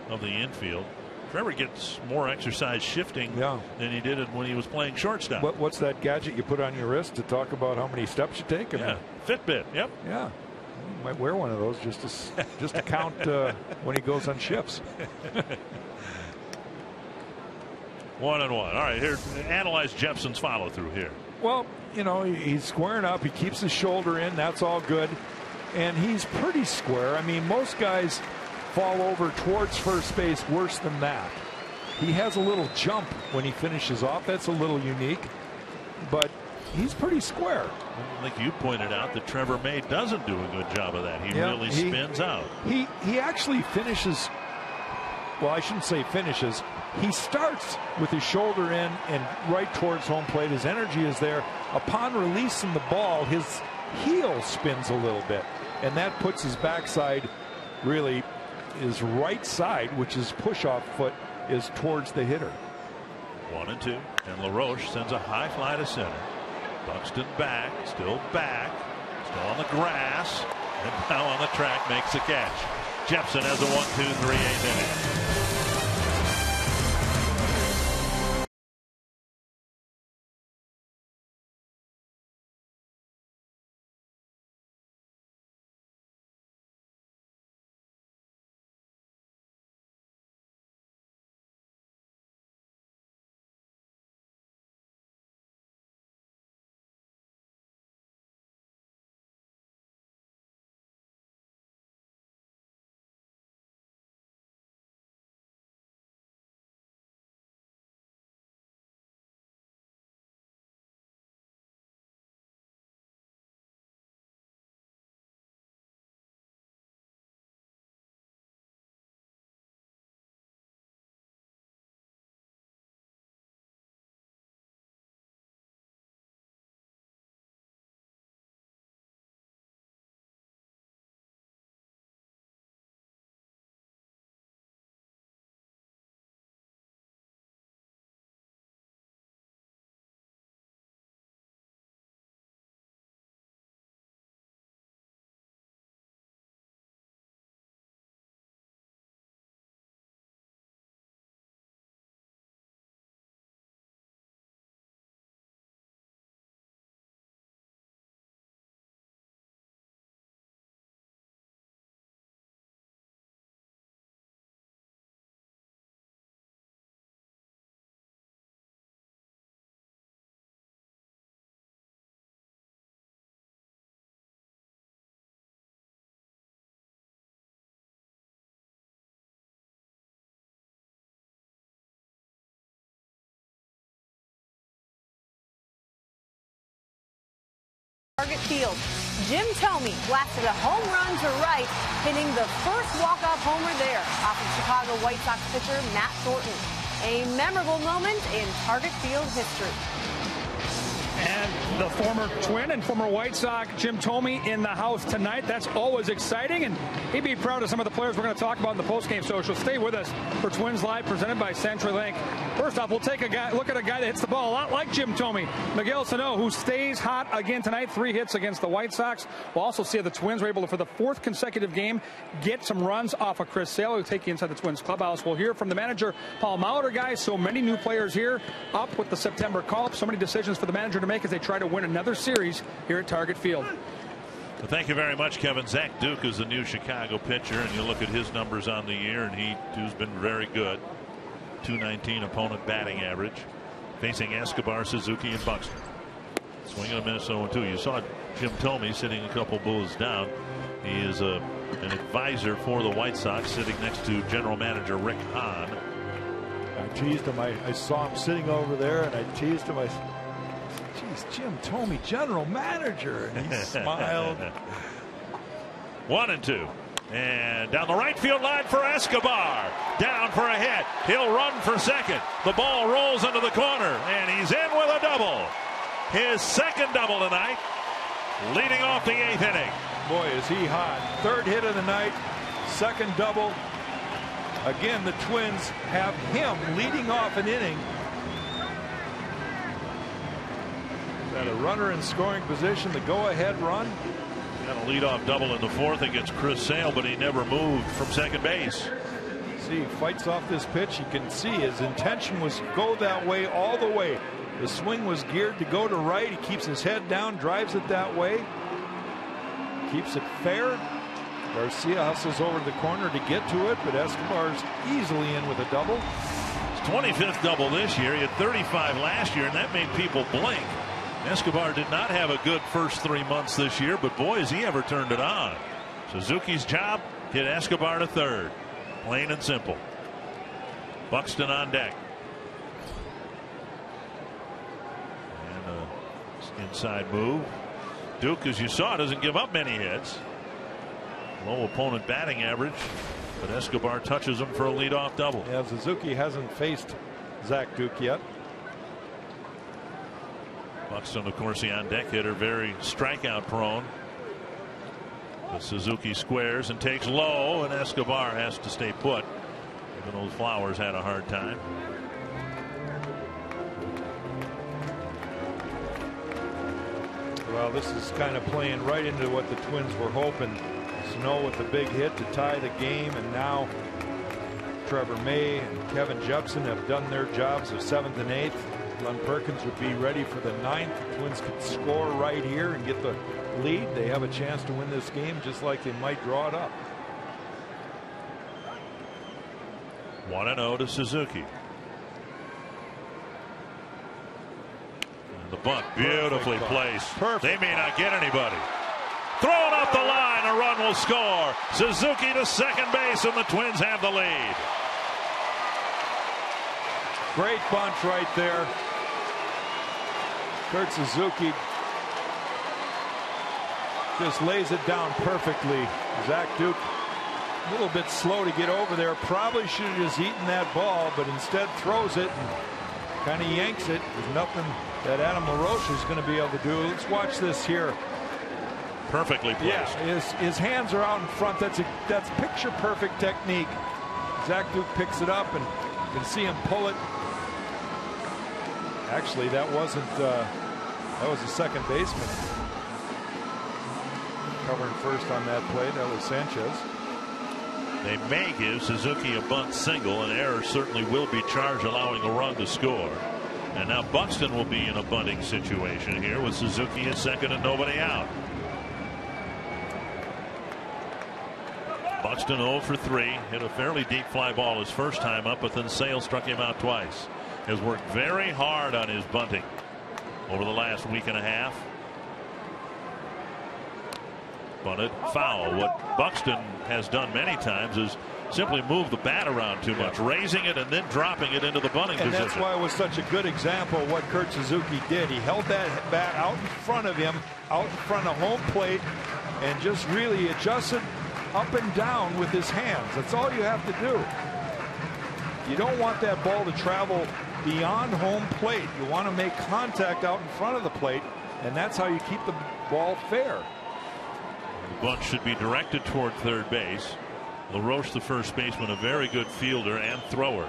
of the infield. Trevor gets more exercise shifting than he did when he was playing shortstop. What's that gadget you put on your wrist to talk about how many steps you take? Yeah, Fitbit. Yep. Yeah, you might wear one of those just to count when he goes on shifts. 1-1. All right, here, analyze Jepson's follow through here. Well, you know, he's squaring up. He keeps his shoulder in. That's all good. And he's pretty square. I mean, most guys fall over towards first base worse than that. He has a little jump when he finishes off. That's a little unique. But he's pretty square. I think you pointed out that Trevor May doesn't do a good job of that. He really spins out. He actually finishes. Well, I shouldn't say finishes. He starts with his shoulder in and right towards home plate. His energy is there. Upon releasing the ball, his heel spins a little bit, and that puts his backside, really his right side, which is push-off foot, is towards the hitter. 1-2, and LaRoche sends a high fly to center. Buxton back, still on the grass, and now on the track makes a catch. Jepson has a 1-2-3 8th inning. Target field. Jim Thome blasted a home run to right, hitting the first walk-off homer there off of Chicago White Sox pitcher Matt Thornton. A memorable moment in Target Field history. And the former Twin and former White Sox Jim Thome in the house tonight. That's always exciting, and he'd be proud of some of the players we're going to talk about in the postgame social. Stay with us for Twins Live, presented by CenturyLink. First off, we'll take a look at a guy that hits the ball a lot like Jim Thome, Miguel Sano, who stays hot again tonight. 3 hits against the White Sox. We'll also see if the Twins were able to, for the 4th consecutive game, get some runs off of Chris Sale. We'll take you inside the Twins clubhouse. We'll hear from the manager, Paul Molitor. Guys, so many new players here, up with the September call-up. So many decisions for the manager to make as they try to win another series here at Target Field. Well, thank you very much, Kevin. Zach Duke is the new Chicago pitcher, and you look at his numbers on the year, and he too's been very good. .219 opponent batting average, facing Escobar, Suzuki, and Buxton. Swinging a Minnesota 2. You saw Jim Thome sitting a couple booths down. He is an advisor for the White Sox, sitting next to general manager Rick Hahn. I teased him. I saw him sitting over there, and I teased him. I said, "Geez, Jim Thome, general manager," and he smiled. 1-2. And down the right field line for Escobar. Down for a hit. He'll run for second. The ball rolls into the corner, and he's in with a double. His second double tonight, leading off the 8th inning. Boy, is he hot. 3rd hit of the night, 2nd double. Again, the Twins have him leading off an inning. Got a runner in scoring position, the go-ahead run. Got a leadoff double in the 4th against Chris Sale, but he never moved from second base. See, he fights off this pitch. You can see his intention was go that way all the way. The swing was geared to go to right. He keeps his head down, drives it that way. Keeps it fair. Garcia hustles over to the corner to get to it, but Escobar's easily in with a double. His 25th double this year. He had 35 last year, and that made people blink. Escobar did not have a good first 3 months this year, but boy, has he ever turned it on. Suzuki's job, hit Escobar to 3rd. Plain and simple. Buxton on deck. And inside move. Duke, as you saw, doesn't give up many hits. Low opponent batting average, but Escobar touches him for a leadoff double. Yeah, Suzuki hasn't faced Zach Duke yet. Buxton, of course, the on-deck hitter, very strikeout prone. But Suzuki squares and takes low, and Escobar has to stay put. Even those Flowers had a hard time. Well, this is kind of playing right into what the Twins were hoping. Snow with the big hit to tie the game, and now Trevor May and Kevin Jepson have done their jobs of 7th and 8th. Glenn Perkins would be ready for the 9th. The Twins could score right here and get the lead. They have a chance to win this game, just like they might draw it up. 1-0 to Suzuki. And the bunt beautifully placed. Perfect. They may not get anybody. Throwing up the line, a run will score. Suzuki to second base, and the Twins have the lead. Great bunch right there. Kurt Suzuki just lays it down perfectly. Zach Duke a little bit slow to get over there. Probably should have just eaten that ball, but instead throws it and kind of yanks it. There's nothing that Adam LaRoche is going to be able to do. Let's watch this here. Perfectly placed. Yeah, his hands are out in front. That's picture perfect technique. Zach Duke picks it up, and you can see him pull it. Actually, that wasn't. That was the second baseman covering first on that play. That was Sanchez. They may give Suzuki a bunt single, and error certainly will be charged, allowing a run to score. And now Buxton will be in a bunting situation here with Suzuki at second and nobody out. Buxton 0 for 3, hit a fairly deep fly ball his first time up, but then Sale struck him out twice. Has worked very hard on his bunting over the last week and a half. Bunted foul. What Buxton has done many times is simply move the bat around too much, raising it and then dropping it into the bunting position. And that's why it was such a good example of what Kurt Suzuki did. He held that bat out in front of him, out in front of home plate, and just really adjusted up and down with his hands. That's all you have to do. You don't want that ball to travel beyond home plate. You want to make contact out in front of the plate, and that's how you keep the ball fair. The bunt should be directed toward third base. LaRoche, the first baseman, a very good fielder and thrower.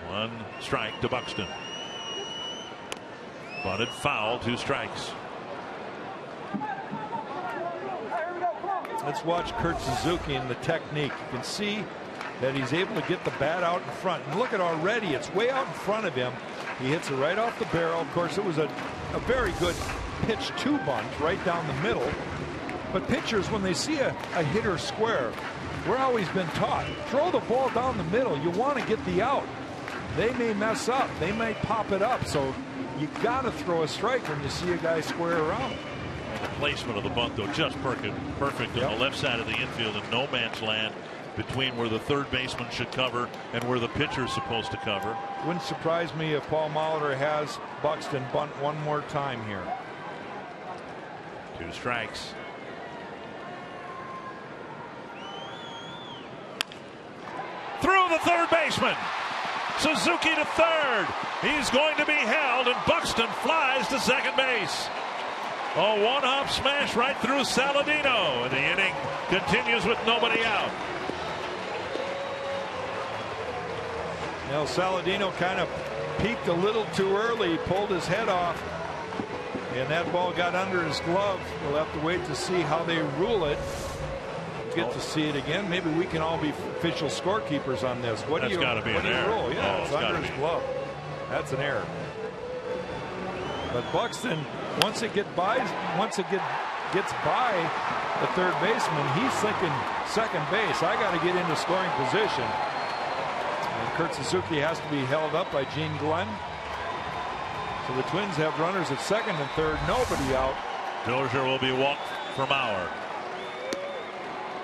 1 strike to Buxton. Bunted foul, 2 strikes. Let's watch Kurt Suzuki and the technique. You can see that he's able to get the bat out in front. And look at already, it's way out in front of him. He hits it right off the barrel. Of course, it was a very good pitch to bunt right down the middle. But pitchers, when they see a hitter square, we're always been taught, throw the ball down the middle. You want to get the out. They may mess up. They may pop it up. So you got to throw a strike when you see a guy square around. And the placement of the bunt, though, just perfect on the left side of the infield in no man's land between where the third baseman should cover and where the pitcher is supposed to cover. Wouldn't surprise me if Paul Molitor has Buxton bunt one more time here. 2 strikes. Through the third baseman. Suzuki to third. He's going to be held, and Buxton flies to second base. A one-hop smash right through Saladino, and the inning continues with nobody out. Now Saladino kind of peaked a little too early, pulled his head off, and that ball got under his glove. We'll have to wait to see how they rule it. Get to see it again. Maybe we can all be official scorekeepers on this. What That's do you got to be what an do you error. rule? Yeah, Oh, it's under his glove. That's an error. But Buxton, once it gets by the third baseman, he's thinking second base. I got to get into scoring position. And Kurt Suzuki has to be held up by Gene Glenn. So the Twins have runners at second and third, nobody out. Dozier will be walked from Mauer.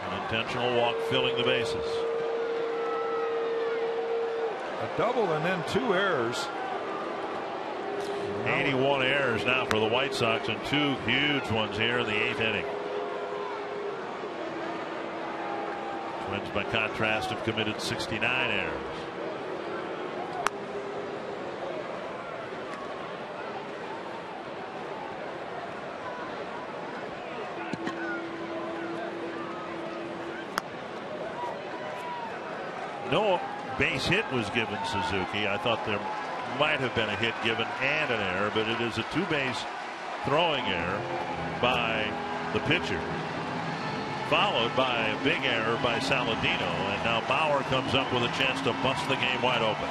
An intentional walk filling the bases. A double and then 2 errors. 81 errors now for the White Sox, and 2 huge ones here in the 8th inning. Twins, by contrast, have committed 69 errors. No base hit was given Suzuki. I thought there might have been a hit given and an error, but it is a 2-base throwing error by the pitcher, followed by a big error by Saladino, and now Bauer comes up with a chance to bust the game wide open.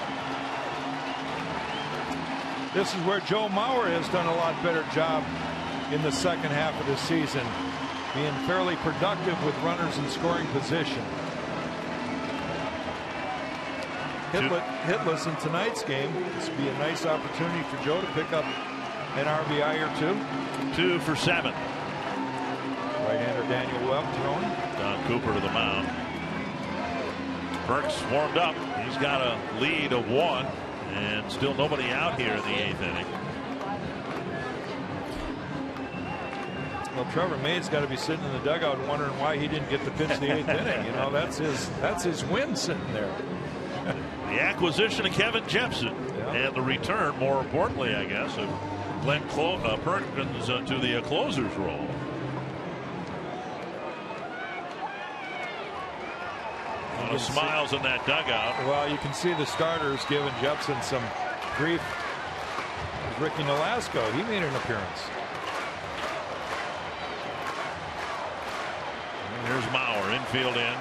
This is where Joe Mauer has done a lot better job in the second half of the season, being fairly productive with runners in scoring position. Hitless in tonight's game. This would be a nice opportunity for Joe to pick up an RBI or 2. 2 for 7. Right-hander Daniel Webb throwing. Don Cooper to the mound. Burks warmed up. He's got a lead of 1, and still nobody out here in the 8th inning. Well, Trevor Mays got to be sitting in the dugout wondering why he didn't get the pitch the 8th inning. You know, that's his win sitting there. The acquisition of Kevin Jepson and the return, more importantly, I guess, of Glenn Perkins to the closer's role. A lot of smiles in that dugout. Well, you can see the starters giving Jepson some grief. Ricky Nolasco, he made an appearance. And here's Mauer, infield in.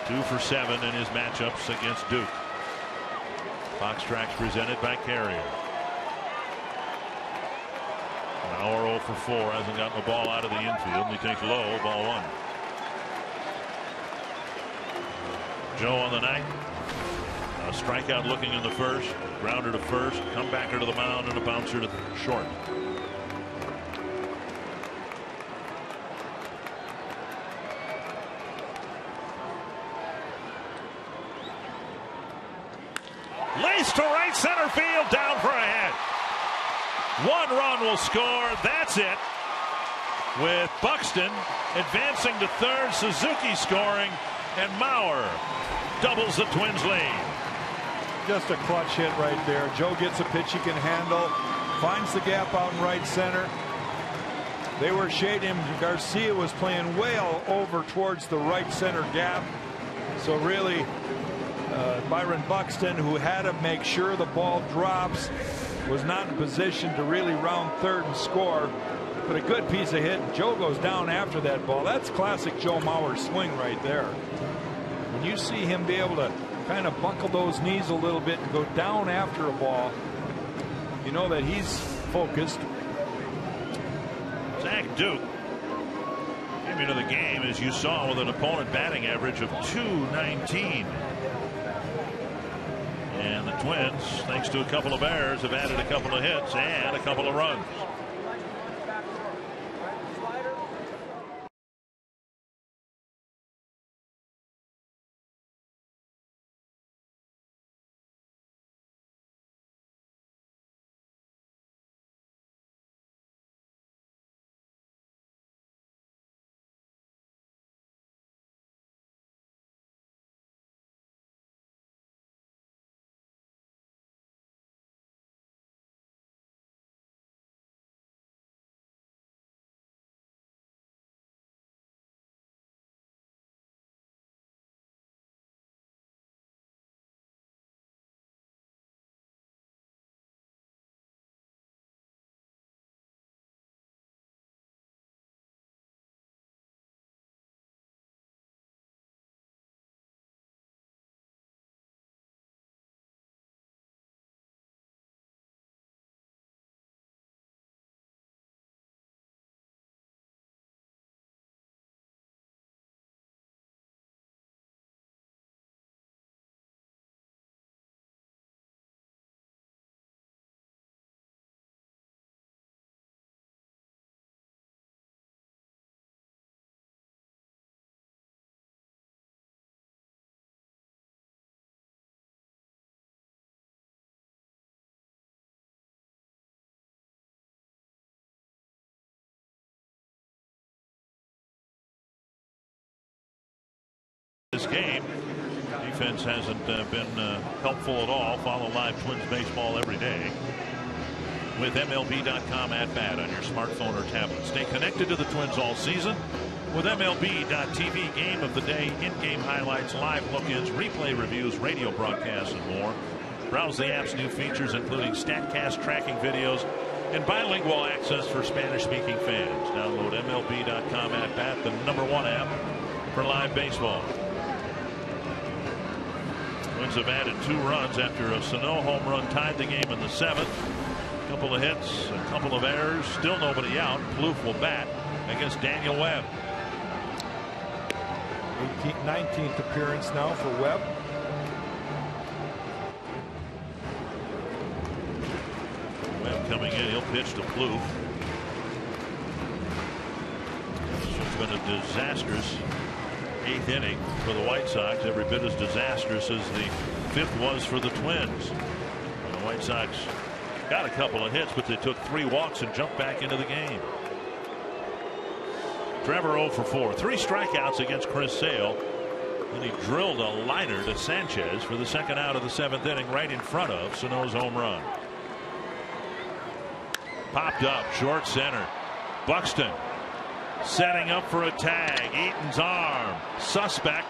2 for 7 in his matchups against Duke. Fox tracks presented by Carrier. Mauer 0 for 4, hasn't gotten the ball out of the infield. He takes low, ball 1. Joe on the night. A strikeout looking in the first, grounder to first, comebacker to the mound, and a bouncer to short. Lace to right center field, down for a hit. 1 run will score. That's it. With Buxton advancing to third, Suzuki scoring, and Mauer doubles the Twins' lead. Just a clutch hit right there. Joe gets a pitch he can handle, finds the gap out in right center. They were shading him. Garcia was playing way over towards the right center gap. So really, Byron Buxton, who had to make sure the ball drops, was not in position to really round third and score. But a good piece of hit. Joe goes down after that ball. That's classic Joe Mauer swing right there. When you see him be able to kind of buckle those knees a little bit and go down after a ball, you know that he's focused. Zach Duke came into the game, as you saw, with an opponent batting average of .219. And the Twins, thanks to a couple of errors, have added a couple of hits and a couple of runs. This game, defense hasn't been helpful at all. Follow live Twins baseball every day with MLB.com at bat on your smartphone or tablet. Stay connected to the Twins all season with MLB.tv. Game of the day, in-game highlights, live look-ins, replay reviews, radio broadcasts, and more. Browse the app's new features, including StatCast tracking videos and bilingual access for Spanish-speaking fans. Download MLB.com at bat, the #1 app for live baseball. Twins have added 2 runs after a Sano home run tied the game in the 7th. A couple of hits, a couple of errors, still nobody out. Plouffe will bat against Daniel Webb. 19th appearance now for Webb. Webb coming in, he'll pitch to Plouffe. It's been a disastrous 8th inning for the White Sox, every bit as disastrous as the 5th was for the Twins. And the White Sox got a couple of hits, but they took 3 walks and jumped back into the game. Trevor 0 for 4, 3 strikeouts against Chris Sale, and he drilled a liner to Sanchez for the 2nd out of the 7th inning, right in front of Sano's home run. Popped up short center. Buxton setting up for a tag. Eaton's arm suspect.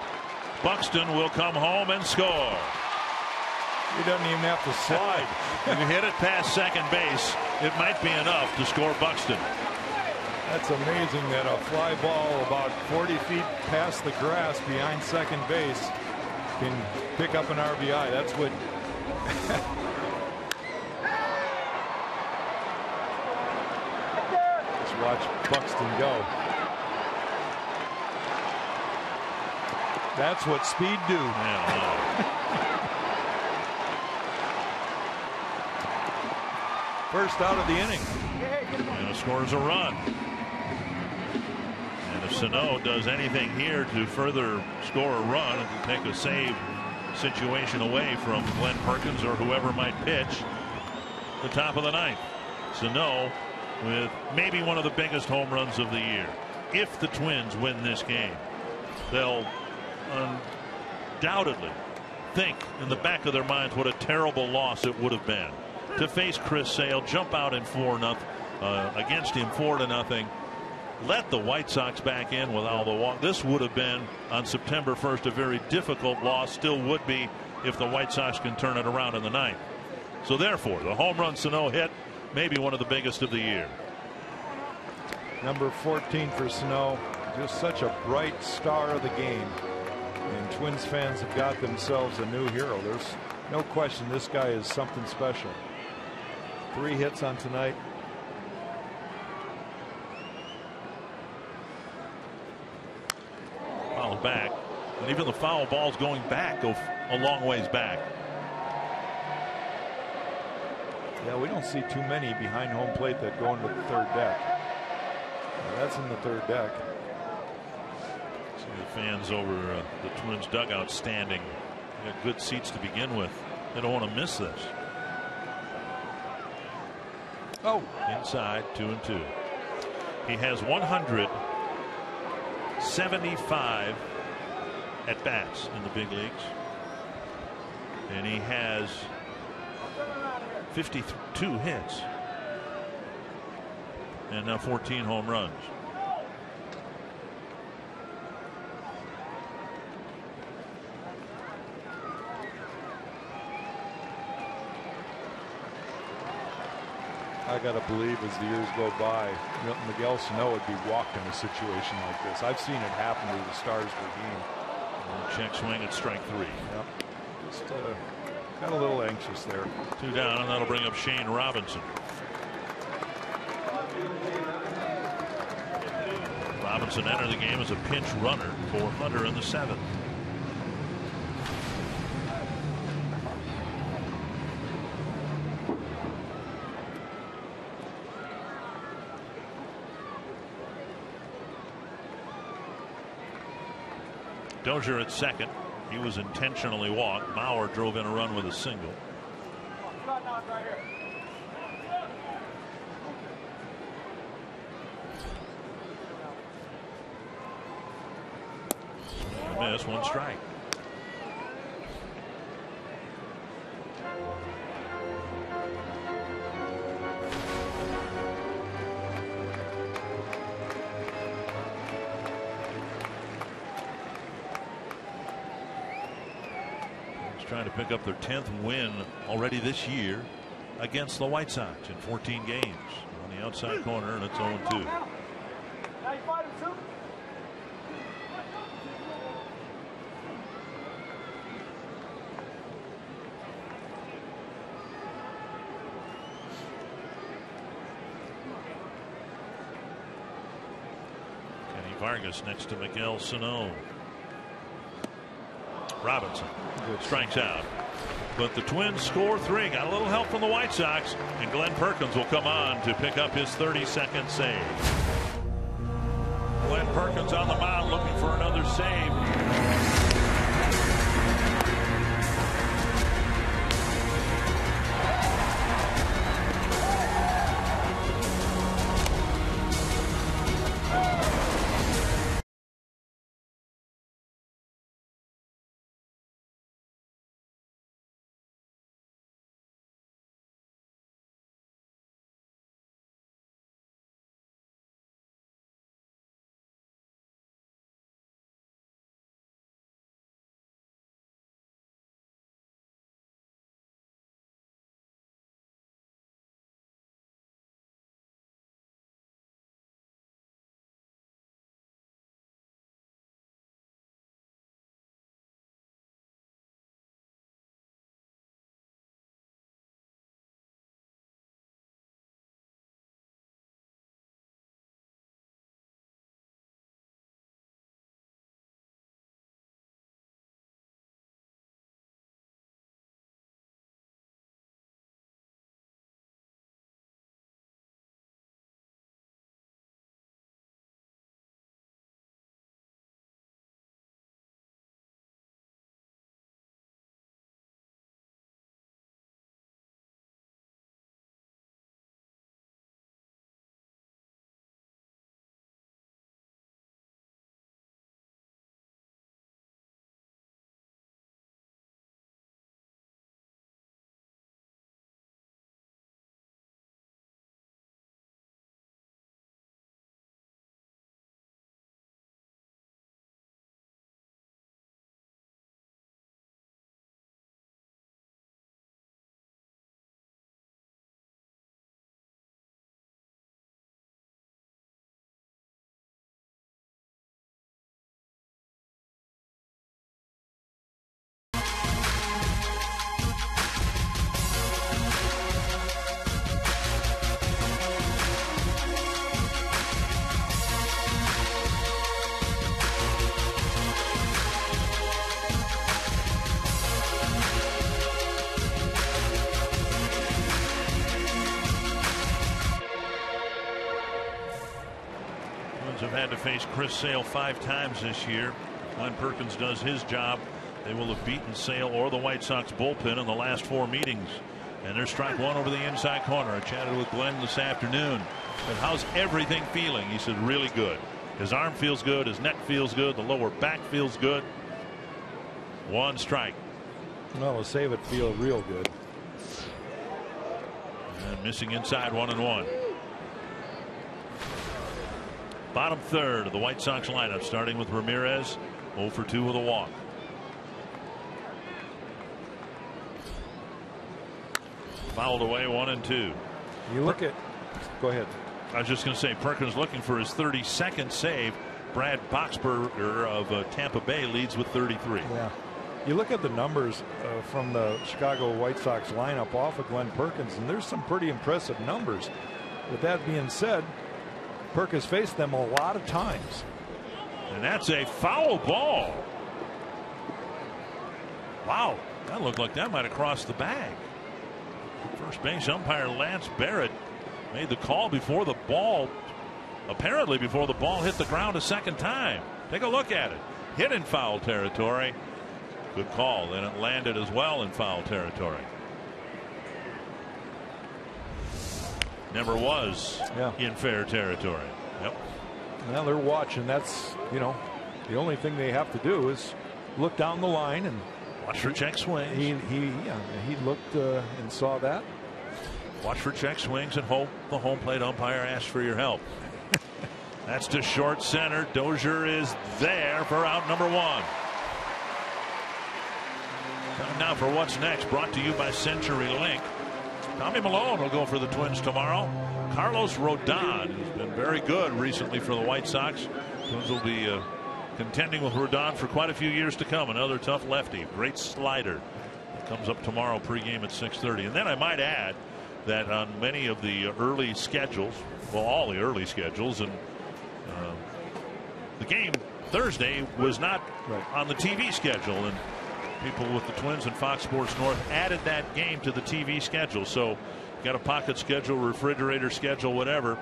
Buxton will come home and score. He doesn't even have to slide. If you hit it past second base, it might be enough to score Buxton. That's amazing that a fly ball about 40 feet past the grass behind second base can pick up an RBI. That's what let's watch Buxton go. That's what speed do. First out of the inning. And scores a run. And if Sano does anything here to further score a run and to take a save situation away from Glenn Perkins or whoever might pitch the top of the ninth. Sano with maybe one of the biggest home runs of the year. If the Twins win this game, they'll undoubtedly think in the back of their minds what a terrible loss it would have been to face Chris Sale, jump out in 4-0 against him 4-0, let the White Sox back in with all the walk. This would have been on September 1st a very difficult loss, still would be if the White Sox can turn it around in the ninth. So therefore the home run Sano hit, maybe one of the biggest of the year. Number 14 for Sano, just such a bright star of the game, and Twins fans have got themselves a new hero. There's no question this guy is something special. 3 hits on tonight. Foul back, and even the foul balls going back go a long ways back. Yeah, we don't see too many behind home plate that go into the third deck. That's in the third deck. See the fans over the Twins dugout standing. They got good seats to begin with. They don't want to miss this. Oh, inside 2-2. He has 175 at bats in the big leagues, and he has 52 hits and now 14 home runs. I got to believe as the years go by, Miguel Sano would be walked in a situation like this. I've seen it happen to the stars of the game. Check swing at strike 3. Yep. Just got a little anxious there. 2 down, and that'll bring up Shane Robinson. Robinson entered the game as a pinch runner for Hunter in the 7th. Dozier at second. He was intentionally walked. Bauer drove in a run with a single. Miss, 1 strike. Trying to pick up their 10th win already this year against the White Sox in 14 games. On the outside corner, and it's 0-2. Kenny Vargas next to Miguel Sano. Robinson strikes out, but the Twins score 3. Got a little help from the White Sox, and Glenn Perkins will come on to pick up his 32nd save. Glenn Perkins on the mound looking for another save. have had to face Chris Sale 5 times this year. Glenn Perkins does his job. They will have beaten Sale or the White Sox bullpen in the last 4 meetings. And there's strike 1 over the inside corner. I chatted with Glenn this afternoon. But how's everything feeling? He said really good. His arm feels good. His neck feels good. The lower back feels good. 1 strike. Well, we'll save it feel real good. And missing inside 1-1. Bottom third of the White Sox lineup, starting with Ramirez, 0 for 2 with a walk. Fouled away, 1-2. You look at. Go ahead. I was just going to say, Perkins looking for his 32nd save. Brad Boxberger of Tampa Bay leads with 33. Yeah. You look at the numbers from the Chicago White Sox lineup off of Glenn Perkins, and there's some pretty impressive numbers. With that being said, Perkins faced them a lot of times. And that's a foul ball. Wow, that looked like that might have crossed the bag. First base umpire Lance Barrett made the call before the ball, apparently before the ball hit the ground a second time. Take a look at it. Hit in foul territory. Good call. Then it landed as well in foul territory. Never was in fair territory. Yep. Now they're watching. That's, the only thing they have to do is look down the line and watch for check swings. He looked and saw that. Watch for check swings and hope the home plate umpire asks for your help. That's to short center. Dozier is there for out number 1. Time now for what's next, brought to you by CenturyLink. Tommy Malone will go for the Twins tomorrow. Carlos Rodon has been very good recently for the White Sox. Twins will be contending with Rodon for quite a few years to come. Another tough lefty. Great slider. That comes up tomorrow pregame at 6:30. And then I might add that on many of the early schedules, well, all the early schedules, and the game Thursday was not on the TV schedule. And people with the Twins and Fox Sports North added that game to the TV schedule. So got a pocket schedule, refrigerator schedule, whatever.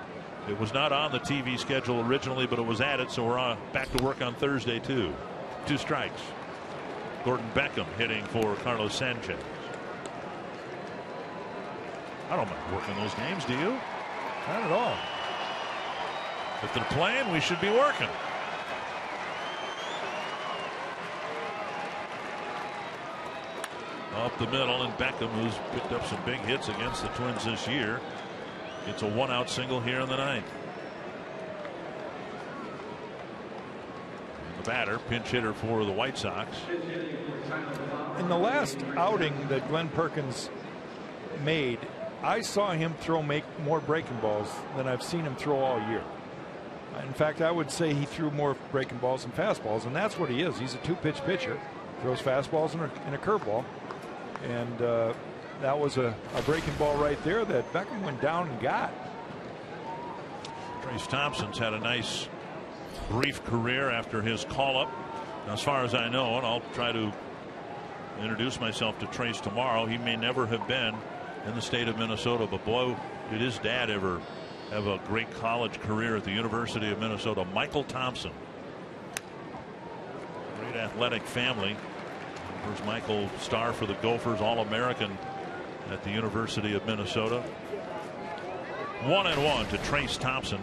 It was not on the TV schedule originally, but it was added. So we're back to work on Thursday too. 2 strikes. Gordon Beckham hitting for Carlos Sanchez. I don't mind working those games, do you? Not at all. If they're playing, we should be working. Up the middle, and Beckham, who's picked up some big hits against the Twins this year, gets a 1-out single here in the 9th. And the batter, pinch hitter for the White Sox. In the last outing that Glenn Perkins made, I saw him make more breaking balls than I've seen him throw all year. In fact, I would say he threw more breaking balls than fastballs, and that's what he is. He's a 2-pitch pitcher. Throws fastballs and a curveball. And that was a breaking ball right there that Beckham went down and got. Trace Thompson's had a nice brief career after his call-up. As far as I know, and I'll try to introduce myself to Trace tomorrow, he may never have been in the state of Minnesota, but boy, did his dad ever have a great college career at the University of Minnesota. Michael Thompson. Great athletic family. There's Michael, star for the Gophers, All-American at the University of Minnesota. 1-1 to Trace Thompson.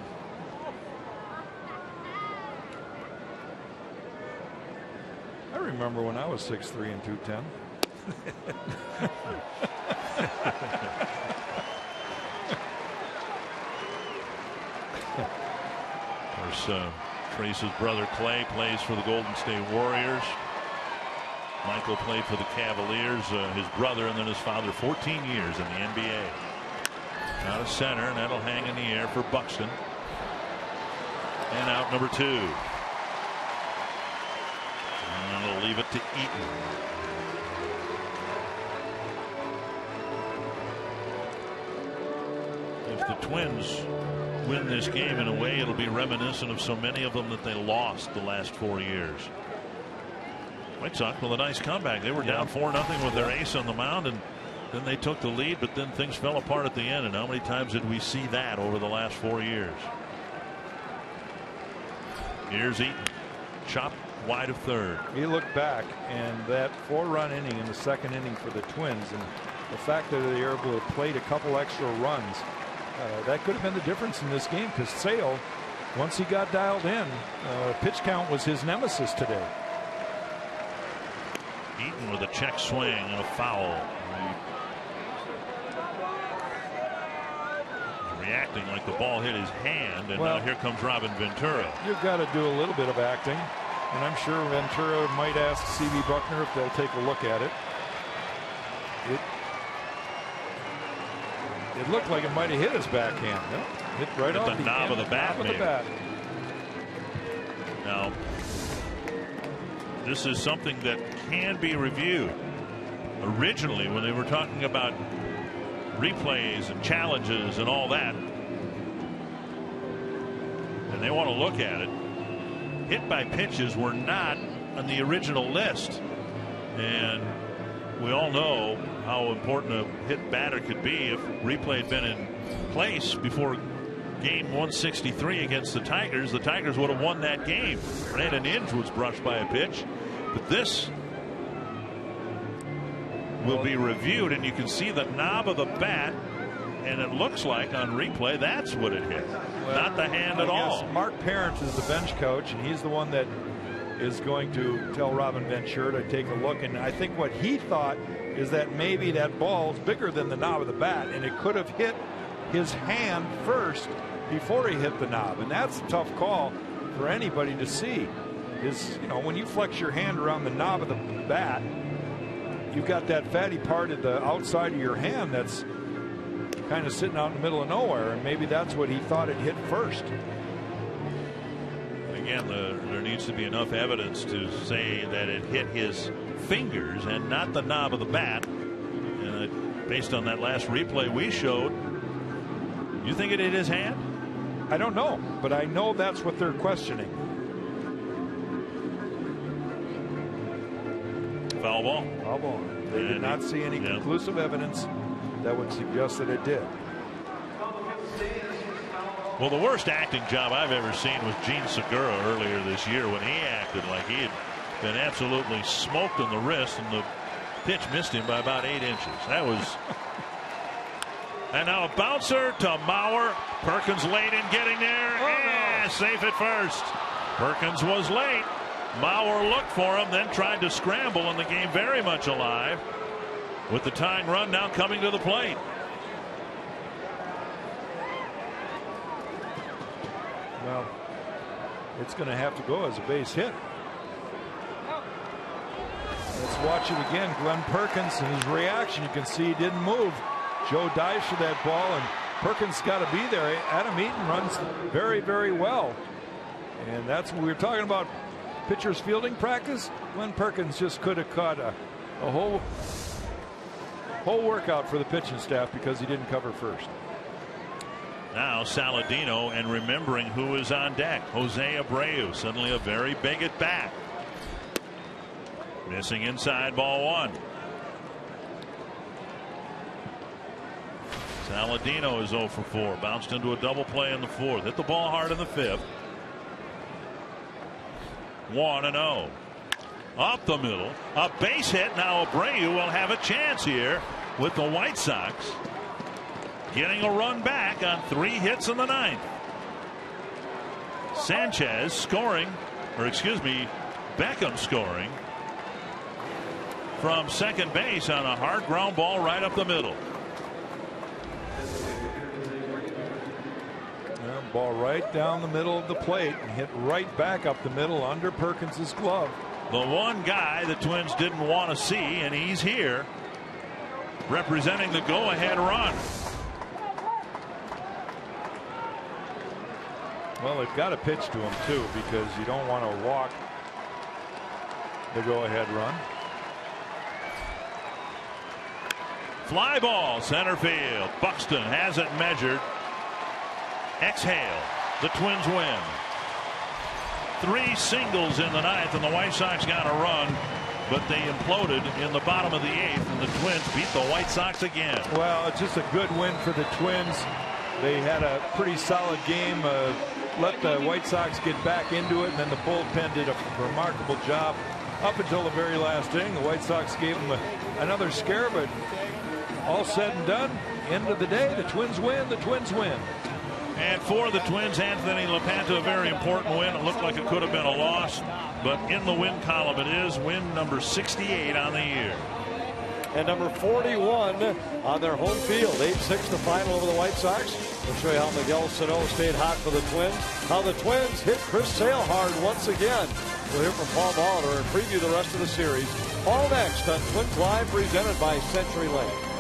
I remember when I was 6'3" and 210. Of course, Trace's brother Clay plays for the Golden State Warriors. Michael played for the Cavaliers, his brother, and then his father 14 years in the NBA. Out of center, and that'll hang in the air for Buxton. And out number 2. And it'll leave it to Eaton. If the Twins win this game, in a way, it'll be reminiscent of so many of them that they lost the last 4 years. White Sox with a nice comeback. They were down 4-0 with their ace on the mound, and then they took the lead, but then things fell apart at the end. And how many times did we see that over the last 4 years? Here's Eaton. Chopped wide of third. He looked back, and that 4-run inning in the second inning for the Twins, and the fact that they were able to plate a couple extra runs, that could have been the difference in this game, because Sale, once he got dialed in, pitch count was his nemesis today. Eaton with a check swing and a foul. Reacting like the ball hit his hand, and now here comes Robin Ventura. You've got to do a little bit of acting, and I'm sure Ventura might ask C.B. Buckner if they'll take a look at it. It looked like it might have hit his backhand. No, hit right at off the knob of the bat. Now, this is something that can be reviewed. Originally, when they were talking about replays and challenges and all that, and they want to look at it, hit by pitches were not on the original list, and we all know how important a hit batter could be. If replay had been in place before game 163 against the Tigers would have won that game. Brandon Inge was brushed by a pitch, but this will be reviewed, and you can see the knob of the bat, and it looks like on replay that's what it hit, not the hand at all. Mark Parent is the bench coach, and he's the one that is going to tell Robin Ventura to take a look, and I think what he thought is that maybe that ball is bigger than the knob of the bat, and it could have hit his hand first before he hit the knob, and that's a tough call for anybody to see. Is, you know, when you flex your hand around the knob of the bat, you've got that fatty part of the outside of your hand that's kind of sitting out in the middle of nowhere, and maybe that's what he thought it hit first. Again, there needs to be enough evidence to say that it hit his fingers and not the knob of the bat. And based on that last replay we showed, you think it hit his hand? I don't know, but I know that's what they're questioning. Foul ball. Foul ball. They did not see any conclusive evidence that would suggest that it did. Well, the worst acting job I've ever seen was Gene Segura earlier this year, when he acted like he had been absolutely smoked in the wrist, and the pitch missed him by about 8 inches. That was. And now a bouncer to Mauer. Perkins late in getting there. Safe at first. Perkins was late. Mauer looked for him, then tried to scramble, and the game very much alive with the tying run now coming to the plate. Well, it's going to have to go as a base hit. Let's watch it again. Glenn Perkins and his reaction. You can see he didn't move. Joe dives for that ball, and Perkins got to be there. Adam Eaton runs very, very well. And that's what we were talking about, pitcher's fielding practice. Glenn Perkins just could have caught a whole workout for the pitching staff because he didn't cover first. Now Saladino, and remembering who is on deck, Jose Abreu, suddenly a very big at bat. Missing inside, ball one. Saladino is 0 for 4. Bounced into a double play in the fourth. Hit the ball hard in the fifth. 1-0. Up the middle. A base hit. Now Abreu will have a chance here with the White Sox getting a run back on 3 hits in the ninth. Sanchez scoring, or excuse me, Beckham scoring from second base on a hard ground ball right up the middle. Ball right down the middle of the plate and hit right back up the middle under Perkins's glove. The one guy the Twins didn't want to see, and he's here representing the go-ahead run. Well, they've got to pitch to him too, because you don't want to walk the go-ahead run. Fly ball, center field. Buxton has it measured. Exhale. The Twins win. 3 singles in the ninth, and the White Sox got a run, but they imploded in the bottom of the 8th, and the Twins beat the White Sox again. Well, it's just a good win for the Twins. They had a pretty solid game. let the White Sox get back into it, and then the bullpen did a remarkable job up until the very last inning. The White Sox gave them another scare, but all said and done, end of the day, the Twins win. The Twins win. And for the Twins, Anthony LaPanta, a very important win. It looked like it could have been a loss, but in the win column it is win number 68 on the year. And number 41 on their home field. 8-6 the final over the White Sox. We'll show you how Miguel Sano stayed hot for the Twins. How the Twins hit Chris Sale hard once again. We'll hear from Paul Molitor and preview the rest of the series. All next on Twins Live, presented by Century Lane.